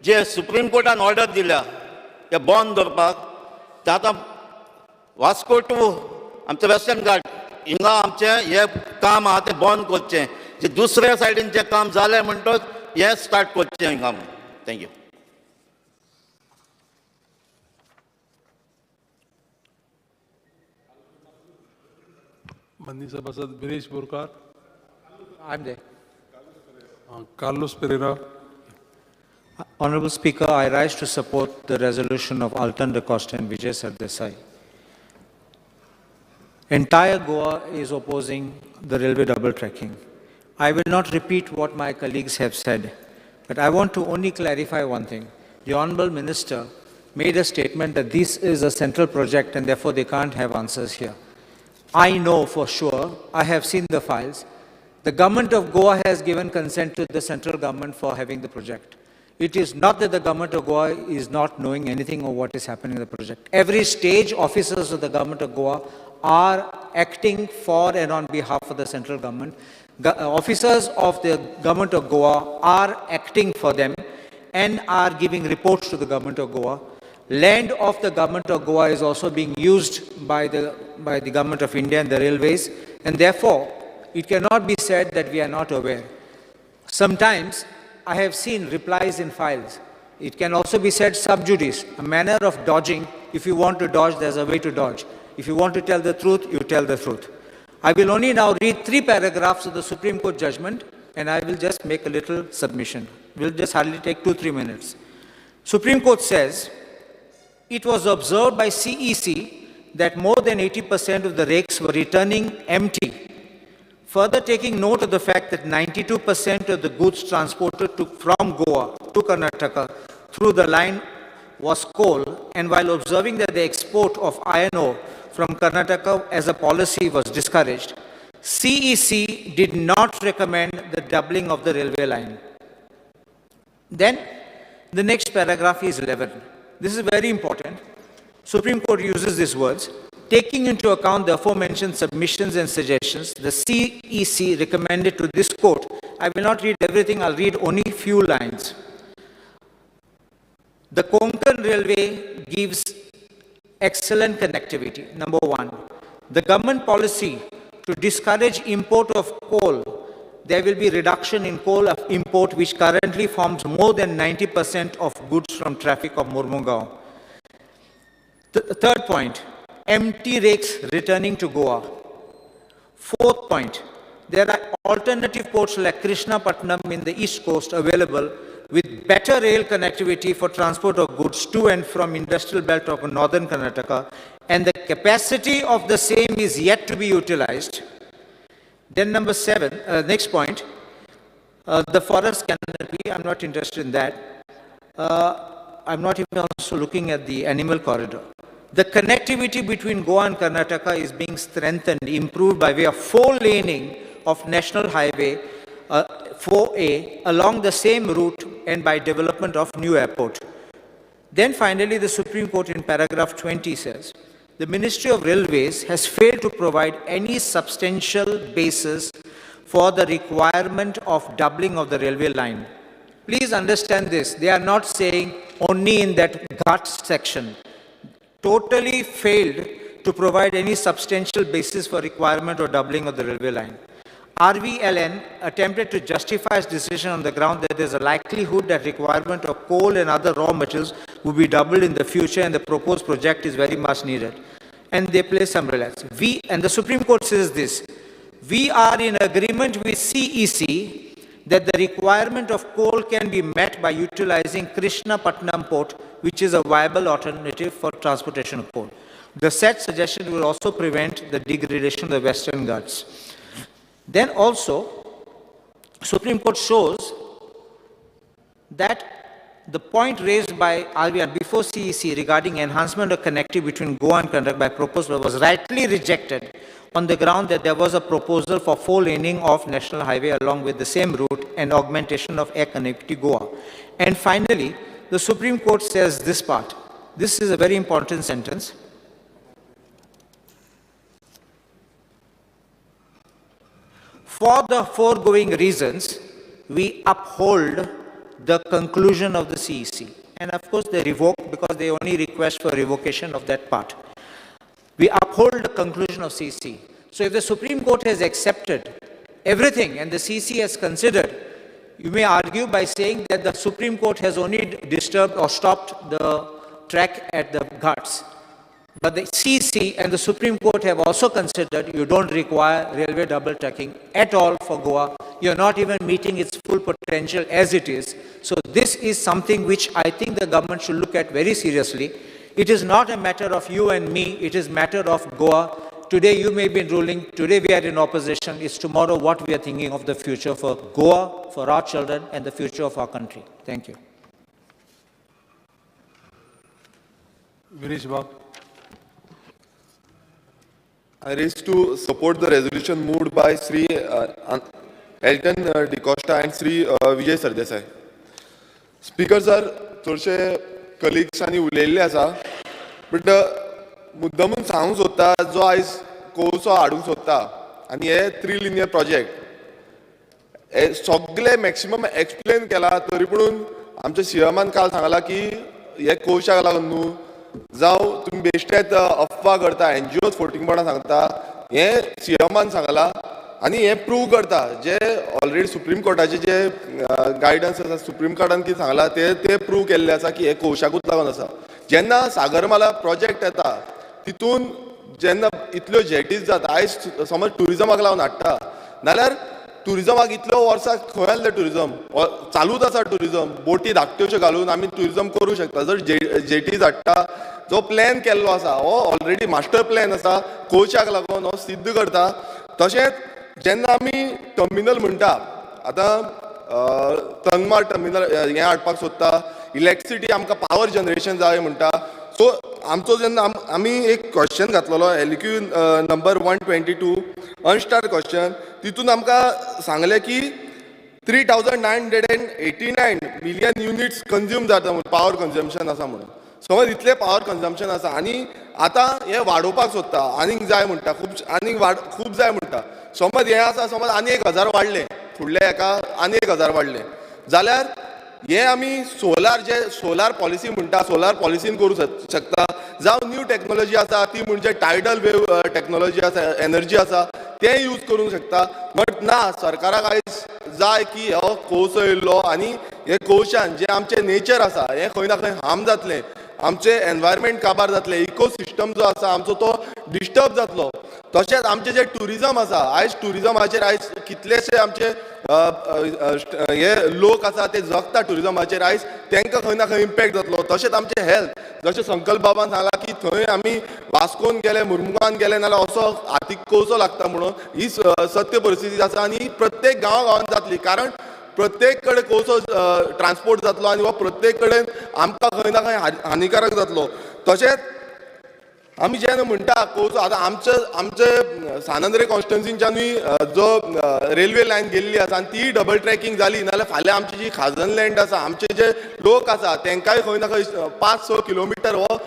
जे सुप्रीम कोर्टान ऑर्डर दिल्या ते बंद करपाक ते आतां वास्को टू आमचे वेस्टर्न घाट हिंगा आमचें हें काम आहा तें बंद करचें जे दुसऱ्या सायडीन जें काम जालें म्हणटच हें स्टार्ट करचें हिंगा थँक्यू माननीय सभासद Viresh Borkar I'm there. Carlos Pereira. Honorable Speaker, I rise to support the resolution of Alton Da Costa and Vijay Sardesai. Entire Goa is opposing the railway double tracking. I will not repeat what my colleagues have said, but I want to only clarify one thing. The Honorable Minister made a statement that this is a central project and therefore they can't have answers here. I know for sure, I have seen the files, the government of Goa has given consent to the central government for having the project. It is not that the government of Goa is not knowing anything of what is happening in the project. Every stage officers of the government of Goa are acting for and on behalf of the central government. Officers of the government of Goa are acting for them and are giving reports to the government of Goa. Land of the government of Goa is also being used by the government of India and the railways, and therefore it cannot be said that we are not aware. Sometimes I have seen replies in files. It can also be said sub judice, a manner of dodging. If you want to dodge, there's a way to dodge. If you want to tell the truth, you tell the truth. I will only now read 3 paragraphs of the Supreme Court judgment, and I will just make a little submission. We'll just hardly take 2-3 minutes. Supreme Court says, it was observed by CEC that more than 80% of the rakes were returning empty. Further taking note of the fact that 92% of the goods transported from Goa to Karnataka through the line was coal, and while observing that the export of iron ore from Karnataka as a policy was discouraged, CEC did not recommend the doubling of the railway line. Then, the next paragraph is 11. This is very important. Supreme Court uses these words. Taking into account the aforementioned submissions and suggestions, the CEC recommended to this court, I will not read everything, I'll read only few lines. The Konkan Railway gives excellent connectivity, number 1. The government policy to discourage import of coal, there will be reduction in coal import, which currently forms more than 90% of goods from traffic of Mormugao. Third point, empty rakes returning to Goa. Fourth point, there are alternative ports like Krishnapatnam in the east coast available with better rail connectivity for transport of goods to and from industrial belt of northern Karnataka, and the capacity of the same is yet to be utilized. Then number 7, next point, the forest canopy, I'm not interested in that. I'm not even also looking at the animal corridor. The connectivity between Goa and Karnataka is being strengthened, improved by way of 4-laning of National Highway 4A along the same route and by development of new airport. Then finally, the Supreme Court in paragraph 20 says, the Ministry of Railways has failed to provide any substantial basis for the requirement of doubling of the railway line. Please understand this. They are not saying only in that Ghats section. Totally failed to provide any substantial basis for requirement or doubling of the railway line. RVLN attempted to justify its decision on the ground that there is a likelihood that requirement of coal and other raw materials will be doubled in the future, and the proposed project is very much needed. And they place umbrellas. And the Supreme Court says this, we are in agreement with CEC that the requirement of coal can be met by utilizing Krishnapatnam port, which is a viable alternative for transportation of coal. The said suggestion will also prevent the degradation of the Western Ghats. Then also, Supreme Court shows that the point raised by RVR before CEC regarding enhancement of connectivity between Goa and Karnataka by proposal was rightly rejected on the ground that there was a proposal for 4-laning of National Highway along with the same route and augmentation of air connectivity Goa. And finally, the Supreme Court says this part. This is a very important sentence. For the foregoing reasons, we uphold the conclusion of the CEC. And of course, they revoke because they only request for revocation of that part. We uphold the conclusion of CEC. So if the Supreme Court has accepted everything and the CEC has considered, you may argue by saying that the Supreme Court has only disturbed or stopped the track at the Ghats. But the CEC and the Supreme Court have also considered you don't require railway double tracking at all for Goa. You're not even meeting its full potential as it is. So this is something which I think the government should look at very seriously. It is not a matter of you and me, it is a matter of Goa. Today you may be ruling, today we are in opposition, it's tomorrow what we are thinking of the future for Goa, for our children and the future of our country. Thank you. I raise to support the resolution moved by Sri Elton DeCosta and Sri Vijay Sardesai. Speaker sir, थोडशे कलिग्सांनी उलयल्ले आसा, but मुद्दामून सांगूंक सोदता जो आयज कोळसो हाडूंक सोदता आनी हे 3 लिनियर प्रोजेक्ट हे सगळे मॅक्सिमम एक्सप्लेन केला, तरी पूण आमच्या सीएमान काल सांगला की हे कोळशाक लागून न्हू, जावं तुम्ही बेश्टेच अफवा करता, एनजीओज फोटिंगपणां सांगता, हे सीएमान सांगला आनी हे प्रूव करता जे ऑलरेडी सुप्रीम कोर्टाचे जे गायडन्स आसा, सुप्रीम कोर्टान कितें सांगला ते प्रूव केल्ले आसा की हे कोळशाकूच लागून आसा. जेन्ना सागरमाला प्रोजेक्ट येता तितून जेन्ना इतल्यो जेटीज जाता आयज समज टुरिजमाक लावन हाडटा नाल्यार टुरिजमाक इतल्यो वर्सां खंय आसलें टुरिजम चालूच आसा टुरिजम बोटी धाकट्योश्यो घालून आमी टुरिजम करूं शकता जर जेटीज हाडटा जो प्लॅन केल्लो आसा हो ऑलरेडी मास्टर प्लॅन आसा कोचाक लागून हो सिद्ध करता तशेंच जेन्ना आमी टर्मिनल म्हणटा आतां तनमाड टर्मिनल हें हाडपाक सोदता इलेक्ट्रिसिटी आमकां पावर जनरेशन जाय म्हणटा सो आमचो जेन्ना आमी एक क्वेश्चन घातलेलो एलक्यू नंबर 122 अनस्टार क्वेश्चन तितून आमकां सांगलें की 3989 मिलियन युनिट्स कंज्यूम जाता म्हणून पावर कन्जम्पशन आसा म्हणून समज इतलें पावर कन्जम्पशन आसा आनी आतां हें वाडोवपाक सोदता आनीक जाय म्हणटा खूब जाय म्हणटा समज हें आसा समज आनी 1000 वाडलें फुडल्या हेका आनी 1000 वाडलें जाल्यार हे आमी सोलार पॉलिसी म्हणटा सोलार पॉलिसीन करूं शकता जावं न्यू टॅक्नोलॉजी आसा ती म्हणजे टायडल वेव टॅक्नोलॉजी आसा एनर्जी आसा तें यूज करूंक शकता बट ना सरकाराक आयज जाय की हो कोळसो येयल्लो आनी हे कोळशान जे आमचें नेचर आसा हें खंय ना खंय हार्म जातलें आमचें एनवायरमेंट काबार जातलें इकोसिस्टम जो आसा आमचो तो डिस्टर्ब जातलो तशेंच आमचें जें टुरिजम आसा आयज टुरिजमाचेर आयज कितलेशे आमचे हे लोक आसा ते जगता टुरिजमाचेर आयज तांकां खंय ना खंय इम्पॅक्ट जातलो तशेंच आमचें हेल्थ जशें संकल्प बाबान सांगलां की थंय आमी वास्कोन गेले मुर्मुगांवान गेले नाल्यार असो हातीक कोळसो लागता म्हणून ही सत्य परिस्थिती आसा आनी प्रत्येक गांवांत जातली कारण प्रत्येक कडेन कोळसो ट्रान्सपोर्ट जातलो आनी हो प्रत्येक कडेन आमकां खंय ना खंय हानिकारक जातलो तशेंच आमी जेन्ना म्हणटा कोळसो आतां आमचे सानंद्रे कॉन्स्टिट्युन्सीच्यानूय जो रेल्वे लायन गेल्ली आसा आनी ती डबल ट्रॅकिंग जाली नाल्यार फाल्यां आमची जी खाजन लँड आसा आमचे जे लोक आसा तांकांय खंय ना खंय 5-6 किलोमिटर हो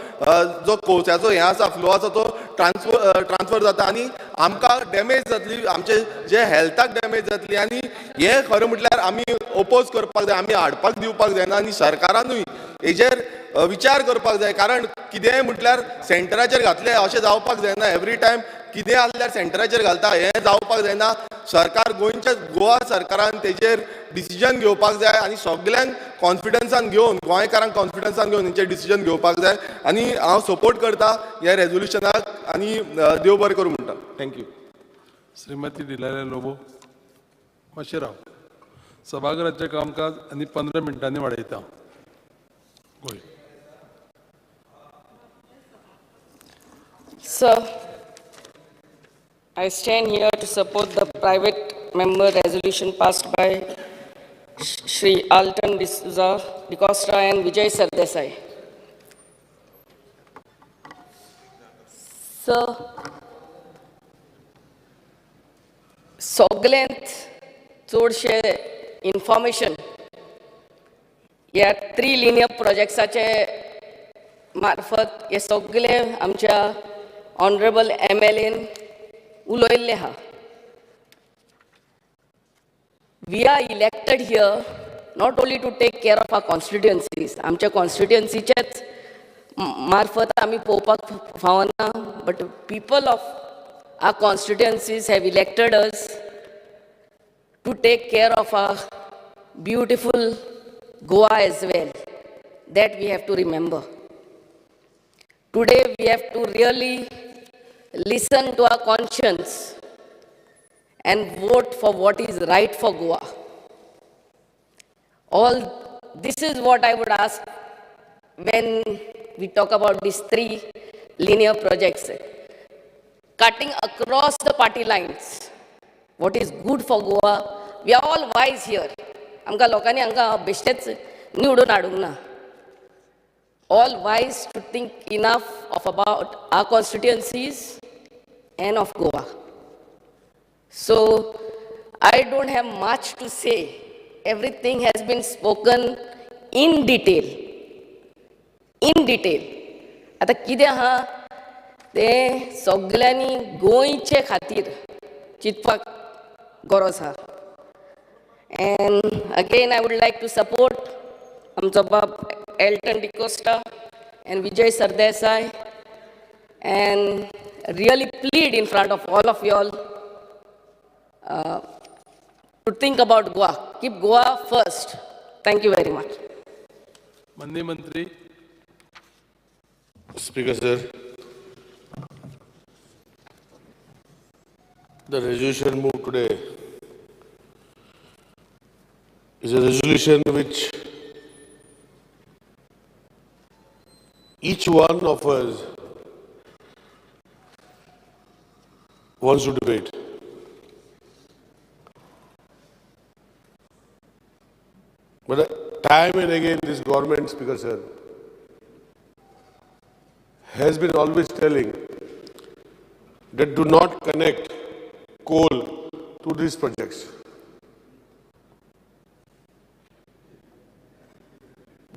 जो कोळशाचो हें आसा फ्लो आसा तो ट्रान्सफर जाता आनी आमकां डॅमेज जातली आमचे जे हेल्थाक डॅमेज जातली आनी हें खरें म्हटल्यार आमी ओपोज करपाक जाय आमी हाडपाक दिवपाक जायना आनी सरकारानूय हेजेर विचार करपाक जाय कारण कितेंय म्हटल्यार सेंटराचेर घातलें अशें जावपाक जायना एवरी टायम कितें आसल्यार सेंटराचेर घालता हें जावपाक जायना सरकार गोवा सरकारान तेजेर डिसिजन घेवपाक जाय आनी सगळ्यांक कॉन्फिडन्सान घेवन गोंयकारांक कॉन्फिडन्सान घेवन हेंचेर डिसिजन घेवपाक जाय आनी हांव सपोर्ट करता ह्या रेजोल्युशनाक आनी देव बरें करूं म्हणटा थँक्यू श्रीमती डिलारे लोबो मातशें राव सभागृहाचें कामकाज आनी 15 मिनटांनी वाडयता Sir, I stand here to support the private member resolution passed by Shri Arjun Dhaske and Vijay Sardesai. Sir, सगळ्यांत चडशे इन्फॉर्मेशन ह्या 3 लिनियर प्रोजेक्ट्साचे मार्फत हे सगळे आमच्या ऑनरेबल MLAन उलयल्ले आहा we are elected here not only to take care of our constituencies आमच्या कॉन्स्टिट्युएन्सीच्याच मार्फत आमी पळोवपाक फावना but people of our constituencies have elected us to take care of our beautiful Goa as well, that we have to remember. Today we have to really listen to our conscience and vote for what is right for Goa. This is what I would ask when we talk about these 3 linear projects. Cutting across the party lines, what is good for Goa, we are all wise here. आमकां लोकांनी हांकां बेश्टेच निवडून हाडूंक ना all wise to think enough of about our constituencies and of Goa. So I don't have much to say. Everything has been spoken in detail. In detail. आता कितें आहा तें सगळ्यांनी गोंयचे खातीर चिंतपाक गरज आहा. And again, I would like to support Amcho Bab Elton DeCosta and Vijay Sardesai and really plead in front of all of you all to think about Goa. Keep Goa first. Thank you very much. Mandi Mantri. Speaker sir, The resolution moved today is a resolution which each one of us wants to debate. But time and again, this government, Speaker Sir, has been always telling that do not connect coal to these projects.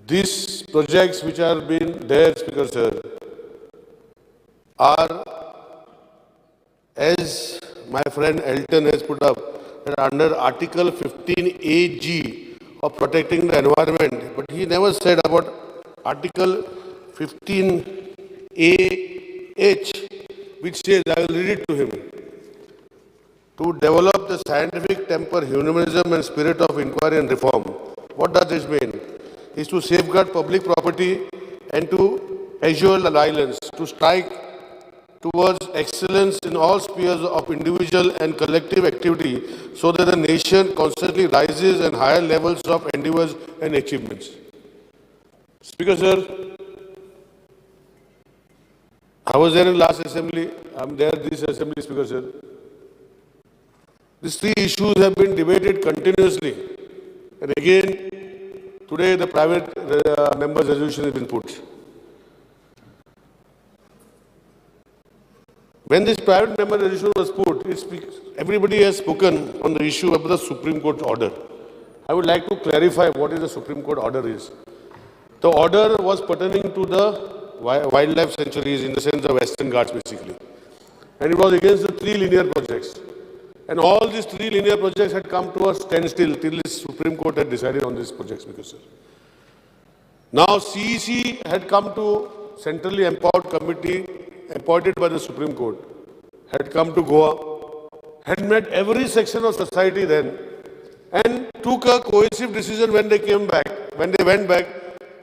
These projects which are being there, Speaker Sir, are, as my friend Elton has put up, that under Article 15AG of protecting the environment, but he never said about Article 15AH, which says, I will read it to him, to develop the scientific temper, humanism and spirit of inquiry and reform. What does this mean? Is to safeguard public property and to assure violence, to strike towards excellence in all spheres of individual and collective activity so that the nation constantly rises and higher levels of endeavors and achievements. Speaker Sir, I was there in last assembly, I am there this assembly, Speaker Sir. These three issues have been debated continuously, and again today the private members' resolution has been put. When this private member resolution was put, everybody has spoken on the issue of the Supreme Court order. I would like to clarify what is the Supreme Court order is. The order was pertaining to the wildlife sanctuaries, in the sense of Western Ghats basically. And it was against the three linear projects. And all these three linear projects had come to a standstill till the Supreme Court had decided on these projects, because now CEC had come to centrally empowered committee appointed by the Supreme Court, had come to Goa, had met every section of society then, and took a cohesive decision when they came back, when they went back,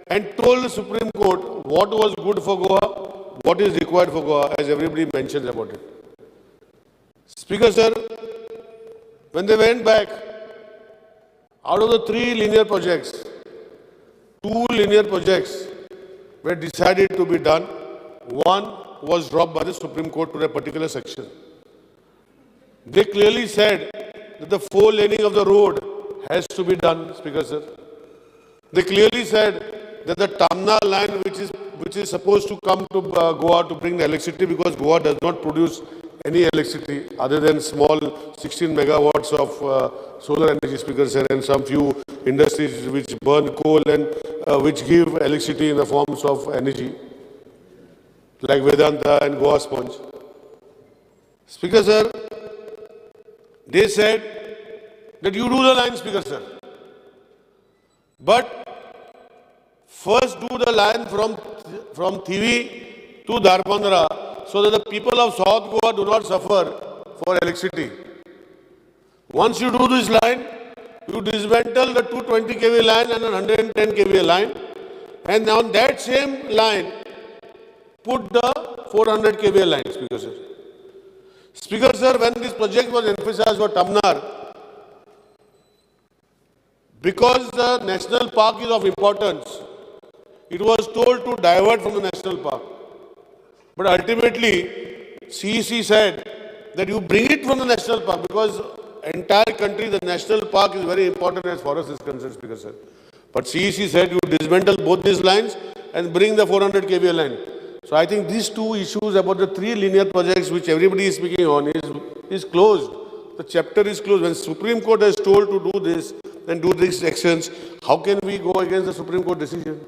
and told the Supreme Court what was good for Goa, what is required for Goa, as everybody mentions about it. Speaker Sir, when they went back, out of the three linear projects, two linear projects were decided to be done. One was dropped by the Supreme Court to a particular section. They clearly said that the four laning of the road has to be done, Speaker Sir. They clearly said that the Tamna line, which is supposed to come to Goa to bring the electricity, because Goa does not produce any electricity other than small 16 megawatts of solar energy, Speaker Sir, and some few industries which burn coal and which give electricity in the forms of energy, like Vedanta and Goa Sponge. Speaker Sir, they said that you do the line, Speaker Sir, but first do the line from Thivi to Darbandra, so that the people of South Goa do not suffer for electricity. Once you do this line, you dismantle the 220 kV line and a 110 kV line, and on that same line, put the 400 kV line, Speaker Sir. Speaker Sir, when this project was emphasized for Tamnar, because the national park is of importance, it was told to divert from the national park. But ultimately, CEC said that you bring it from the national park, because entire country, the national park is very important as forest is concerned, Speaker Sir. But CEC said you dismantle both these lines and bring the 400 kV line. So I think these two issues about the three linear projects which everybody is speaking on is closed. The chapter is closed. When Supreme Court is told to do this and do these actions, how can we go against the Supreme Court decision?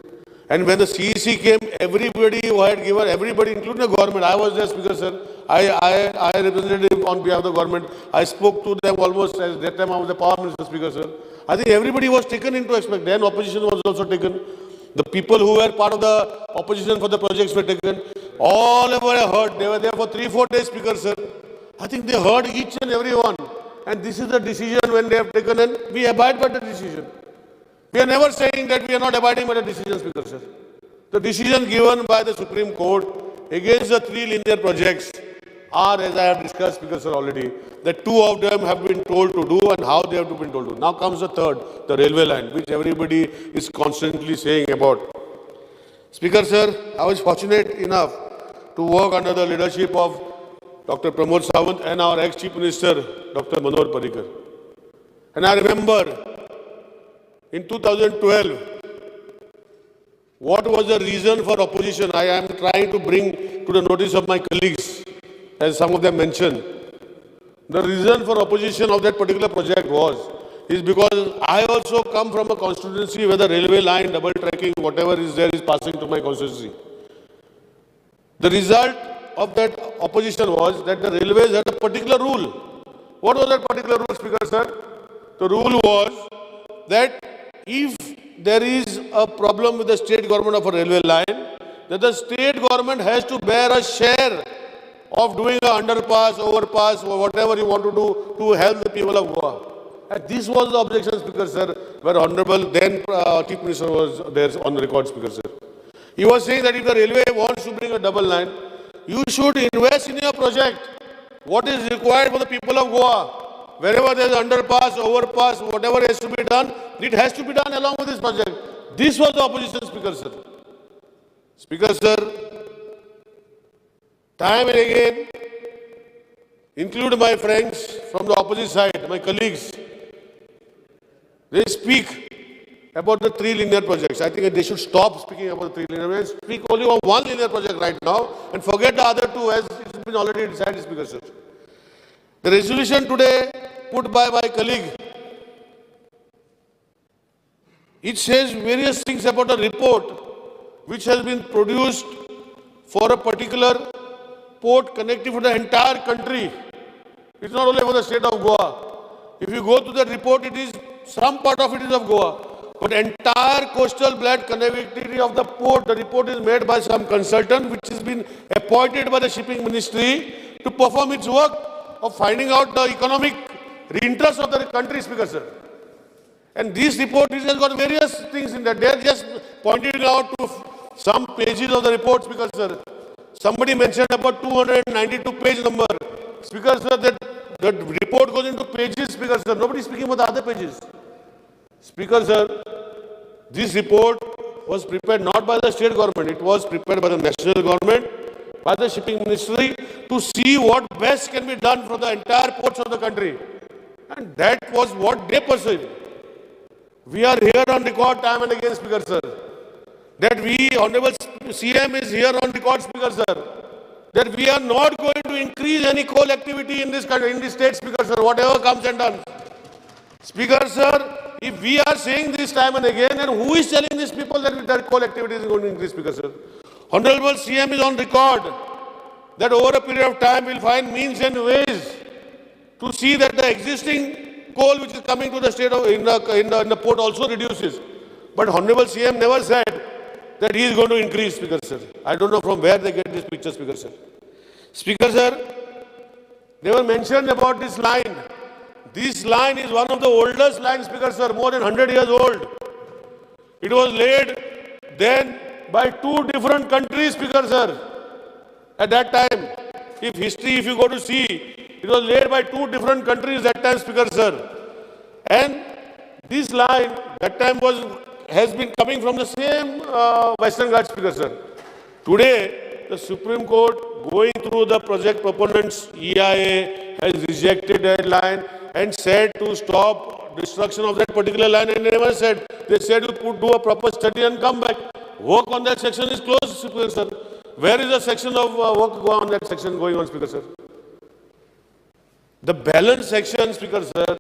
And when the CEC came, everybody who had given, everybody, including the government, I was there, Speaker Sir, I represented on behalf of the government. I spoke to them almost at that time I was the power minister, Speaker Sir. I think everybody was taken into account. Then opposition was also taken. The people who were part of the opposition for the projects were taken. All of them heard. They were there for 3-4 days, Speaker Sir. I think they heard each and every one. And this is the decision when they have taken, and we abide by the decision. We are never saying that we are not abiding by the decision, Speaker Sir. The decision given by the Supreme Court against the three linear projects are, as I have discussed, Speaker Sir, already, that two of them have been told to do and how they have been told to do. Now comes the third, the railway line, which everybody is constantly saying about. Speaker Sir, I was fortunate enough to work under the leadership of Dr. Pramod Sawant and our ex-Chief Minister, Dr. Manohar Parrikar. And I remember in 2012, what was the reason for opposition? I am trying to bring to the notice of my colleagues, as some of them mentioned. The reason for opposition of that particular project is because I also come from a constituency where the railway line, double tracking, whatever is there is passing to my constituency. The result of that opposition was that the railways had a particular rule. What was that particular rule, Speaker Sir? The rule was that if there is a problem with the state government of a railway line, that the state government has to bear a share of doing an underpass, overpass, or whatever you want to do to help the people of Goa. And this was the objection, Speaker Sir, where Honorable then Chief Minister was there on the record, Speaker Sir. He was saying that if the railway wants to bring a double line, you should invest in your project. What is required for the people of Goa? Wherever there is underpass, overpass, whatever has to be done, it has to be done along with this project. This was the opposition, Speaker Sir. Speaker Sir, time and again, include my friends from the opposite side, my colleagues, they speak about the three linear projects. I think they should stop speaking about the three linear projects, speak only on one linear project right now and forget the other two as it's been already decided, Speaker Sir. The resolution today put by my colleague, it says various things about a report which has been produced for a particular port connecting to the entire country. It's not only for the state of Goa. If you go to the report, it is some part of it is of Goa. But entire coastal belt connectivity of the port, the report is made by some consultant which has been appointed by the shipping ministry to perform its work of finding out the economic interest of the country, Speaker Sir. And this report has got various things in that. They are just pointing out to some pages of the report, Speaker Sir. Somebody mentioned about 292 page number. Speaker Sir, that the report goes into pages, Speaker Sir. Nobody is speaking about the other pages. Speaker Sir, this report was prepared not by the state government. It was prepared by the national government, by the shipping ministry, to see what best can be done for the entire ports of the country. And that was what they perceived. We are here on record time and again, Speaker Sir, that we, Honorable CM is here on record, Speaker Sir, that we are not going to increase any coal activity in this country, in this state, Speaker Sir, whatever comes and done. Speaker Sir, if we are saying this time and again, then who is telling these people that coal activity is going to increase, Speaker Sir? Honorable CM is on record that over a period of time we'll find means and ways to see that the existing coal which is coming to the state of in the port also reduces. But Honorable CM never said that he is going to increase, Speaker Sir. I don't know from where they get this picture, Speaker Sir. Speaker Sir, they were mentioned about this line. This line is one of the oldest lines, Speaker Sir, more than 100 years old. It was laid then by two different countries, Speaker Sir. At that time, if you go to see, it was laid by two different countries that time, Speaker Sir. And this line, that time has been coming from the same Western Ghats, Speaker Sir. Today, the Supreme Court, going through the project proponents, EIA, has rejected that line and said to stop destruction of that particular line, and they never said. They said you could do a proper study and come back. Work on that section is closed, Speaker Sir. Where is the section of work on that section going on, Speaker Sir? The balance section, Speaker Sir,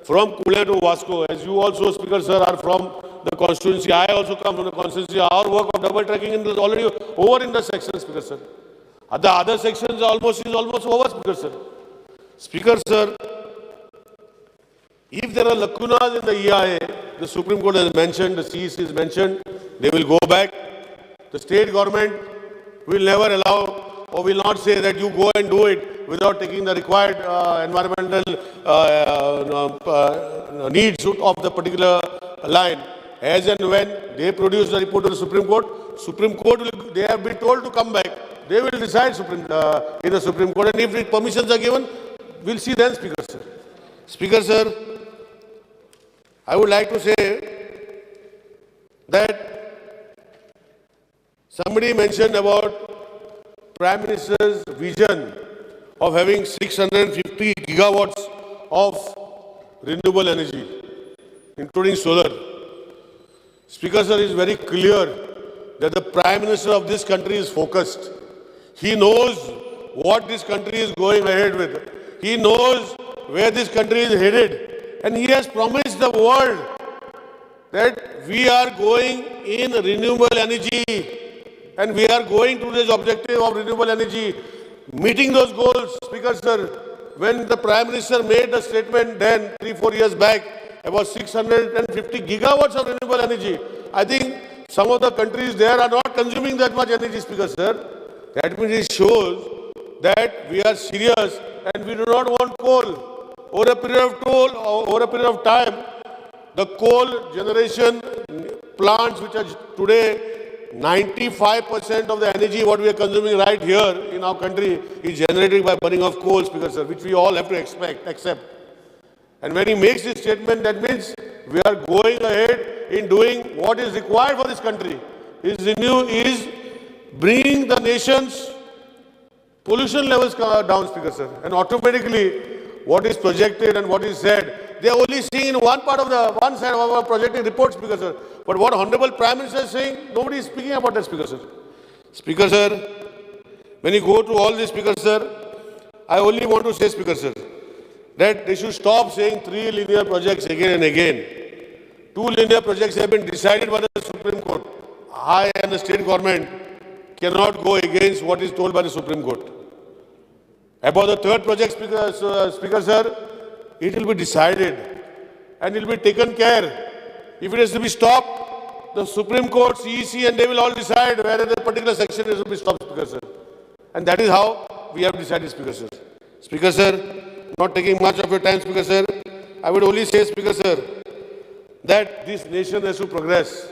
from Kule to Vasco, as you also, Speaker Sir, are from the constituency. I also come from the constituency. Our work of double tracking is already over in the section, Speaker Sir. The other sections is almost over, Speaker Sir. Speaker Sir, if there are lacunas in the EIA, the Supreme Court has mentioned, the CEC has mentioned, they will go back. The state government will never allow or will not say that you go and do it without taking the required environmental needs of the particular line. As and when they produce the report to the Supreme Court, they have been told to come back They will decide in the Supreme Court, and if permissions are given, we'll see then, Speaker sir. Speaker sir, I would like to say that somebody mentioned about Prime Minister's vision of having 650 gigawatts of renewable energy, including solar. Speaker sir, is very clear that the Prime Minister of this country is focused. He knows what this country is going ahead with. He knows where this country is headed. And he has promised the world that we are going in renewable energy and we are going to this objective of renewable energy, meeting those goals, Speaker sir. When the Prime Minister made the statement then 3-4 years back about 650 gigawatts of renewable energy, I think some of the countries there are not consuming that much energy, Speaker sir. That means it shows that we are serious and we do not want coal. Over a period of time, the coal generation plants which are today 95% of the energy what we are consuming right here in our country is generated by burning of coal, Speaker sir, which we all have to accept. And when he makes this statement, that means we are going ahead in doing what is required for this country. Is bringing the nation's pollution levels down, Speaker sir. And automatically, what is projected and what is said, they are only seeing in one side of our projected report, Speaker sir. But what Honorable Prime Minister is saying, nobody is speaking about that, Speaker sir. Speaker sir, when you go to all this, Speaker sir, I only want to say, Speaker sir, that they should stop saying 3 linear projects again and again. 2 linear projects have been decided by the Supreme Court. I and the state government cannot go against what is told by the Supreme Court. About the third project, Speaker sir, it will be decided and it will be taken care. If it has to be stopped, the Supreme Court, CEC, and they will all decide whether the particular section is to be stopped, Speaker sir. And that is how we have decided, Speaker sir. Speaker sir, not taking much of your time, Speaker sir, I would only say, Speaker sir, that this nation has to progress.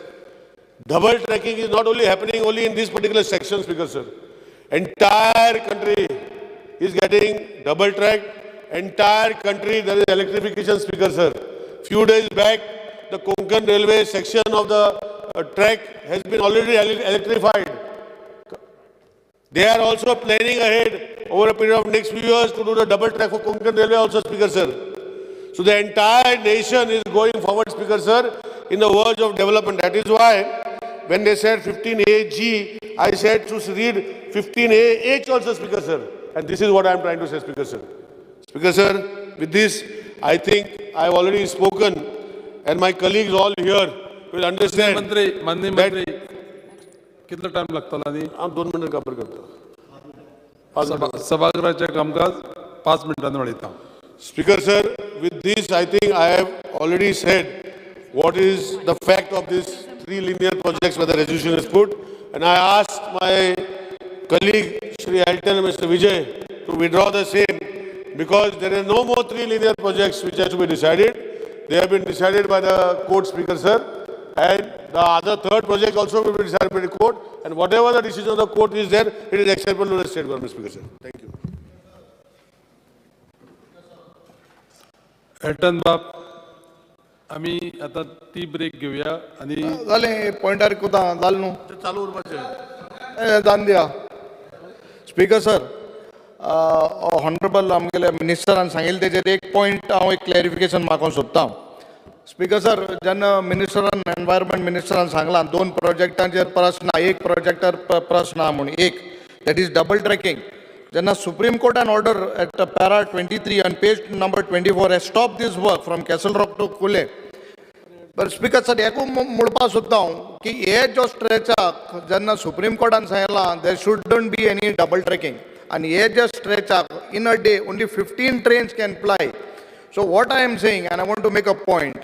Double tracking is not only happening only in this particular section, Speaker sir. Entire country is getting double tracked. Entire country there is electrification, Speaker sir. Few days back, the Konkan railway section of the track has been already electrified. They are also planning ahead over a period of next few years to do the double track for Konkan railway also, Speaker sir. So the entire nation is going forward, Speaker sir, in the verge of development. That is why when they said 15AG, I said to read 15AH also, Speaker sir. And this is what I am trying to say, Speaker sir. Speaker sir, with this, I think I have already spoken and my colleagues all here will understand. मंत्री कितना time लगता है? हम 2 minute cover करतो. सभागृहाचे कामकाज 5 मिनिटांनी वाढवता. Speaker sir, with this, I think I have already said what is the fact of these 3 linear projects where the resolution is put. And I asked my colleague, Shri Alton and Mr. Vijay, to withdraw the same because there are no more 3 linear projects which have to be decided. They have been decided by the court, Speaker sir. And the other third project also will be decided by the court. And whatever the decision of the court is there, it is acceptable to the state government, Speaker sir. Thank you. Alton बाब, आम्ही आता ती break घेऊया आणि जाले पॉइंटार कुदा जाल न्हू चालू उरपाचें जान दिया. स्पीकर सर, ऑनरेबल आमगेले मिनिस्टरान सांगिल्लें तेजेर एक पॉइंट हांव एक क्लॅरिफिकेशन मागोवंक सोदतां. स्पीकर सर, जेन्ना मिनिस्टरान एनवायरमेंट मिनिस्टरान सांगलां 2 प्रोजेक्टांचेर प्रस्न, एक प्रोजेक्टार प्रस्न आहा म्हूण, एक दॅट इज डबल ट्रॅकिंग. जेन्ना सुप्रीम कोर्टान order at para 23 and page number 24 has stopped this work from Castle Rock to Kule. But speaker sir, एकूच म्हणपाक सोदता हांव की हे जो स्ट्रेचाक जेन्ना सुप्रीम कोर्टान सांगलां there shouldn't be any double tracking, आनी हे जे स्ट्रेचाक in a day only 15 trains can ply. So what I am saying, and I want to make a point,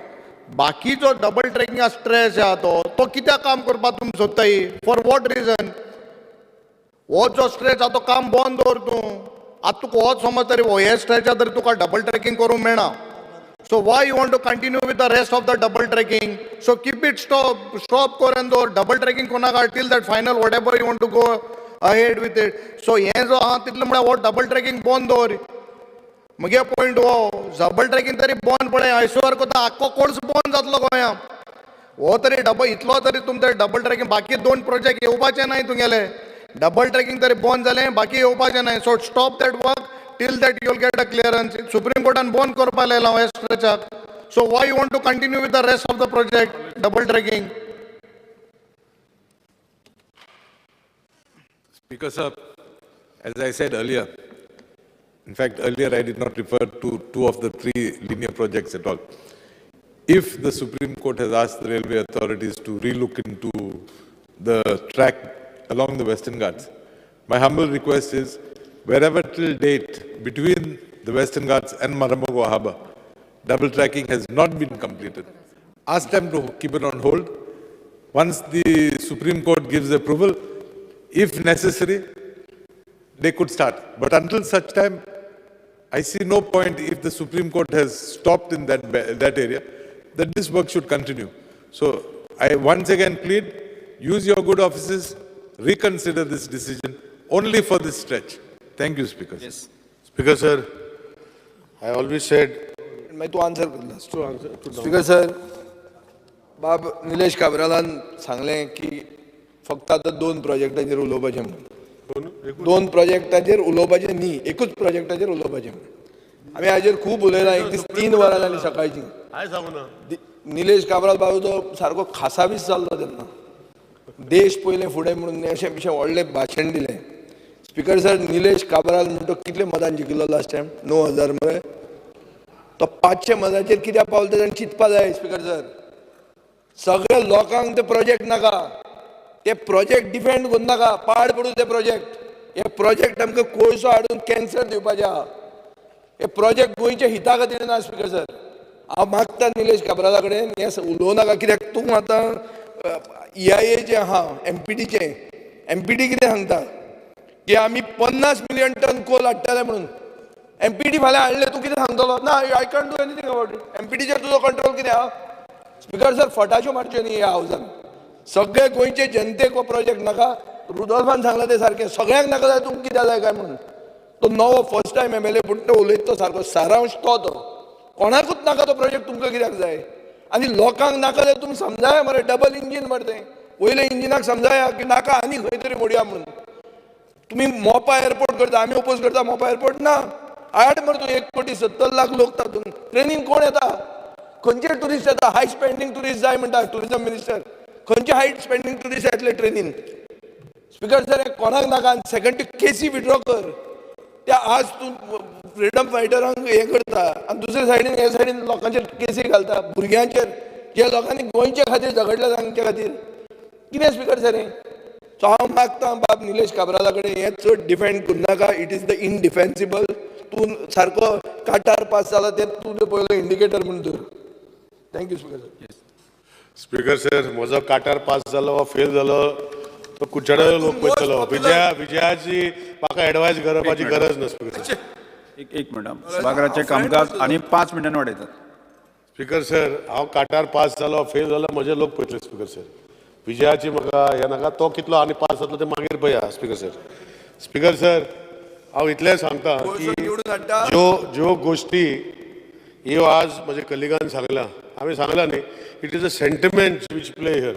बाकी जो डबल ट्रॅकिंग स्ट्रेच आहा तो कित्याक काम करपाक तुमी सोदताय? For what region? हो जो स्ट्रेच आहा तो काम बंद दवर तूं. आतां तुका हो समज तरी हे स्ट्रेचार तरी तुका डबल ट्रॅकिंग करूंक मेळना. So why you want to continue with the rest of the double trekking? So keep it stop kor and do double trekking konaka till that final whatever you want to go ahead with it. So हें जो आहा तितलें म्हळ्यार हो double tracking बंद दवर. मगे point हो डबल ट्रॅकिंग तरी बंद पळय. आयसोर कोता आख्खो कोर्स बंद जातलो गोंयांत. हो तरी इतलो तरी तुमचे डबल ट्रॅकिंग बाकी 2 प्रोजेक्ट येवपाचे नाय तुगेले. डबल ट्रॅकिंग तरी बंद जालें, बाकी येवपाचें नाय. So stop that work till that you will get a clearance. Supreme कोर्टान बंद करपा लायला ह्या स्ट्रेचाक. So why you want to continue with the rest of the project double tracking? Speaker sir, as I said earlier, in fact earlier I did not refer to 2 of the 3 linear projects at all. If the Supreme Court has asked the railway authorities to relook into the track along the Western Ghats, my humble request is, wherever till date between the Western Ghats and Marathi Harbour, double tracking has not been completed, ask them to keep it on hold. Once the Supreme Court gives approval, if necessary, they could start. But until such time, I see no point, if the Supreme Court has stopped in that area, that this work should continue. So I once again plead, use your good offices, reconsider this decision only for this stretch. Thank you, Speaker. Yes. Speaker sir, I always said. तूं answer करतलो. Speaker sir, बाब निलेश काब्रालान सांगलें की फक्त आतां 2 प्रोजेक्टाचेर उलोवपाचें म्हणून. 2 प्रोजेक्टाचेर उलोवपाचें न्ही, एकूच प्रोजेक्टाचेर उलोवपाचें म्हणून. आमी हाजेर खूब उलयलां, एक दीस 3 वरां जालीं सकाळचीं. निलेश काब्राल बाबूचो सारको खासावीस जाल्लो तेन्ना. देश पयलें फुडें म्हणून अशें व्हडलें भाशण दिलें. स्पीकर सर, निलेश काब्राल म्हणटा कितले मतान जिखिल्लो लास्ट टायम? 9,000 मरे. तो 500 मताचेर कित्याक पावलो तें चिंतपा जाय. स्पीकर सर, सगळ्या लोकांक ते प्रोजेक्ट नाका, ते प्रोजेक्ट डिफेंड करूं नाका, पाड पडूं ते प्रोजेक्ट. हे प्रोजेक्ट आमकां कोळसो हाडून कॅन्सर दिवपाचे आहा. हे प्रोजेक्ट गोंयच्या हिता खातीर ना. स्पीकर सर, हांव मागता निलेश काब्राला कडेन हें उलोवं नाका. कित्याक तूं आतां EIA जें आहा MPD कितें सांगता की आमी 50 मिलियन टन कोल हाडटले म्हणून. MPD फाल्यां हाडले, तूं कितें सांगतलो? ना, I can't do anything about it. MPDचेर तुजो कंट्रोल कितें आहा? स्पीकर सर, फटाच्यो मारच्यो न्ही ह्या हावजान. सगळे गोंयचे जनतेक हो प्रोजेक्ट नाका. रुडोल्फान सांगलां ते सारकें, सगळ्यांक नाका जाय. तुमकां कित्याक जाय काय म्हणून. तो नवो फर्स्ट टायम MLA पूण तो उलयता तो सारको सारांश तो कोणाकूच नाका तो प्रोजेक्ट. तुमकां कित्याक जाय? आनी लोकांक नाका जाल्यार तुमी समजाया मरे. डबल इंजीन मरे तें. वयल्या इंजिनाक समजाया की नाका, आनी खंय तरी मोडया म्हणून. तुमी मोपा एअरपोर्ट करता, आमी ओपोज करता मोपा एअरपोर्ट. ना, हाड मरे तूं 1,70,00,000 लोक तातूंत. ट्रेनीन कोण येता? खंयचे ट्युरिस्ट येता? हाय स्पेंडींग ट्युरिस्ट जाय म्हणटा ट्युरिजम मिनिस्टर. खंयचे हाय स्पेंडींग ट्युरिस्ट येतले ट्रेनीन? स्पीकर सर, हे कोणाक नाका. आनी सेकंड केसी विड्रॉ कर. त्या आज तूं फ्रिडम फायटरांक हें करता आनी दुसरे सायडीन हे सायडीन लोकांचेर केसी घालता, भुरग्यांचेर, जे लोकांनी गोंयचे खातीर झगडल्या तांचे खातीर. कितें स्पीकर सर हें? सो हांव मागता बाब निलेश काब्राला कडेन हें चड डिफेंड करूं नाका. It is the indefensible. तूं सारको काटार पास जाला तें तुजो पयलो इंडिकेटर म्हणून धर. Thank you speaker sir. Speaker sir, म्हजो काटार पास जालो वा फेल जालो तो कुडचड्यार लोक पळयतलो. विजयाची म्हाका एडवायस करपाची गरज ना. स्पीकर सर, एक मिनट. सभागृहाचें कामकाज आनी 5 मिनटांनी वाडयतात. स्पीकर सर, हांव काटार पास जालो फेल जालो म्हजे लोक पळयतले. स्पीकर सर, विजयाची म्हाका हें नाका. तो कितलो आनी पास जातलो तें मागीर पळया. स्पीकर सर, स्पीकर सर, हांव इतलें सांगता की ज्यो गोश्टी ह्यो आज म्हज्या कलिगान सांगला, हांवें सांगला न्ही, it is a sentiment which play here.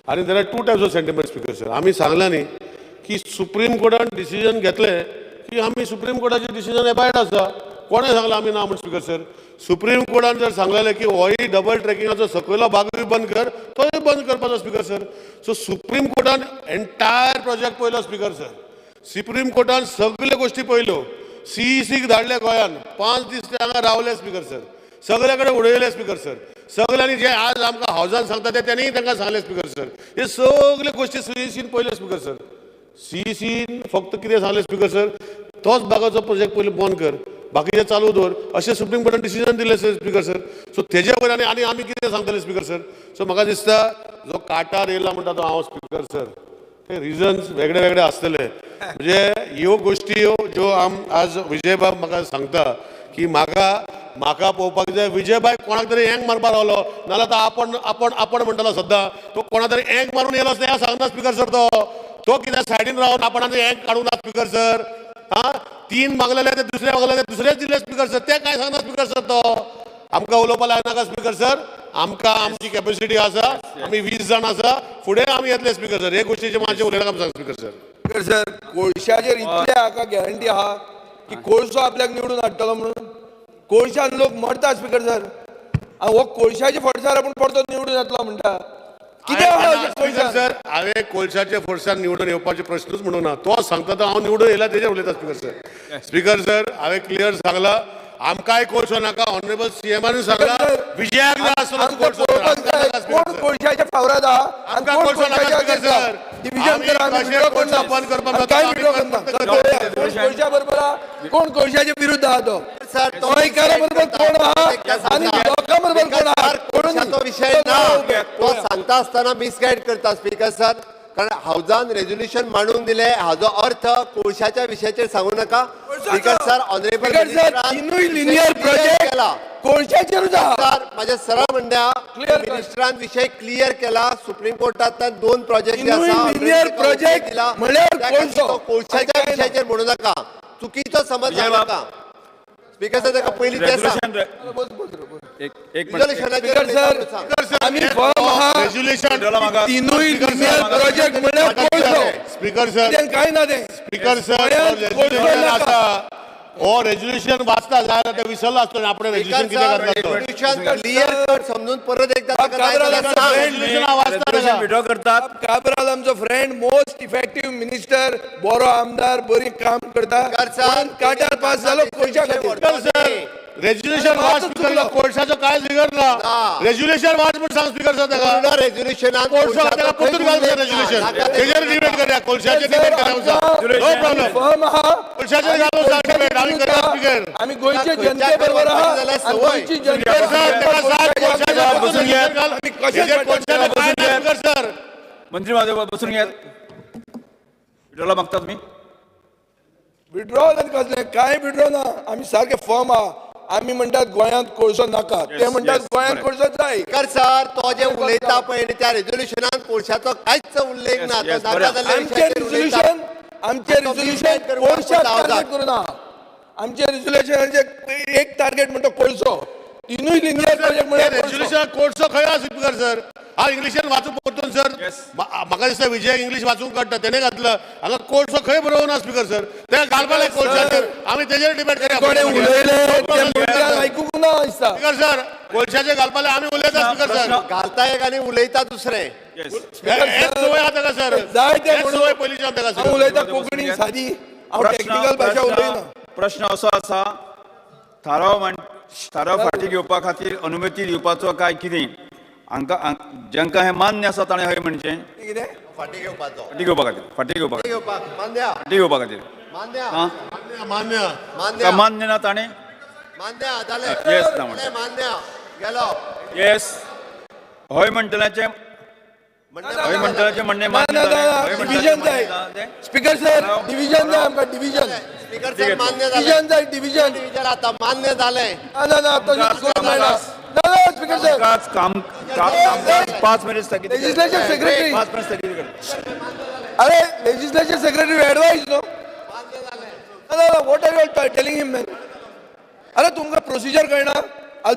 आनी there are 2 types of sentiment. Speaker sir, आमी सांगला न्ही की सुप्रीम कोर्टान डिसिजन घेतलें की आमी सुप्रीम कोर्टाचें डिसिजन एबायड आसा. कोणें सांगलां आमी ना म्हणून? स्पीकर सर, सुप्रीम कोर्टान जर सांगलेलें की होय डबल ट्रॅकिंगाचो सकयलो भागूय बंद कर, तोय बंद करपाचो. स्पीकर सर, सो सुप्रीम कोर्टान एंटायर प्रोजेक्ट पळयलो. स्पीकर सर, सुप्रीम कोर्टान सगळ्यो गोश्टी पळयल्यो. CECक धाडले गोंयान, 5 दीस ते हांगा रावले. स्पीकर सर, सगळे कडेन उडयले. स्पीकर सर, सगळ्यांनी जे आज आमकां हावजान सांगता ते त्यांनी तांकां सांगले. स्पीकर सर, हे सगळे गोश्टी CECन पळयले. स्पीकर सर, CECन फक्त कितें सांगलें? स्पीकर सर, तोच भागाचो प्रोजेक्ट पयलीं बंद कर, बाकीचे चालू दवर, अशें सुप्रीम कोर्टान डिसिजन दिलें. स्पीकर सर, सो तेजे वयर आनी आमी कितें सांगतले? स्पीकर सर, सो म्हाका दिसता जो काटार येयला म्हणटा तो हांव. स्पीकर सर, ते रिजन्स वेगळे वेगळे आसतले. म्हणजे ह्यो गोश्टी ज्यो आज विजयबाब म्हाका सांगता की म्हाका पळोवपाक जाय विजयबाई कोणाक तरी एंग मारपाक रावलो, नाल्यार तो आपण म्हणटालो सद्दां तो कोणा तरी एंग मारून येयलो हें सांगना. स्पीकर सर, तो तो कित्याक सायडीन रावन आपण हें काडूंक ना स्पीकर सर. हा 3 मागलेले ते दुसरे मागलेले ते दुसरेच दिले स्पीकर सर. ते काय सांगना स्पीकर सर तो आमकां उलोवपाक लायनाका स्पीकर सर. आमकां आमची कॅपॅसिटी आसा आमी 20 जाण आसा फुडें आमी येतले स्पीकर सर. हे गोष्टीचे मातशें उलयनाका आमकां स्पीकर सर. स्पीकर सर कोळशाचेर इतले हाका गॅरंटी आहा की कोळसो आपल्याक निवडून हाडटलो म्हणून. कोळशान लोक मरता स्पीकर सर. हो कोळशाचे फडसार आपण परतो निवडून येतलो म्हणटा. स्पीकर सर हांवें कोळशाचे फोर्सान निवडून येवपाचे प्रश्नूच म्हणूंक ना. तो सांगता तो हांव निवडून येयला तेजेर उलयता स्पीकर सर. स्पीकर सर हांवें क्लियर सांगला आमकांय कोळसो नाका. ऑनरेबल सीएमानूय सांगला विजयाक जाय आसलो कोळसो. कोण कोळशाच्या फावरात आहा आमकां कोळसो नाका स्पीकर सर. डिव्हिजन करा. बंद करपाक काय कोळशा बरोबर आहा कोण कोळशाच्या विरुद्ध आहा तो गोंयकारा बरोबर कोण आहा आणि लोकां बरोबर कोण आहा तो विषय ना. तो सांगता आसतना मिसगायड करता स्पीकर सर. कारण हाऊजान रेझोल्युशन मांडून दिले हाजो अर्थ कोळशाच्या विशयाचेर सांगू नका speaker sir. Honourable linear project केला कोळशाचेरूच आहा. माझ्या सरळ म्हणण्या मिनिस्टरान विषय क्लियर केला. सुप्रीम कोर्टांतल्यान 2 प्रोजेक्ट जे आसा लिनियर प्रोजेक्ट दिला म्हळ्यार कोळशाच्या विशयाचेर म्हणू नका. चुकीचो समज सांगू नका स्पीकर सर. ताका पयलीं ते सांग. आम्ही फॉर्म आहा तिनूय लिनियर प्रोजेक्ट म्हळ्यार कोळसो. स्पीकर सर काय ना ते स्पीकर सर आसा हो रेझोल्युशन वाचता जाल्यार ते विसरलो आसतो आपण रेझोल्युशन कितें करता क्लियर कट समजून परत एकदा विड्रॉ करतात. काबराल आमचो फ्रेंड मोस्ट इफेक्टिव्ह मिनिस्टर बरो आमदार बरी काम करता. काट्यार पास जालो कोळशा खातीर. रेझोल्युशन वाच स्पीकर कोळशाचो काय बिगडना. रेझोल्युशन वाच म्हणून सांग स्पीकर सर ताका. रेझोल्युशनात कोळशा ताका परतून घाल रेझोल्युशन. तेजेर डिबेट करया कोळशाचेर डिबेट करया. No problem. फॉर्म आहा कोळशाचेर घालून सांग डिबेट आमी करया स्पीकर. आम्ही गोंयचे जनते बरोबर आहा आणि गोंयची जनता सर मंत्री महोदय बसून घ्या. विड्रॉला मागता तुम्ही. विड्रॉ कसले काय विड्रॉ ना. आम्ही सारखे फॉर्म आहा. आम्ही म्हणतात गोंयांत कोळसो नाका ते म्हणतात गोंयांत कोळसो जाय. स्पीकर सर तो जे उलयता पळय त्या रेझोल्युशनात कोळशाचो कांयच उल्लेख ना. आमचे रिझोल्युशन कोळशा टार्गेट करूना. आमचे रिझोल्युशनाचे एक टार्गेट म्हणतो कोळसो. तिनूय लिनियर प्रोजेक्ट म्हळ्यार रेझोल्युशन कोळसो खंय आसा स्पीकर सर. हांव इंग्लिशीन वाचून परतून सर म्हाका दिसता विजय इंग्लीश वाचूंक कळटा तेणे घातलं. हांगा कोळसो खंय बरोवं ना स्पीकर सर. ते घालपाक कोळशाचेर आमी तेजेर डिबेट करया. आयकूंक ना दिसता स्पीकर सर कोळशाचेर घालपाक आमी उलयता स्पीकर सर. घालता एक आनी उलयता दुसरे. सवय आहा ताका सर. जाय ते सवय पयलींच्यान ताका सर. उलयता कोंकणी सादी. हांव टेक्निकल भाशा उलयना. प्रश्न असो आसा थाराव फाटी घेवपा खातीर अनुमती दिवपाचो काय कितें हांकां जांकां हें मान्य आसा ताणें हय म्हणचें. फाटी घेवपाचो. फाटी घेवपा खातीर फाटी घेवपा खातीर मान्य फाटी घेवपा खातीर मान्य मान्य ना ताणें. मान्य जालें. येस ना म्हणटा. मान्य गेलो. येस हय म्हणटल्याचें हय म्हणटल्याचें म्हणणें मान्य जालें. डिव्हिजन जाय स्पीकर सर. डिव्हिजन जाय आमकां डिव्हिजन. स्पीकर सर मान्य डिव्हिजन जाय डिव्हिजन. डिव्हिजन आता मान्य जालें. ना ना आता स्पीकर सर काम 5 मिनिट स्थगित. लेजिस्लेचर सेक्रेटरी 5 मिनिट स्थगित कर. अरे legislature secretary advise no. What are you telling him man. अरे तुमकां प्रोसिजर कळना. आज